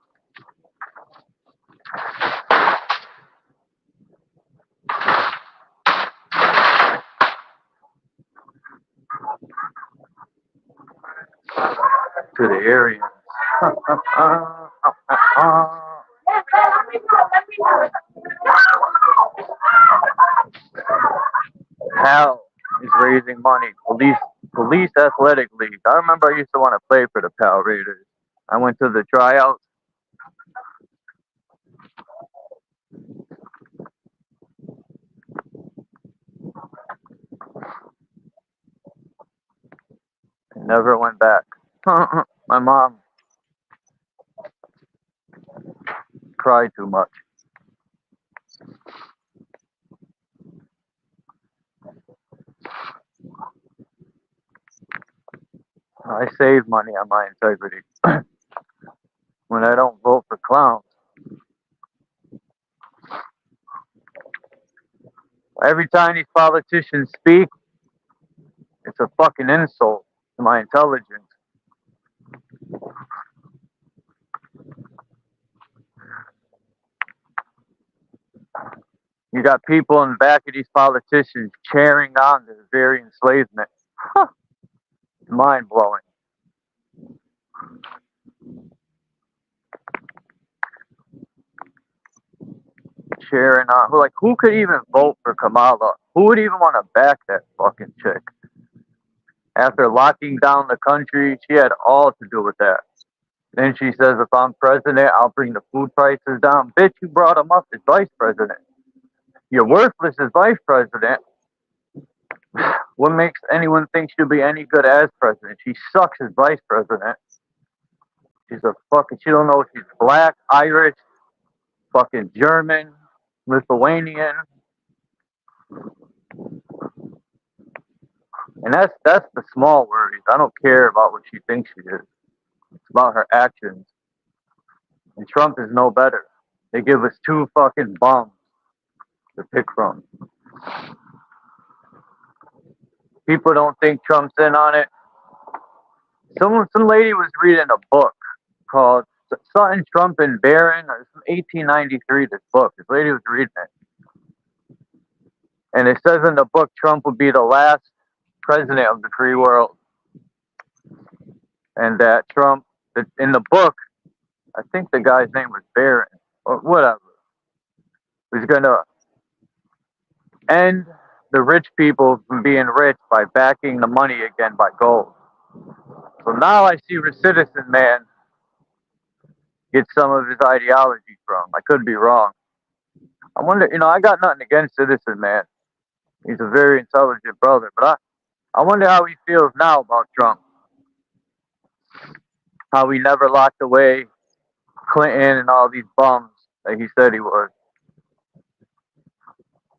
To the Aryans. Hal is raising money. Police Athletic League. I remember I used to want to play for the Pal Raiders. I went to the tryouts. And never went back. My mom cried too much. I save money on my integrity. When I don't vote for clowns. Every time these politicians speak, it's a fucking insult to my intelligence. You got people in the back of these politicians cheering on the very enslavement. Huh. Mind blowing. Cheering on. Who could even vote for Kamala? Who would even want to back that fucking chick? After locking down the country, she had all to do with that. Then she says, if I'm president, I'll bring the food prices down. Bitch, you brought him up as vice president. You're worthless as vice president. What makes anyone think she'll be any good as president? She sucks as vice president. She don't know if she's black, Irish, fucking German, Lithuanian. And that's the small worries. I don't care about what she thinks she is. It's about her actions. And Trump is no better. They give us two fucking bums to pick from. People don't think Trump's in on it. Some lady was reading a book called something Trump and Barron, or 1893. This book. This lady was reading it, and it says in the book Trump would be the last president of the free world, and that Trump, in the book, I think the guy's name was Barron or whatever, was gonna end the rich people from being rich by backing the money again by gold. So now I see where Citizen Man gets some of his ideology from. I could be wrong. I wonder, I got nothing against Citizen Man. He's a very intelligent brother, but I wonder how he feels now about Trump. How he never locked away Clinton and all these bums that he said he was.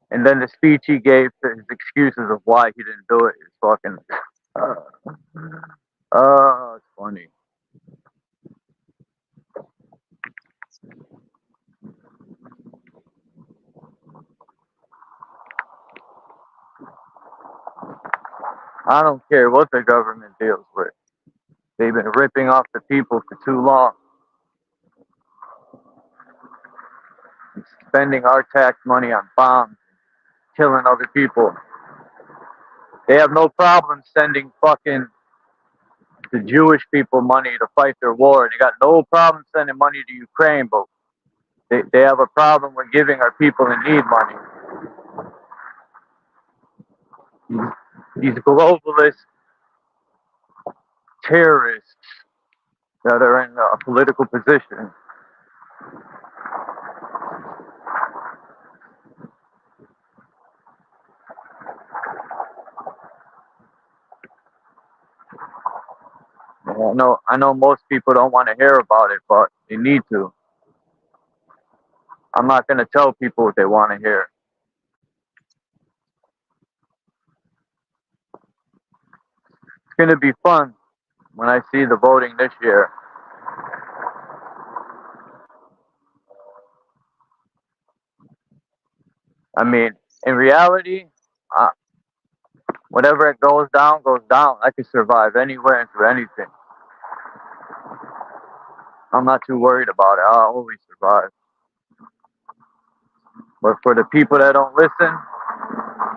And then the speech he gave to his excuses of why he didn't do it is fucking, it's funny. I don't care what the government deals with. They've been ripping off the people for too long. Spending our tax money on bombs, killing other people. They have no problem sending fucking the Jewish people money to fight their war. They got no problem sending money to Ukraine, but they have a problem with giving our people in need money. These globalist terrorists that are in a political position. I know most people don't want to hear about it, but they need to. I'm not going to tell people what they want to hear. It's gonna be fun when I see the voting this year. I mean, in reality, uh, whatever it goes down, goes down. I could survive anywhere and through anything. I'm not too worried about it. I'll always survive. But for the people that don't listen,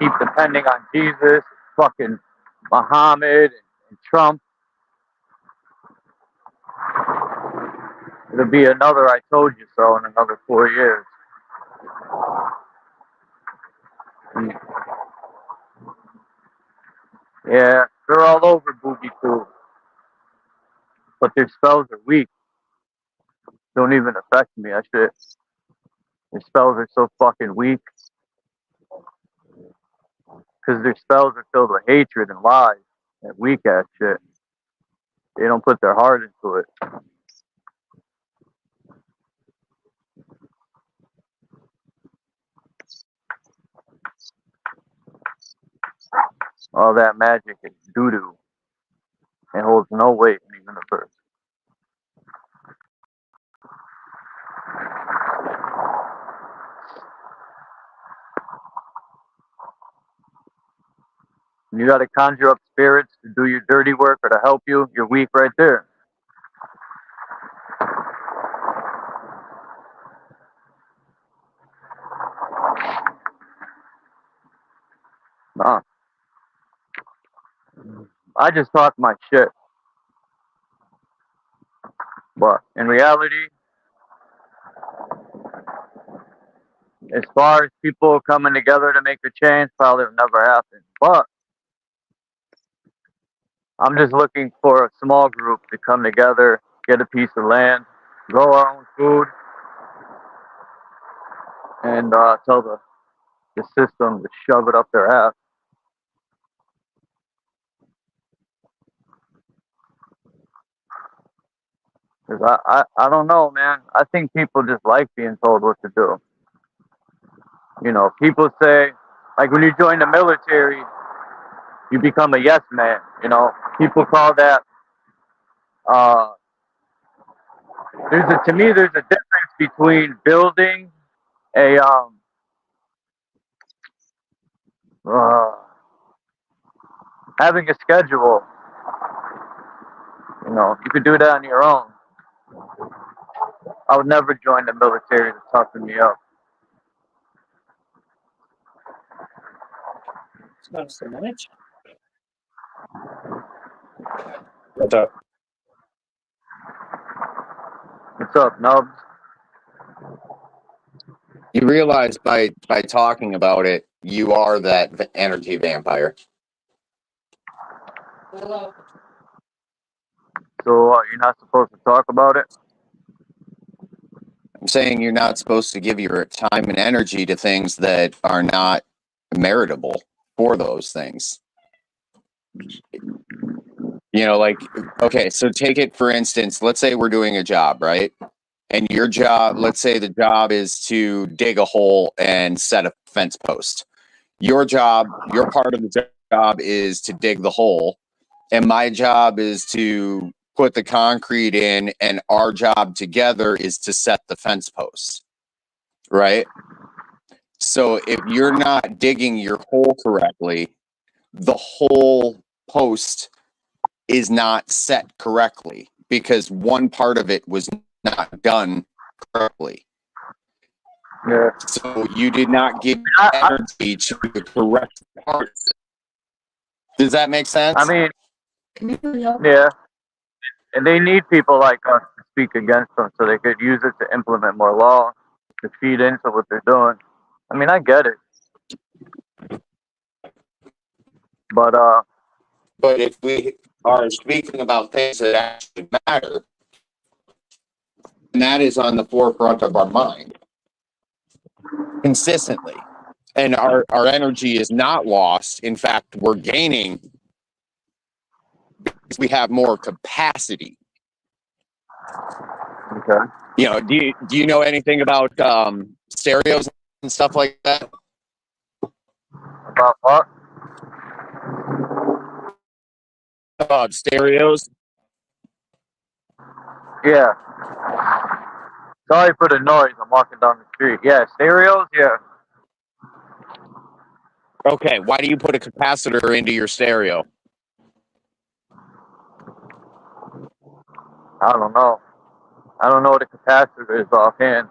keep depending on Jesus, fucking Muhammad, and Trump, it'll be another I told you so in another 4 years. And yeah, they're all over Boogie too. But their spells are weak. Don't even affect me. That shit. Their spells are so fucking weak. Because their spells are filled with hatred and lies and weak ass shit. They don't put their heart into it. All that magic is doo doo. It holds no weight in the universe. When you gotta conjure up spirits to do your dirty work or to help you, you're weak right there. Nah. I just talk my shit. But in reality, as far as people coming together to make a change, probably will never happen. But I'm just looking for a small group to come together, get a piece of land, grow our own food, and tell the system to shove it up their ass. Because I don't know, man. I think people just like being told what to do. You know, people say, like when you join the military, you become a yes man. You know, people call that, to me, there's a difference between building a, having a schedule. You know, you could do that on your own. I would never join the military to toughen me up. What's up? What's up, Nubs? You realize by talking about it, you are that energy vampire. So you're not supposed to talk about it? I'm saying you're not supposed to give your time and energy to things that are not meritable for those things. You know, like, okay, so take it for instance, let's say we're doing a job, right? And your job, let's say the job is to dig a hole and set a fence post. Your job, your part of the job is to dig the hole. And my job is to put the concrete in, and our job together is to set the fence posts, right? So if you're not digging your hole correctly, the whole post is not set correctly because one part of it was not done correctly. Yeah. So you did not give energy to the correct parts. Does that make sense? I mean, yeah. And they need people like us to speak against them so they could use it to implement more law, to feed into what they're doing. I mean, I get it. But if we are speaking about things that actually matter, and that is on the forefront of our mind consistently, and our energy is not lost. In fact, we're gaining because we have more capacity. Okay. You know, do you know anything about stereos and stuff like that? About what? Stereos. Yeah. Sorry for the noise. I'm walking down the street. Yeah, stereos. Yeah. Okay, why do you put a capacitor into your stereo? I don't know. I don't know what a capacitor is offhand.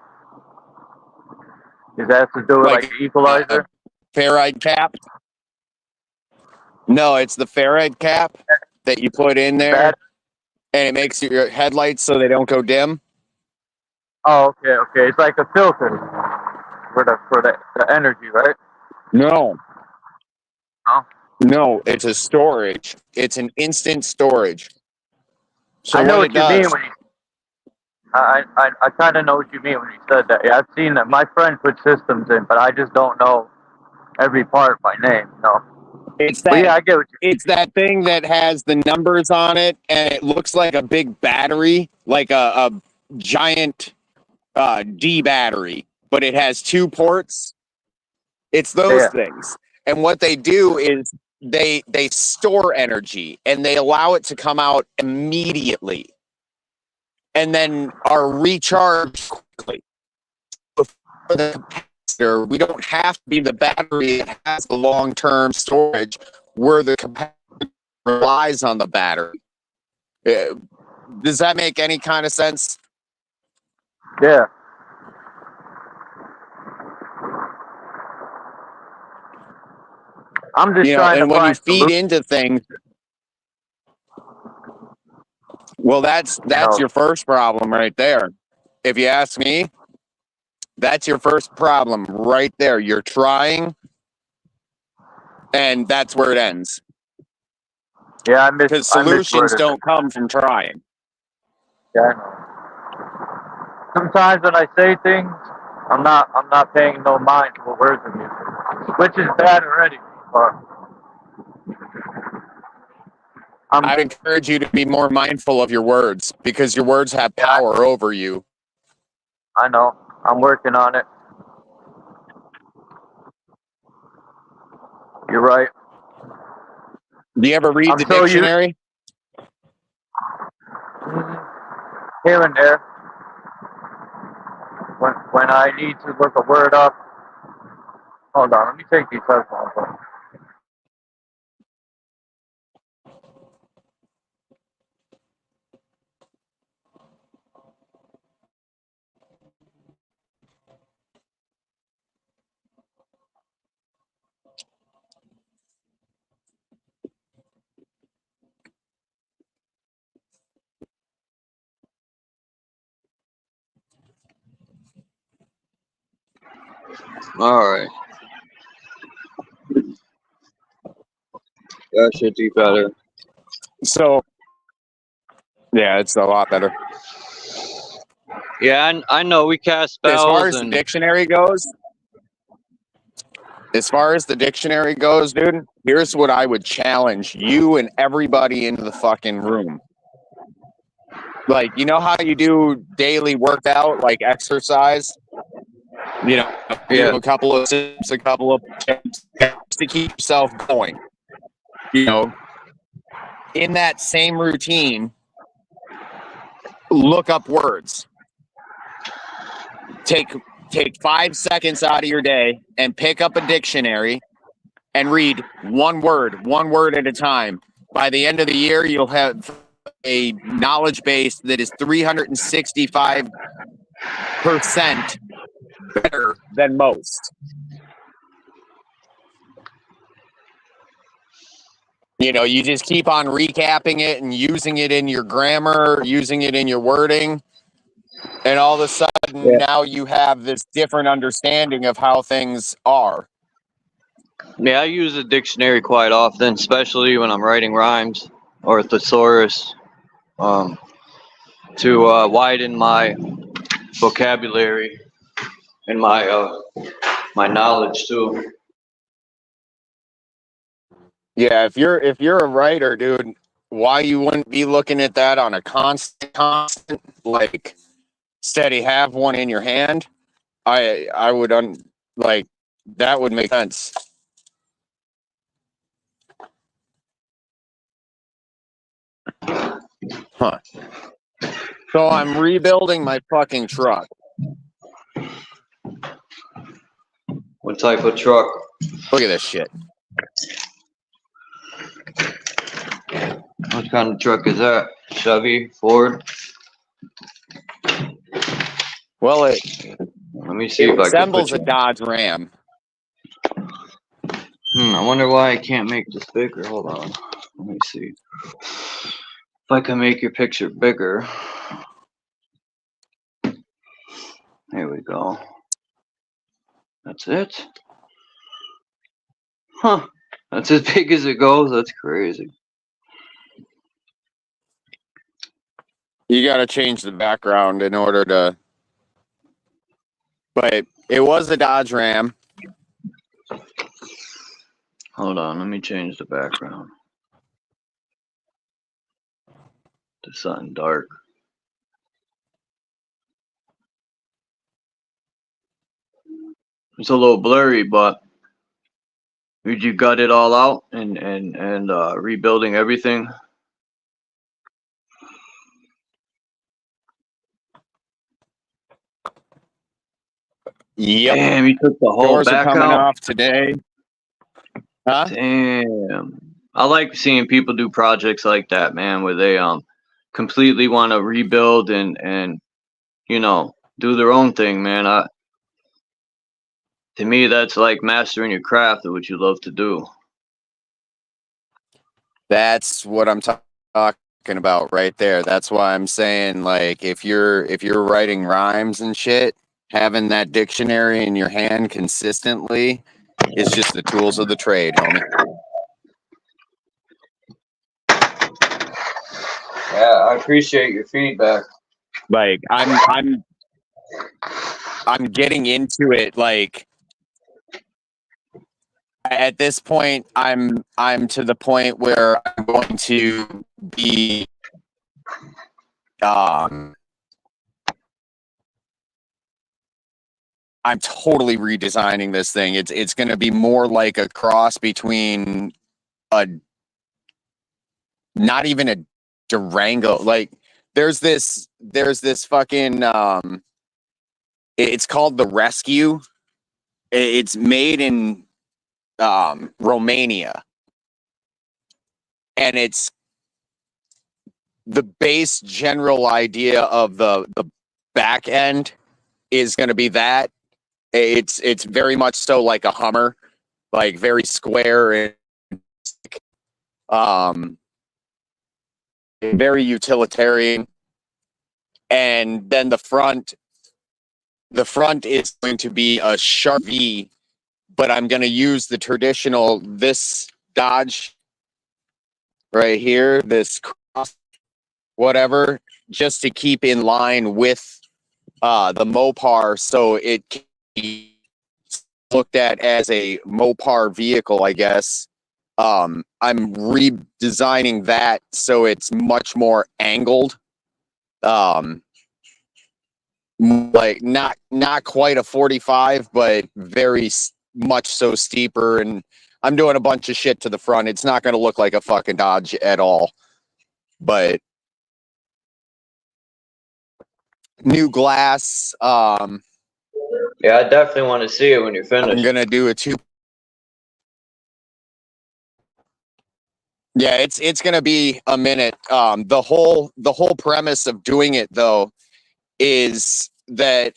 Does that have to do with like Like an equalizer? Ferrite cap? No, it's the ferrite cap that you put in there, and it makes your headlights so they don't go dim. Oh, okay. It's like a filter for the energy, right? No. No. No, it's a storage. It's an instant storage. So I know what it what you mean does, when you. I kind of know what you mean when you said that. Yeah, I've seen that. My friend put systems in, but I just don't know every part by name. No. it's But yeah, I that get what you. it's that thing that has the numbers on it, and it looks like a big battery, like a giant D battery, but it has two ports. It's those Yeah. things. And what they do is they store energy and they allow it to come out immediately and then are recharged quickly. Before the capacitor, we don't have to be the battery that has the long-term storage where the capacitor relies on the battery. Does that make any kind of sense? Yeah. I'm just trying to And when you find feed solutions. into things, well, that's No. your first problem right there. If you ask me, that's your first problem right there. You're trying, and that's where it ends. Yeah, Because solutions don't come from trying. Yeah, I know. Sometimes when I say things, I'm not paying no mind to what words I'm using, which is bad already. But I'd encourage you to be more mindful of your words because your words have power over you. I know. I'm working on it. You're right. Do you ever read the dictionary? Here and there. When I need to look a word up. Hold on, let me take these headphones off. All right. That should be better. So, yeah, it's a lot better. Yeah, I know we cast spells. As far as and the dictionary goes, dude, here's what I would challenge you and everybody into the fucking room. Like, you know how you do daily workout, like exercise? You know, do a couple of steps, a couple of steps to keep yourself going. You know, in that same routine, look up words. Take 5 seconds out of your day and pick up a dictionary and read one word at a time. By the end of the year, you'll have a knowledge base that is 365% better than most. You know, you just keep on recapping it and using it in your grammar, using it in your wording. And all of a sudden, now you have this different understanding of how things are. Yeah, I use a dictionary quite often, especially when I'm writing rhymes or thesaurus, to widen my vocabulary and my knowledge too. Yeah, if you're a writer, dude, why you wouldn't be looking at that on a constant, like steady have one in your hand? I would like that would make sense. Huh. So I'm rebuilding my fucking truck. What type of truck? Look at this shit. What kind of truck is that? Chevy? Ford? Well, Let me see it if I can resembles put a you. Dodge Ram. I wonder why I can't make this bigger. Hold on. Let me see. If I can make your picture bigger. There we go. That's it? Huh. That's as big as it goes? That's crazy. You got to change the background in order to... But it was a Dodge Ram. Hold on. Let me change the background to something dark. It's a little blurry, but did you gut it all out and rebuilding everything? Yep. Damn, you took the whole Doors are back coming out? off today. Huh? Damn. I like seeing people do projects like that, man, where they completely want to rebuild and you know, do their own thing, man. To me, that's like mastering your craft of what you love to do. That's what I'm talking about right there. That's why I'm saying, like, if you're writing rhymes and shit, having that dictionary in your hand consistently is just the tools of the trade, homie. Yeah, I appreciate your feedback. Like, I'm getting into it. Like, at this point, I'm to the point where I'm going to be I'm totally redesigning this thing. It's going to be more like a cross between not even a Durango. Like there's this fucking it's called the Rescue. It's made in Romania, and it's the base general idea of the back end is going to be that it's very much so like a Hummer, like very square and very utilitarian. And then the front is going to be a sharp V, but I'm going to use the traditional this Dodge right here, this cross whatever, just to keep in line with the Mopar, so it can be looked at as a Mopar vehicle, I guess. I'm redesigning that so it's much more angled. Like not quite a 45, but very much so steeper. And I'm doing a bunch of shit to the front. It's not going to look like a fucking Dodge at all. But new glass. Yeah, I definitely want to see it when you're finished. I'm gonna do a two. Yeah, it's gonna be a minute. The whole premise of doing it though is that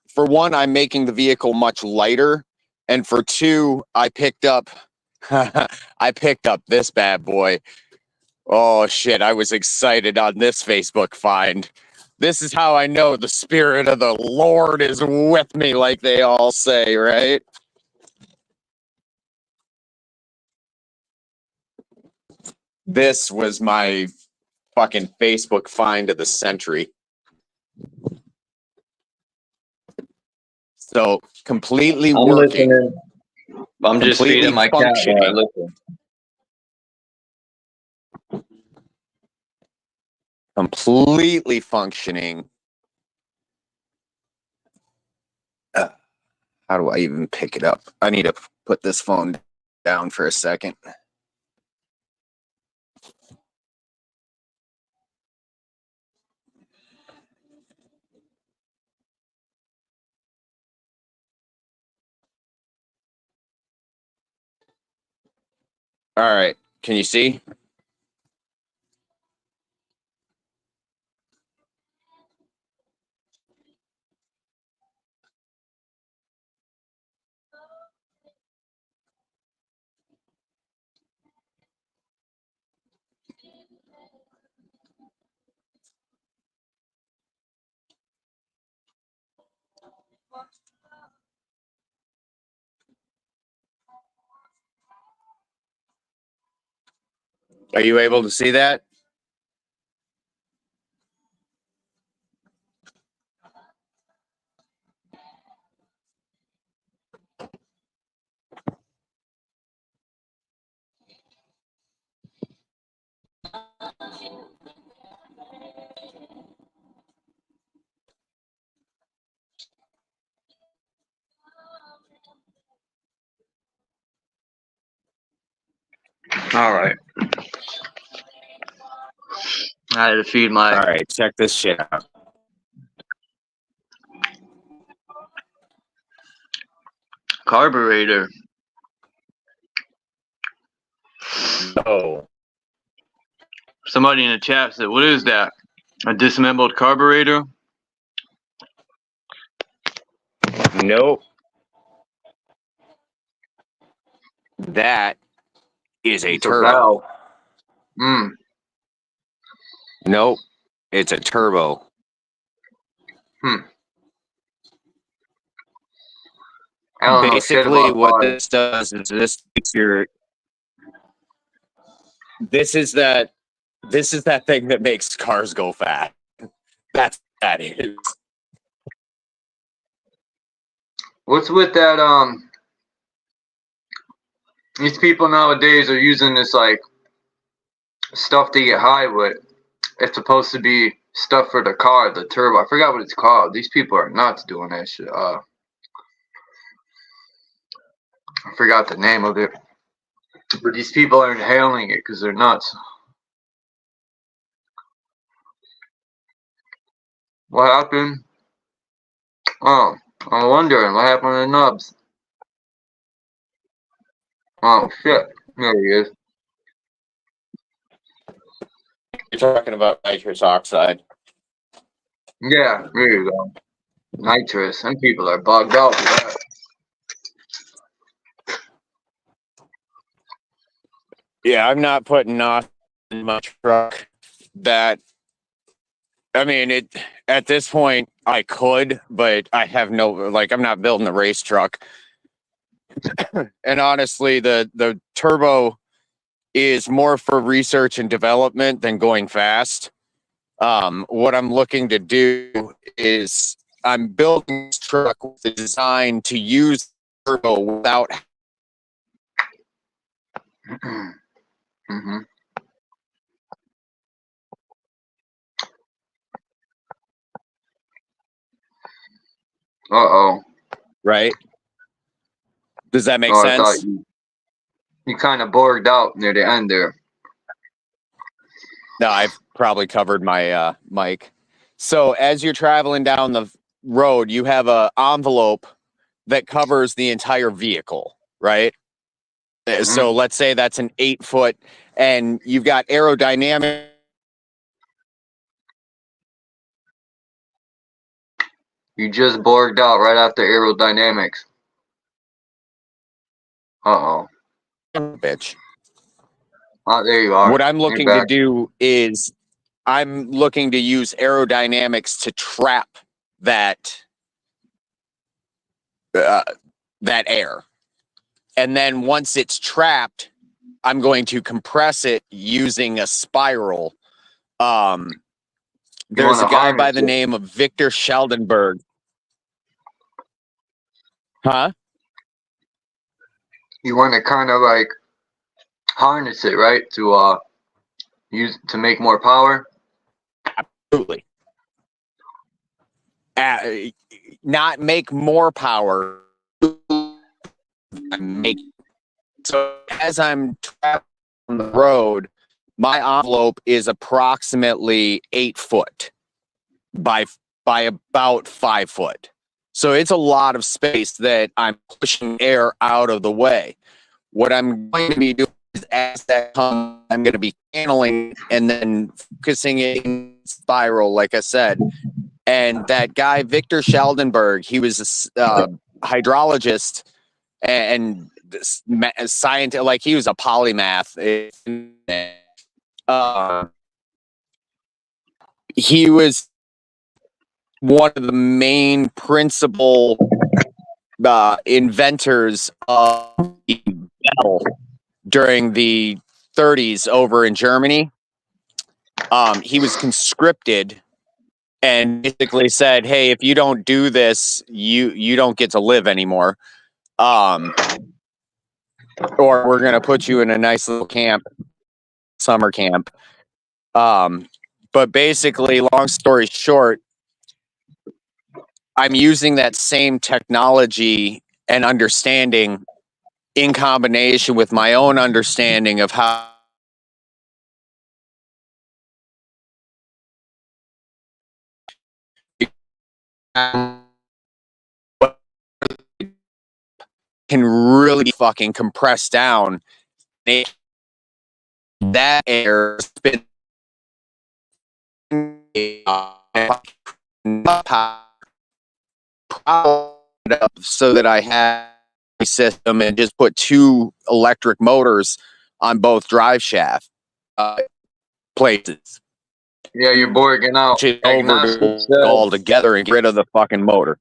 for one, I'm making the vehicle much lighter, and for two, I picked up this bad boy. Oh shit, I was excited on this Facebook find. This is how I know the spirit of the Lord is with me, like they all say, right? This was my fucking Facebook find of the century. So completely I'm working. listening. I'm just Completely feeding my cat while I listen. Completely functioning. How do I even pick it up? I need to put this phone down for a second. All right. Can you see? Are you able to see that? All right. I had to feed my. All right. Check this shit out. Carburetor. No. Somebody in the chat said, "What is that? A disassembled carburetor?" Nope. That is a It's a turbo. valve. Hmm. Nope. It's a turbo. I don't know shit Basically, about what cars. this does is this takes your. This is that thing that makes cars go fast. That is. What's with that? These people nowadays are using this like stuff to get high with. It's supposed to be stuff for the car, the turbo. I forgot what it's called. These people are nuts doing that shit. I forgot the name of it. But these people are inhaling it because they're nuts. What happened? Oh, I'm wondering what happened to the nubs. Oh shit! There he is. You're talking about nitrous oxide. Yeah, there you go. Nitrous. Some people are bugged out for that. Yeah, I'm not putting off in my truck. That I mean, it at this point I could, but I have no like. I'm not building a race truck. And honestly, the turbo is more for research and development than going fast. What I'm looking to do is I'm building this truck with the design to use turbo without. Mm-hmm. Uh-oh. Right? Does that make Oh, I thought sense? you kind of bored out near the end there. No, I've probably covered my mic. So as you're traveling down the road, you have a envelope that covers the entire vehicle, right? So let's say that's an 8-foot, and you've got aerodynamic. You just borged out right after aerodynamics. Uh-oh. Bitch. Oh, there you are. What I'm You're looking to back. do is I'm looking to use aerodynamics to trap that that air. And then once it's trapped, I'm going to compress it using a spiral. There's a guy by the name of Victor Scheldenberg. Huh? You want to kind of like harness it, right? To use to make more power. Absolutely. Not make more power. So as I'm traveling on the road, my envelope is approximately 8 foot by about 5 foot. So it's a lot of space that I'm pushing air out of the way. What I'm going to be doing as that comes, I'm going to be channeling and then focusing it in spiral, like I said. And that guy, Victor Scheldenberg, he was a hydrologist and a scientist, like he was a polymath. He was one of the main principal inventors of the bell during the 30s over in Germany. He was conscripted and basically said, "Hey, if you don't do this, you don't get to live anymore, or we're gonna put you in a nice little camp, summer camp." But basically, long story short, I'm using that same technology and understanding in combination with my own understanding of how can really be fucking compressed down. That air spin so that I have a system and just put 2 electric motors on both drive shaft places. Yeah, you're borging out. Agnostic said, all together and get rid of the fucking motor.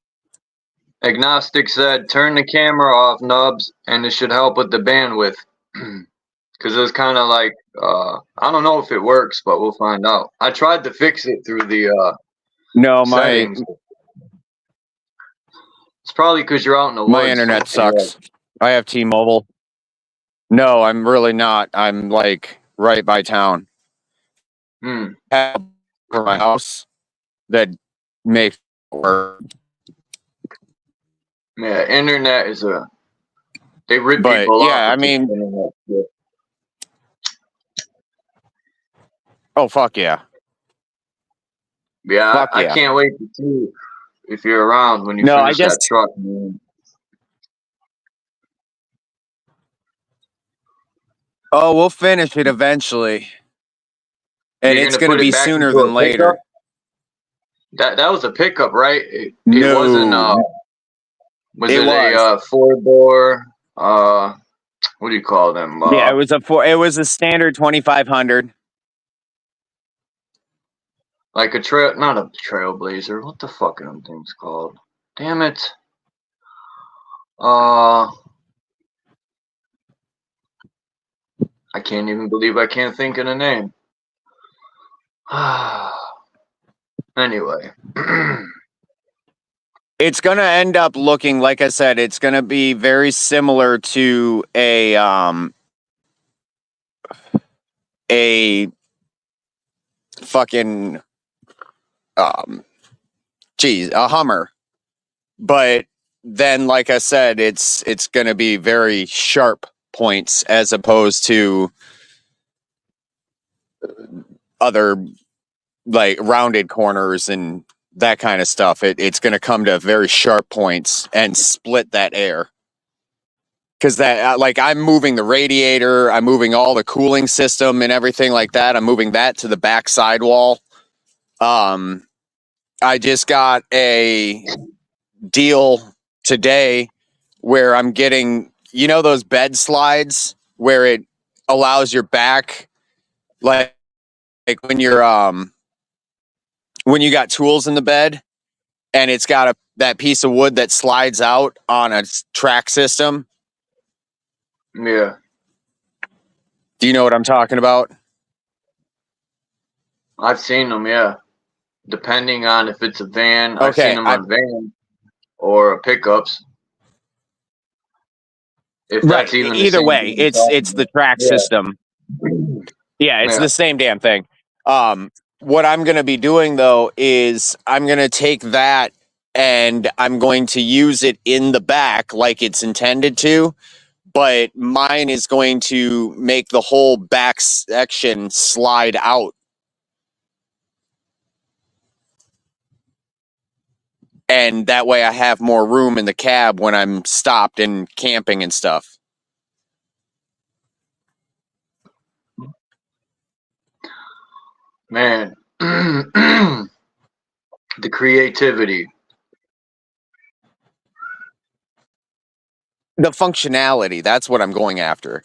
Agnostic said, turn the camera off, Nubs, and it should help with the bandwidth. Because it's kind of like, I don't know if it works, but we'll find out. I tried to fix it through the settings. It's probably because you're out in the woods. My internet sucks. I have T-Mobile. No, I'm really not. I'm like right by town. For my house that makes it work. Yeah, internet is they rip people off. Yeah, I mean, oh fuck yeah. Yeah, fuck I yeah. can't wait to see if you're around when you finish that truck, man. Oh, we'll finish it eventually. And it's going to be sooner than later. That was a pickup, right? It wasn't. Was it a 4-bore? What do you call them? Yeah, it was a standard 2500. Like not a Trailblazer. What the fuck are them things called? Damn it. I can't even believe I can't think of the name. Anyway. It's going to end up looking, like I said, it's going to be very similar to a fucking, a Hummer. But then, like I said, it's going to be very sharp points as opposed to other like rounded corners and that kind of stuff. It's going to come to very sharp points and split that air. Because that, like, I'm moving the radiator, I'm moving all the cooling system and everything like that. I'm moving that to the back sidewall. I just got a deal today where I'm getting, those bed slides where it allows your back, like when you're when you got tools in the bed and it's got that piece of wood that slides out on a track system. Yeah. Do you know what I'm talking about? I've seen them, yeah. Depending on if it's a van. Okay, I've seen them on van or pickups. If that's even either way, it's the track system. Yeah, it's the same damn thing. What I'm going to be doing, though, is I'm going to take that and I'm going to use it in the back like it's intended to, but mine is going to make the whole back section slide out. And that way I have more room in the cab when I'm stopped and camping and stuff. Man, the creativity. The functionality, that's what I'm going after.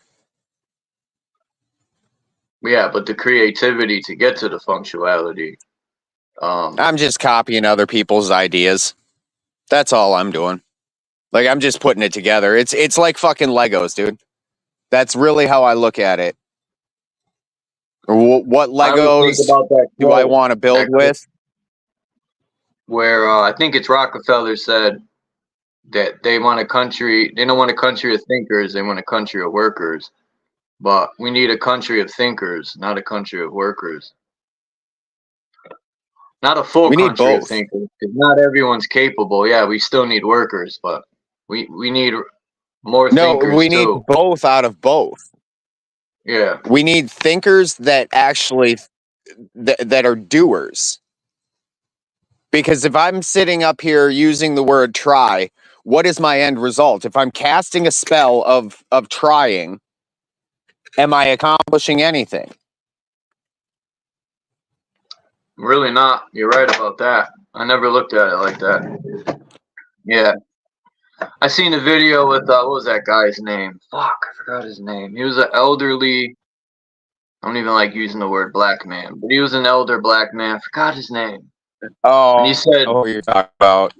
Yeah, but the creativity to get to the functionality. I'm just copying other people's ideas. That's all I'm doing. Like, I'm just putting it together. It's like fucking Legos, dude. That's really how I look at it. What I always think Legos about that do I quote, want to build with? where I think it's Rockefeller said that they want a country. They don't want a country of thinkers. They want a country of workers. But we need a country of thinkers, not a country of workers. Not a full We need country of both. thinkers, because not everyone's capable. Yeah, we still need workers, but we need more No, thinkers we need too. both out of both. Yeah, We need thinkers that actually that are doers. Because if I'm sitting up here using the word try, what is my end result? If I'm casting a spell of trying, am I accomplishing anything? really not. You're right about that. I never looked at it like that. Yeah, I seen a video with what was that guy's name? Fuck, I forgot his name. He was an elderly. I don't even like using the word black man, but he was an elder black man. I forgot his name. Oh, And he said what you're talking about.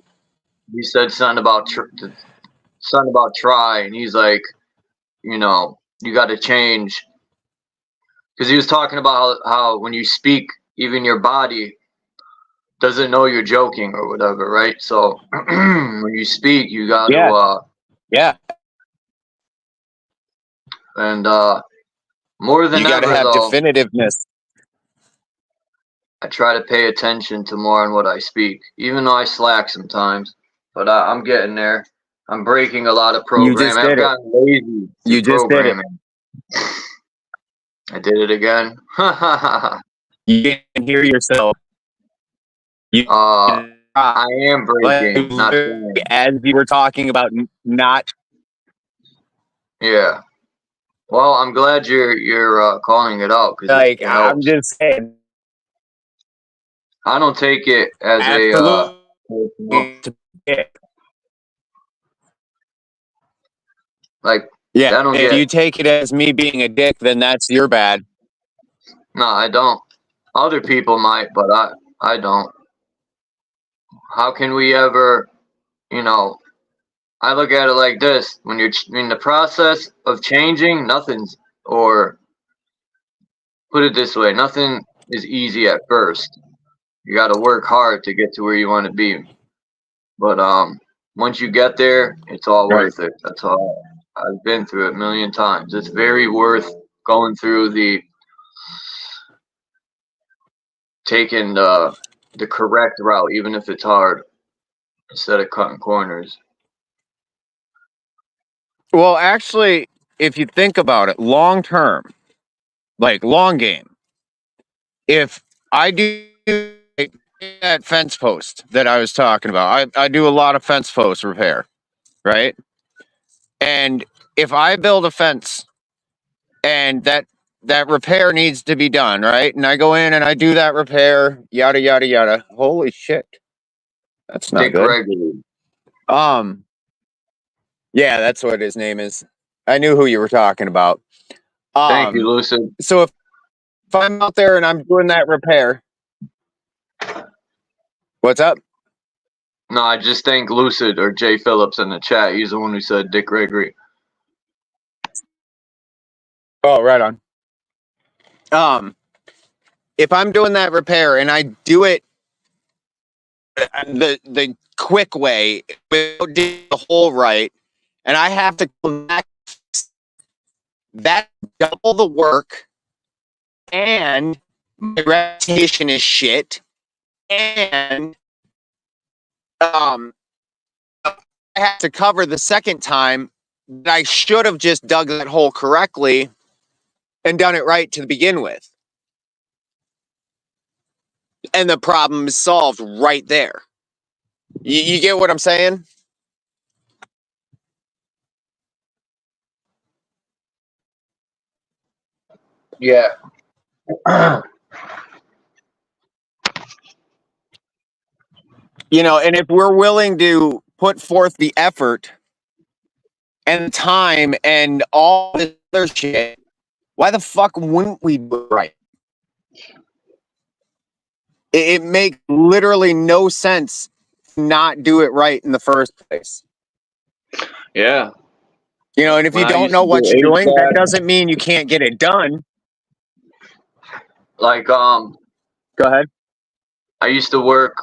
something about try, and he's like, you know, you got to change, because he was talking about how when you speak, even your body doesn't know you're joking or whatever, right? So when you speak, you got Yeah. to Yeah. and more than You got to ever have though, definitiveness. I try to pay attention to more on what I speak, even though I slack sometimes. But I'm getting there. I'm breaking a lot of You just programming. I've did it. gotten lazy to You just did it. programming. I did it again. You didn't hear yourself. You I am breaking, not trying. as you were talking about not. Yeah. Well, I'm glad you're calling it out, because Like, it I'm helps. just saying. I don't take it as Absolutely. like, Yeah. I don't If get. you take it as me being a dick, then that's your bad. No, I don't. Other people might, but I don't. How can we ever, you know? I look at it like this: when you're in the process of changing, nothing's, or put it this way, nothing is easy at first. You got to work hard to get to where you want to be. But once you get there, it's all Right. worth it. That's all. I've been through it a million times. It's very worth going through taking the correct route, even if it's hard, instead of cutting corners. Well, actually, if you think about it, long term, like long game, if I do that fence post that I was talking about, I do a lot of fence post repair, right? And if I build a fence and that repair needs to be done, right? And I go in and I do that repair, yada yada yada. Holy shit. That's not Dick good. Gregory. Yeah, that's what his name is. I knew who you were talking about. Thank you, Lucid. So if I'm out there and I'm doing that repair, what's up? No, I just thank Lucid or Jay Phillips in the chat. He's the one who said Dick Gregory. Oh, right on. If I'm doing that repair and I do it the quick way without doing the hole right, and I have to come back, that double the work, and my reputation is shit, and I have to cover the second time that I should have just dug that hole correctly and done it right to begin with. And the problem is solved right there. You get what I'm saying? Yeah. You know, and if we're willing to put forth the effort and time and all this other shit, why the fuck wouldn't we do it right? It makes literally no sense to not do it right in the first place. Yeah. You know, and if When you I don't used know to what do you're doing, that HVAC, doesn't mean you can't get it done. like Go ahead. I used to work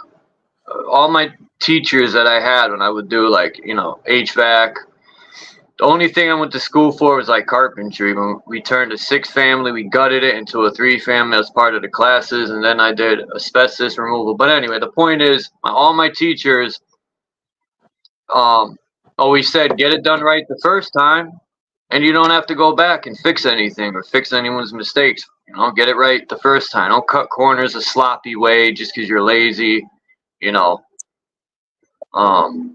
all my teachers that I had when I would do like, you know, HVAC. The only thing I went to school for was like carpentry. When we turned a 6-family, we gutted it into a 3-family as part of the classes, and then I did asbestos removal. But anyway, the point is, all my teachers always said, get it done right the first time, and you don't have to go back and fix anything or fix anyone's mistakes. You know, get it right the first time. Don't cut corners a sloppy way just because you're lazy. You know, because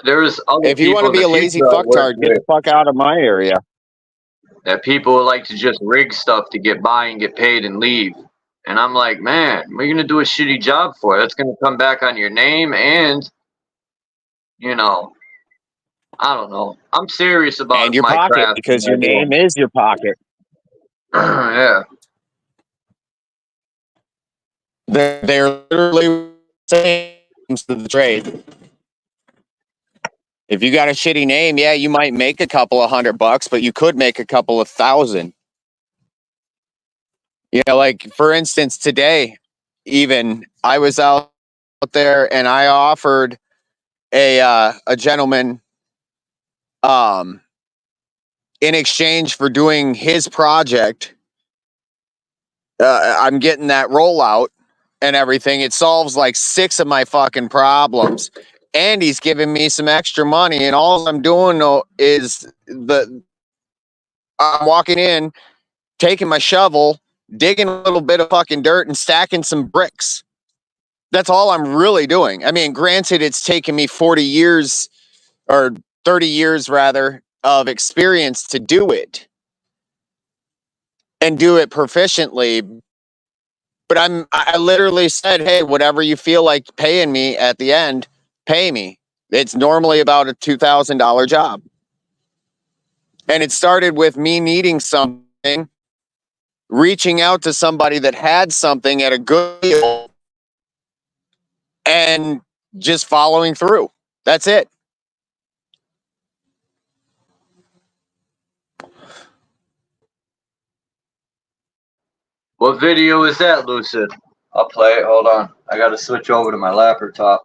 there's other If you want people to in be the a lazy future I worked fucktard, get with the fuck out of my area. that people like to just rig stuff to get by and get paid and leave. And I'm like, man, what are you gonna do a shitty job for? That's gonna come back on your name, and you know, I don't know. I'm serious about And your my pocket, craft. because your name is your pocket. Yeah. They're literally saying to the trade. If you got a shitty name, yeah, you might make a couple of $100, but you could make a couple of thousand. You know, like for instance, today, even I was out there and I offered a gentleman in exchange for doing his project. I'm getting that rollout and everything. It solves like 6 of my fucking problems. And he's giving me some extra money, and all I'm doing is I'm walking in, taking my shovel, digging a little bit of fucking dirt, and stacking some bricks. That's all I'm really doing. I mean, granted, it's taken me 40 years or 30 years rather of experience to do it and do it proficiently. But I literally said, hey, whatever you feel like paying me at the end, pay me. It's normally about a $2,000 job. And it started with me needing something, reaching out to somebody that had something at a good deal, and just following through. That's it. What video is that, Lucid? I'll play it. Hold on. I gotta switch over to my laptop.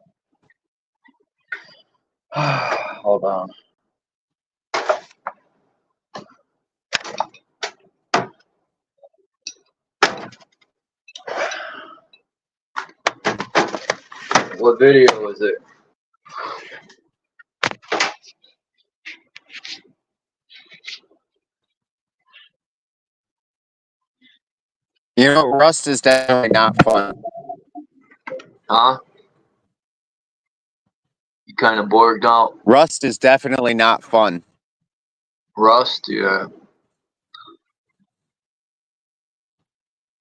Hold on. What video is it? You know, Rust is definitely not fun. Huh? You kind of borged out. Rust is definitely not fun. Rust, yeah.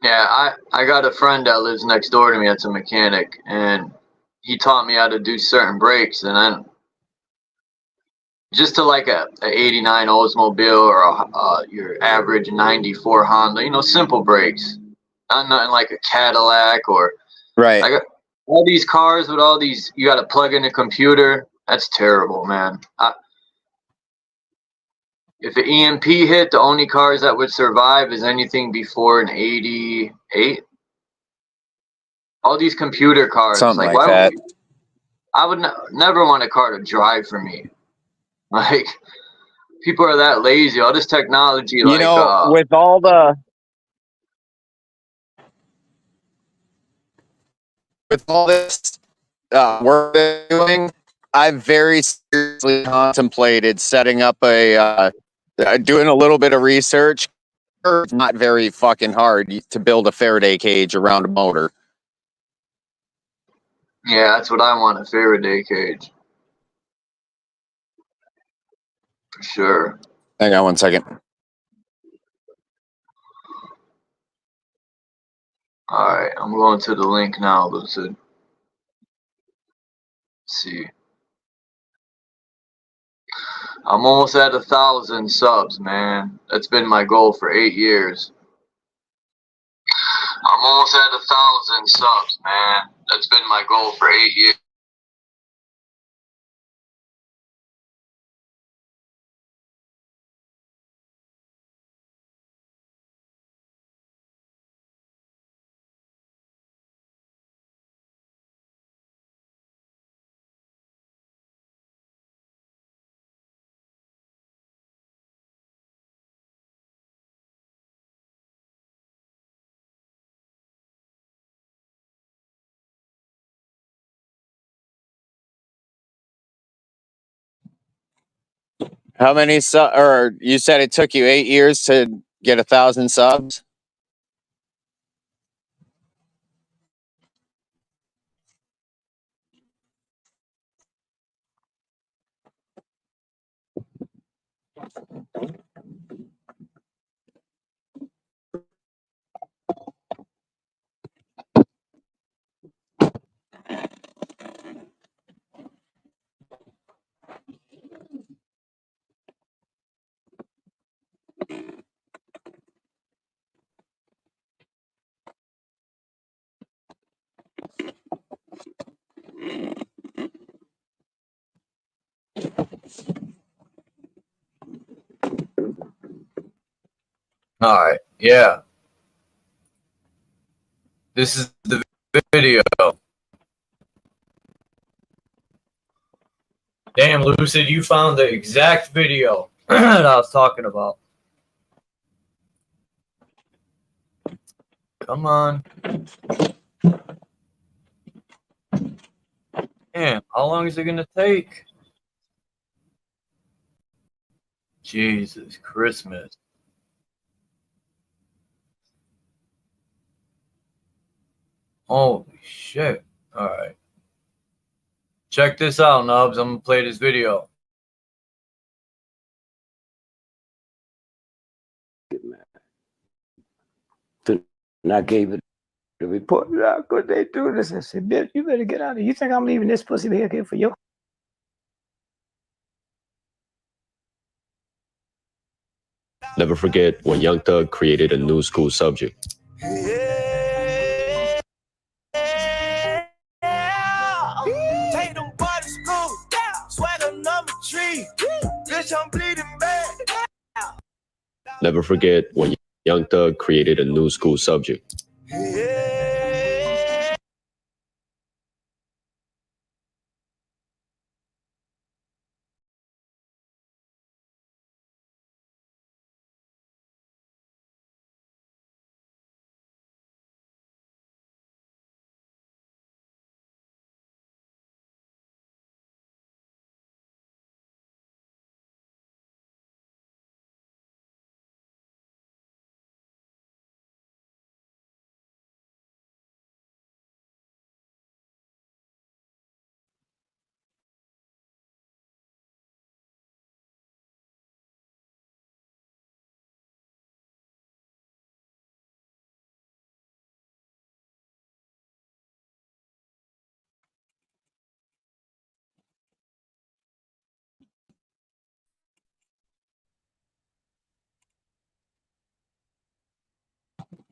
Yeah, I got a friend that lives next door to me that's a mechanic, and he taught me how to do certain brakes, and then just to like a 89 Oldsmobile or your average 94 Honda, you know, simple brakes. Not nothing like a Cadillac or Right. I got all these cars with all these, you got to plug in a computer. That's terrible, man. If an EMP hit, the only cars that would survive is anything before an 88. All these computer cars, Something like why that. I would never want a car to drive for me. Like, people are that lazy. All this technology, You know, with all this work they're doing, I've very seriously contemplated setting up doing a little bit of research. It's not very fucking hard to build a Faraday cage around a motor. Yeah, that's what I want, a Faraday cage. For sure. Hang on one second. Alright, I'm going to the link now, Lucid. see. I'm almost at 1,000 subs, man. That's been my goal for 8 years. I'm almost at 1,000 subs, man. That's been my goal for 8 years. How many or you said it took you 8 years to get 1,000 subs? All right, yeah. This is the video. Damn, Lucid, you found the exact video that I was talking about. Come on. Damn, how long is it gonna take? Jesus Christmas. Holy shit. Alright. Check this out, Nubs. I'm gonna play this video. And I gave it the report. How could they do this? I said, bitch, you better get out of here. You think I'm leaving this pussy here for you? Never forget when Young Thug created a new school subject. Never forget when Young Thug created a new school subject.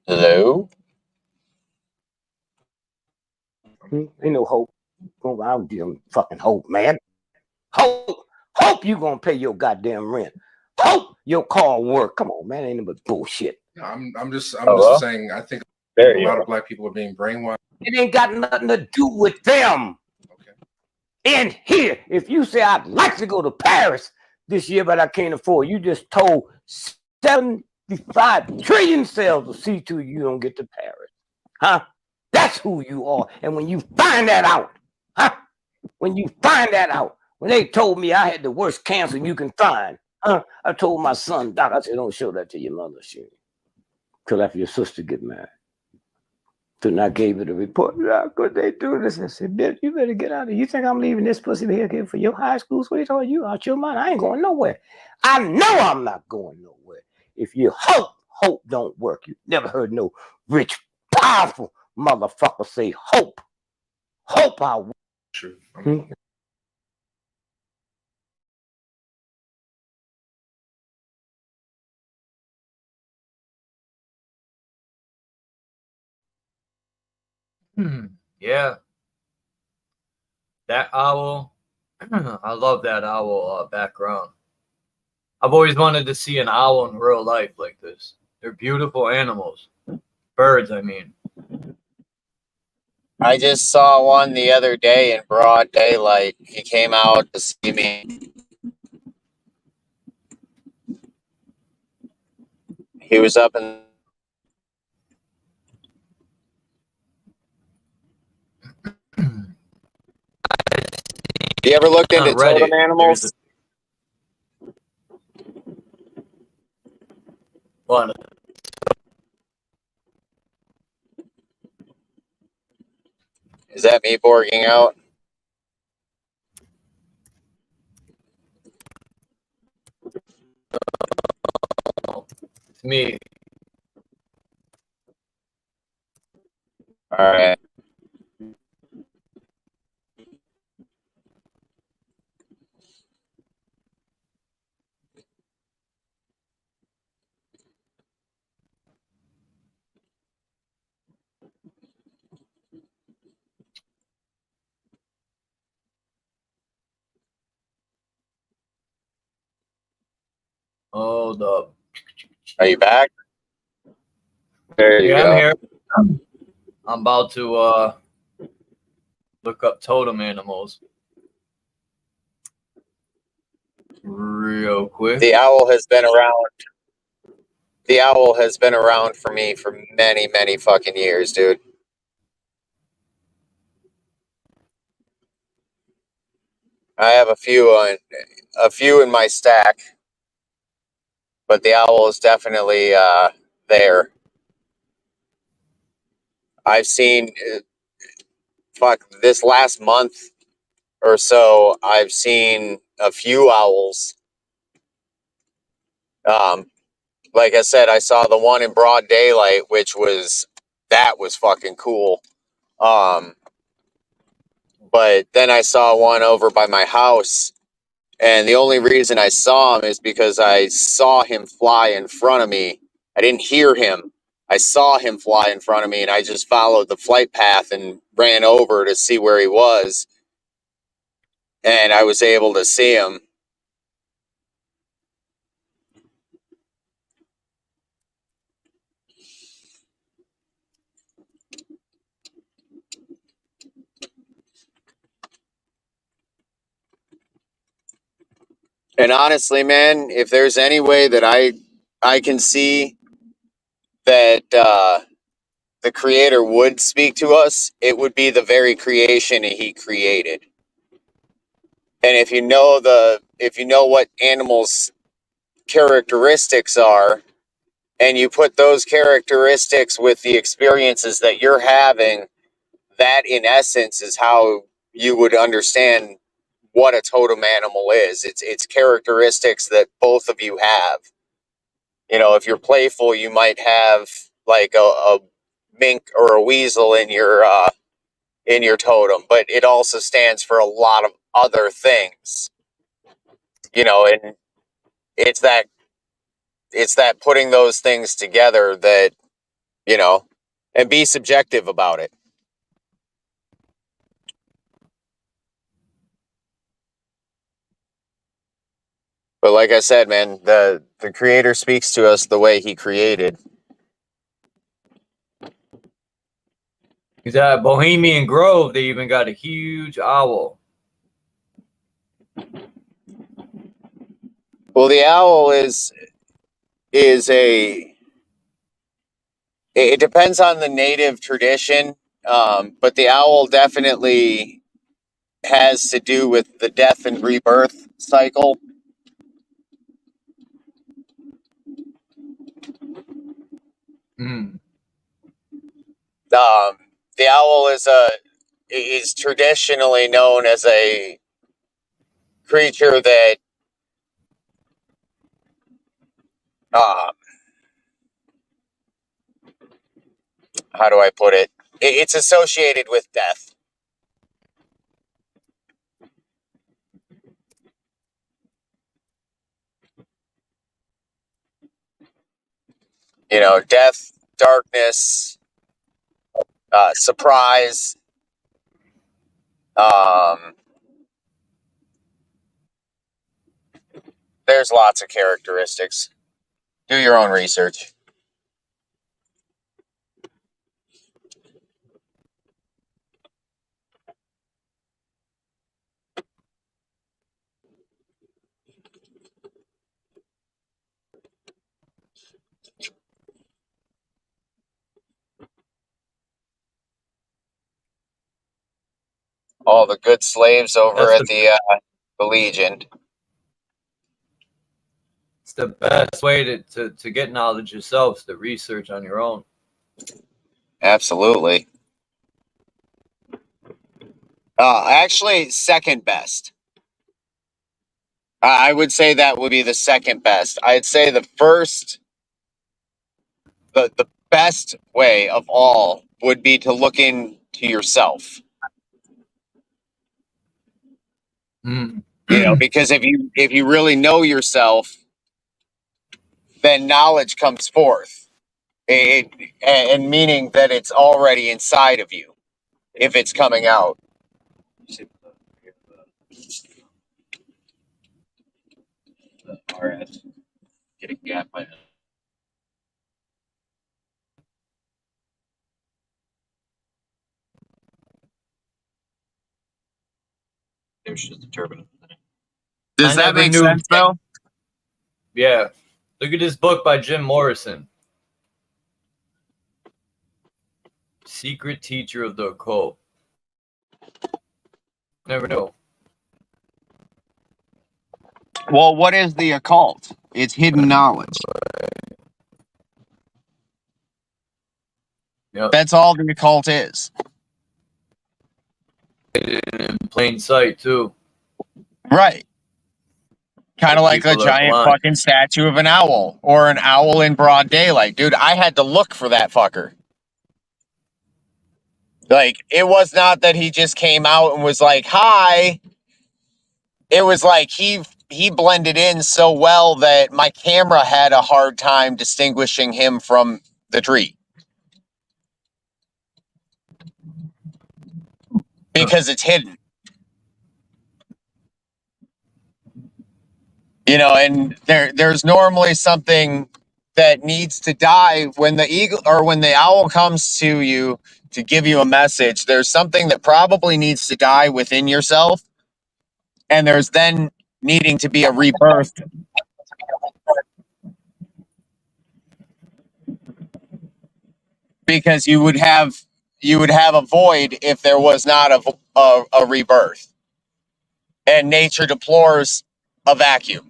Hello? Ain't no hope. I don't give them fucking hope, man. Hope you gonna pay your goddamn rent. Hope your car work. Come on, man. Ain't no but bullshit. I'm just Hello? saying. I think There a you lot are. of black people are being brainwashed. It ain't got nothing to do with them. Okay. And here, if you say I'd like to go to Paris this year, but I can't afford, you just told 75 trillion cells to see to you don't get to Paris. Huh? That's who you are. And when you find that out, when you find that out, when they told me I had the worst cancer you can find, I told my son, Doc, I said, don't show that to your mother, Sherry, till after your sister get married. So I gave it a report. How could they do this? I said, bitch, you better get out of here. You think I'm leaving this pussy here for your high school sweetheart? You out your mind. I ain't going nowhere. I know I'm not going nowhere. If you hope don't work. You never heard no rich, powerful motherfucker say hope. Hope I work. True. Yeah, that owl. I love that owl background. I've always wanted to see an owl in real life like this. They're beautiful animals. Birds, I mean. I just saw one the other day in broad daylight. He came out to see me. He was up in. You ever looked On into Reddit, totem animals? One. Is that me borging out? It's me. All right. Hold up. Are you back? There you Yeah, go. I'm here. I'm about to look up totem animals real quick. The owl has been around. The owl has been around for me for many, many fucking years, dude. I have a few in my stack, but the owl is definitely there. I've seen, fuck, this last month or so, I've seen a few owls. Like I said, I saw the one in broad daylight, that was fucking cool. But then I saw one over by my house, and the only reason I saw him is because I saw him fly in front of me. I didn't hear him. I saw him fly in front of me, and I just followed the flight path and ran over to see where he was. And I was able to see him. And honestly, man, if there's any way that I can see that the creator would speak to us, it would be the very creation he created. And if you know what animals' characteristics are, and you put those characteristics with the experiences that you're having, that in essence is how you would understand what a totem animal is. It's characteristics that both of you have. You know, if you're playful, you might have like a mink or a weasel in your totem, but it also stands for a lot of other things. You know, and it's that putting those things together that, you know, and be subjective about it. But like I said, man, the creator speaks to us the way he created. He's at Bohemian Grove. They even got a huge owl. Well, the owl is a it depends on the native tradition, but the owl definitely has to do with the death and rebirth cycle. Mm. The owl is traditionally known as a creature that um, how do I put it? It's associated with death. You know, death, darkness, surprise. There's lots of characteristics. Do your own research. All the good slaves over That's at the Legion. It's the best way to get knowledge yourself, is to research on your own. Absolutely. Actually, second best. I would say that would be the second best. I'd say the first, the best way of all would be to look into yourself. Mm. You know, because if you really know yourself, then knowledge comes forth. And meaning that it's already inside of you if it's coming out. RS. Get a gap by there's just a turbine. Does I that never make knew. sense though? Yeah. Look at this book by Jim Morrison. Secret Teacher of the Occult. Never know. Well, what is the occult? It's hidden knowledge. Yep. That's all the occult is. In plain sight too. Right. Kind of like a People are giant blind. fucking statue of an owl or an owl in broad daylight. Dude, I had to look for that fucker. Like, it was not that he just came out and was like, hi. It was like he blended in so well that my camera had a hard time distinguishing him from the tree. Because it's hidden. You know, and there's normally something that needs to die when the eagle or when the owl comes to you to give you a message. There's something that probably needs to die within yourself, and there's then needing to be a rebirth. Because you would have a void if there was not a rebirth, and nature deplores a vacuum.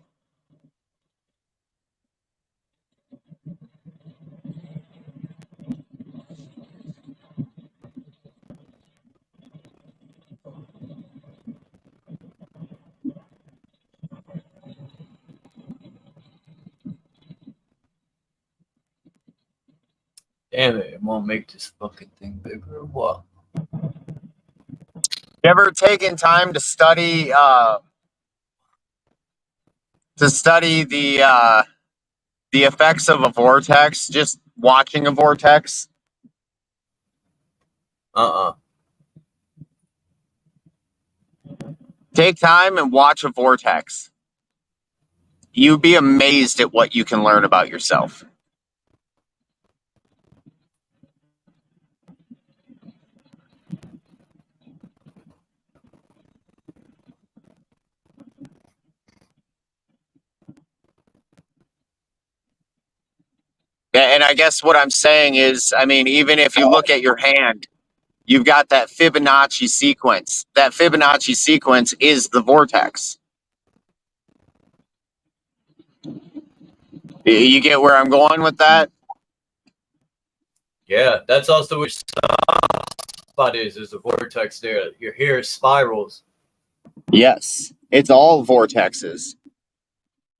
Damn it, it won't make this fucking thing bigger or what? You ever taken time to study the effects of a vortex, just watching a vortex? Take time and watch a vortex. You'd be amazed at what you can learn about yourself. And I guess what I'm saying is, I mean, even if you look at your hand, you've got that Fibonacci sequence. That Fibonacci sequence is the vortex. You get where I'm going with that? Yeah, that's also which spot is. There's a vortex there. Your hair spirals. Yes, it's all vortexes.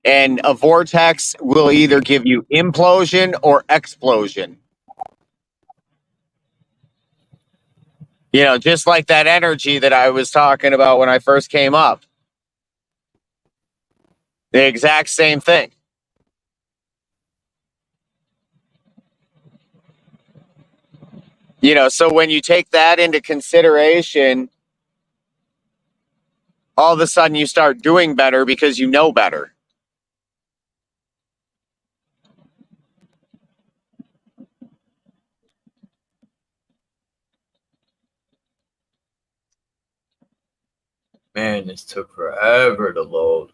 And a vortex will either give you implosion or explosion. You know, just like that energy that I was talking about when I first came up. The exact same thing. You know, so when you take that into consideration, all of a sudden you start doing better because you know better. Man, this took forever to load.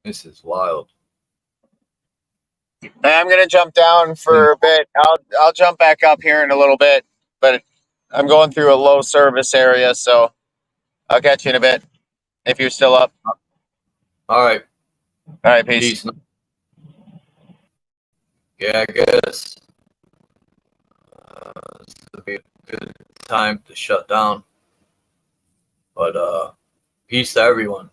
This is wild. Hey, I'm gonna jump down for a bit. I'll jump back up here in a little bit, but I'm going through a low service area, so I'll catch you in a bit if you're still up. All right. All right, peace. Peace. Yeah, I guess this would be a good time to shut down. But peace to everyone.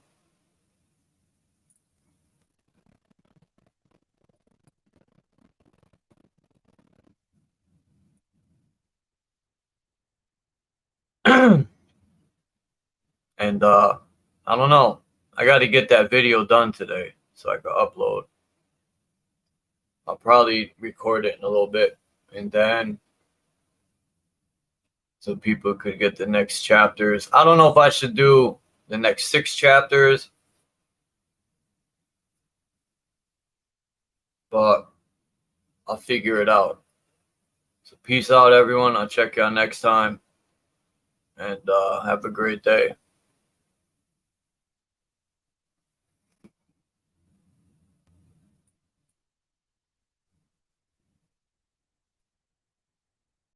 And I don't know. I got to get that video done today so I can upload. I'll probably record it in a little bit, and then so people could get the next chapters. I don't know if I should do the next 6 chapters, but I'll figure it out. So peace out, everyone. I'll check y'all next time, and have a great day.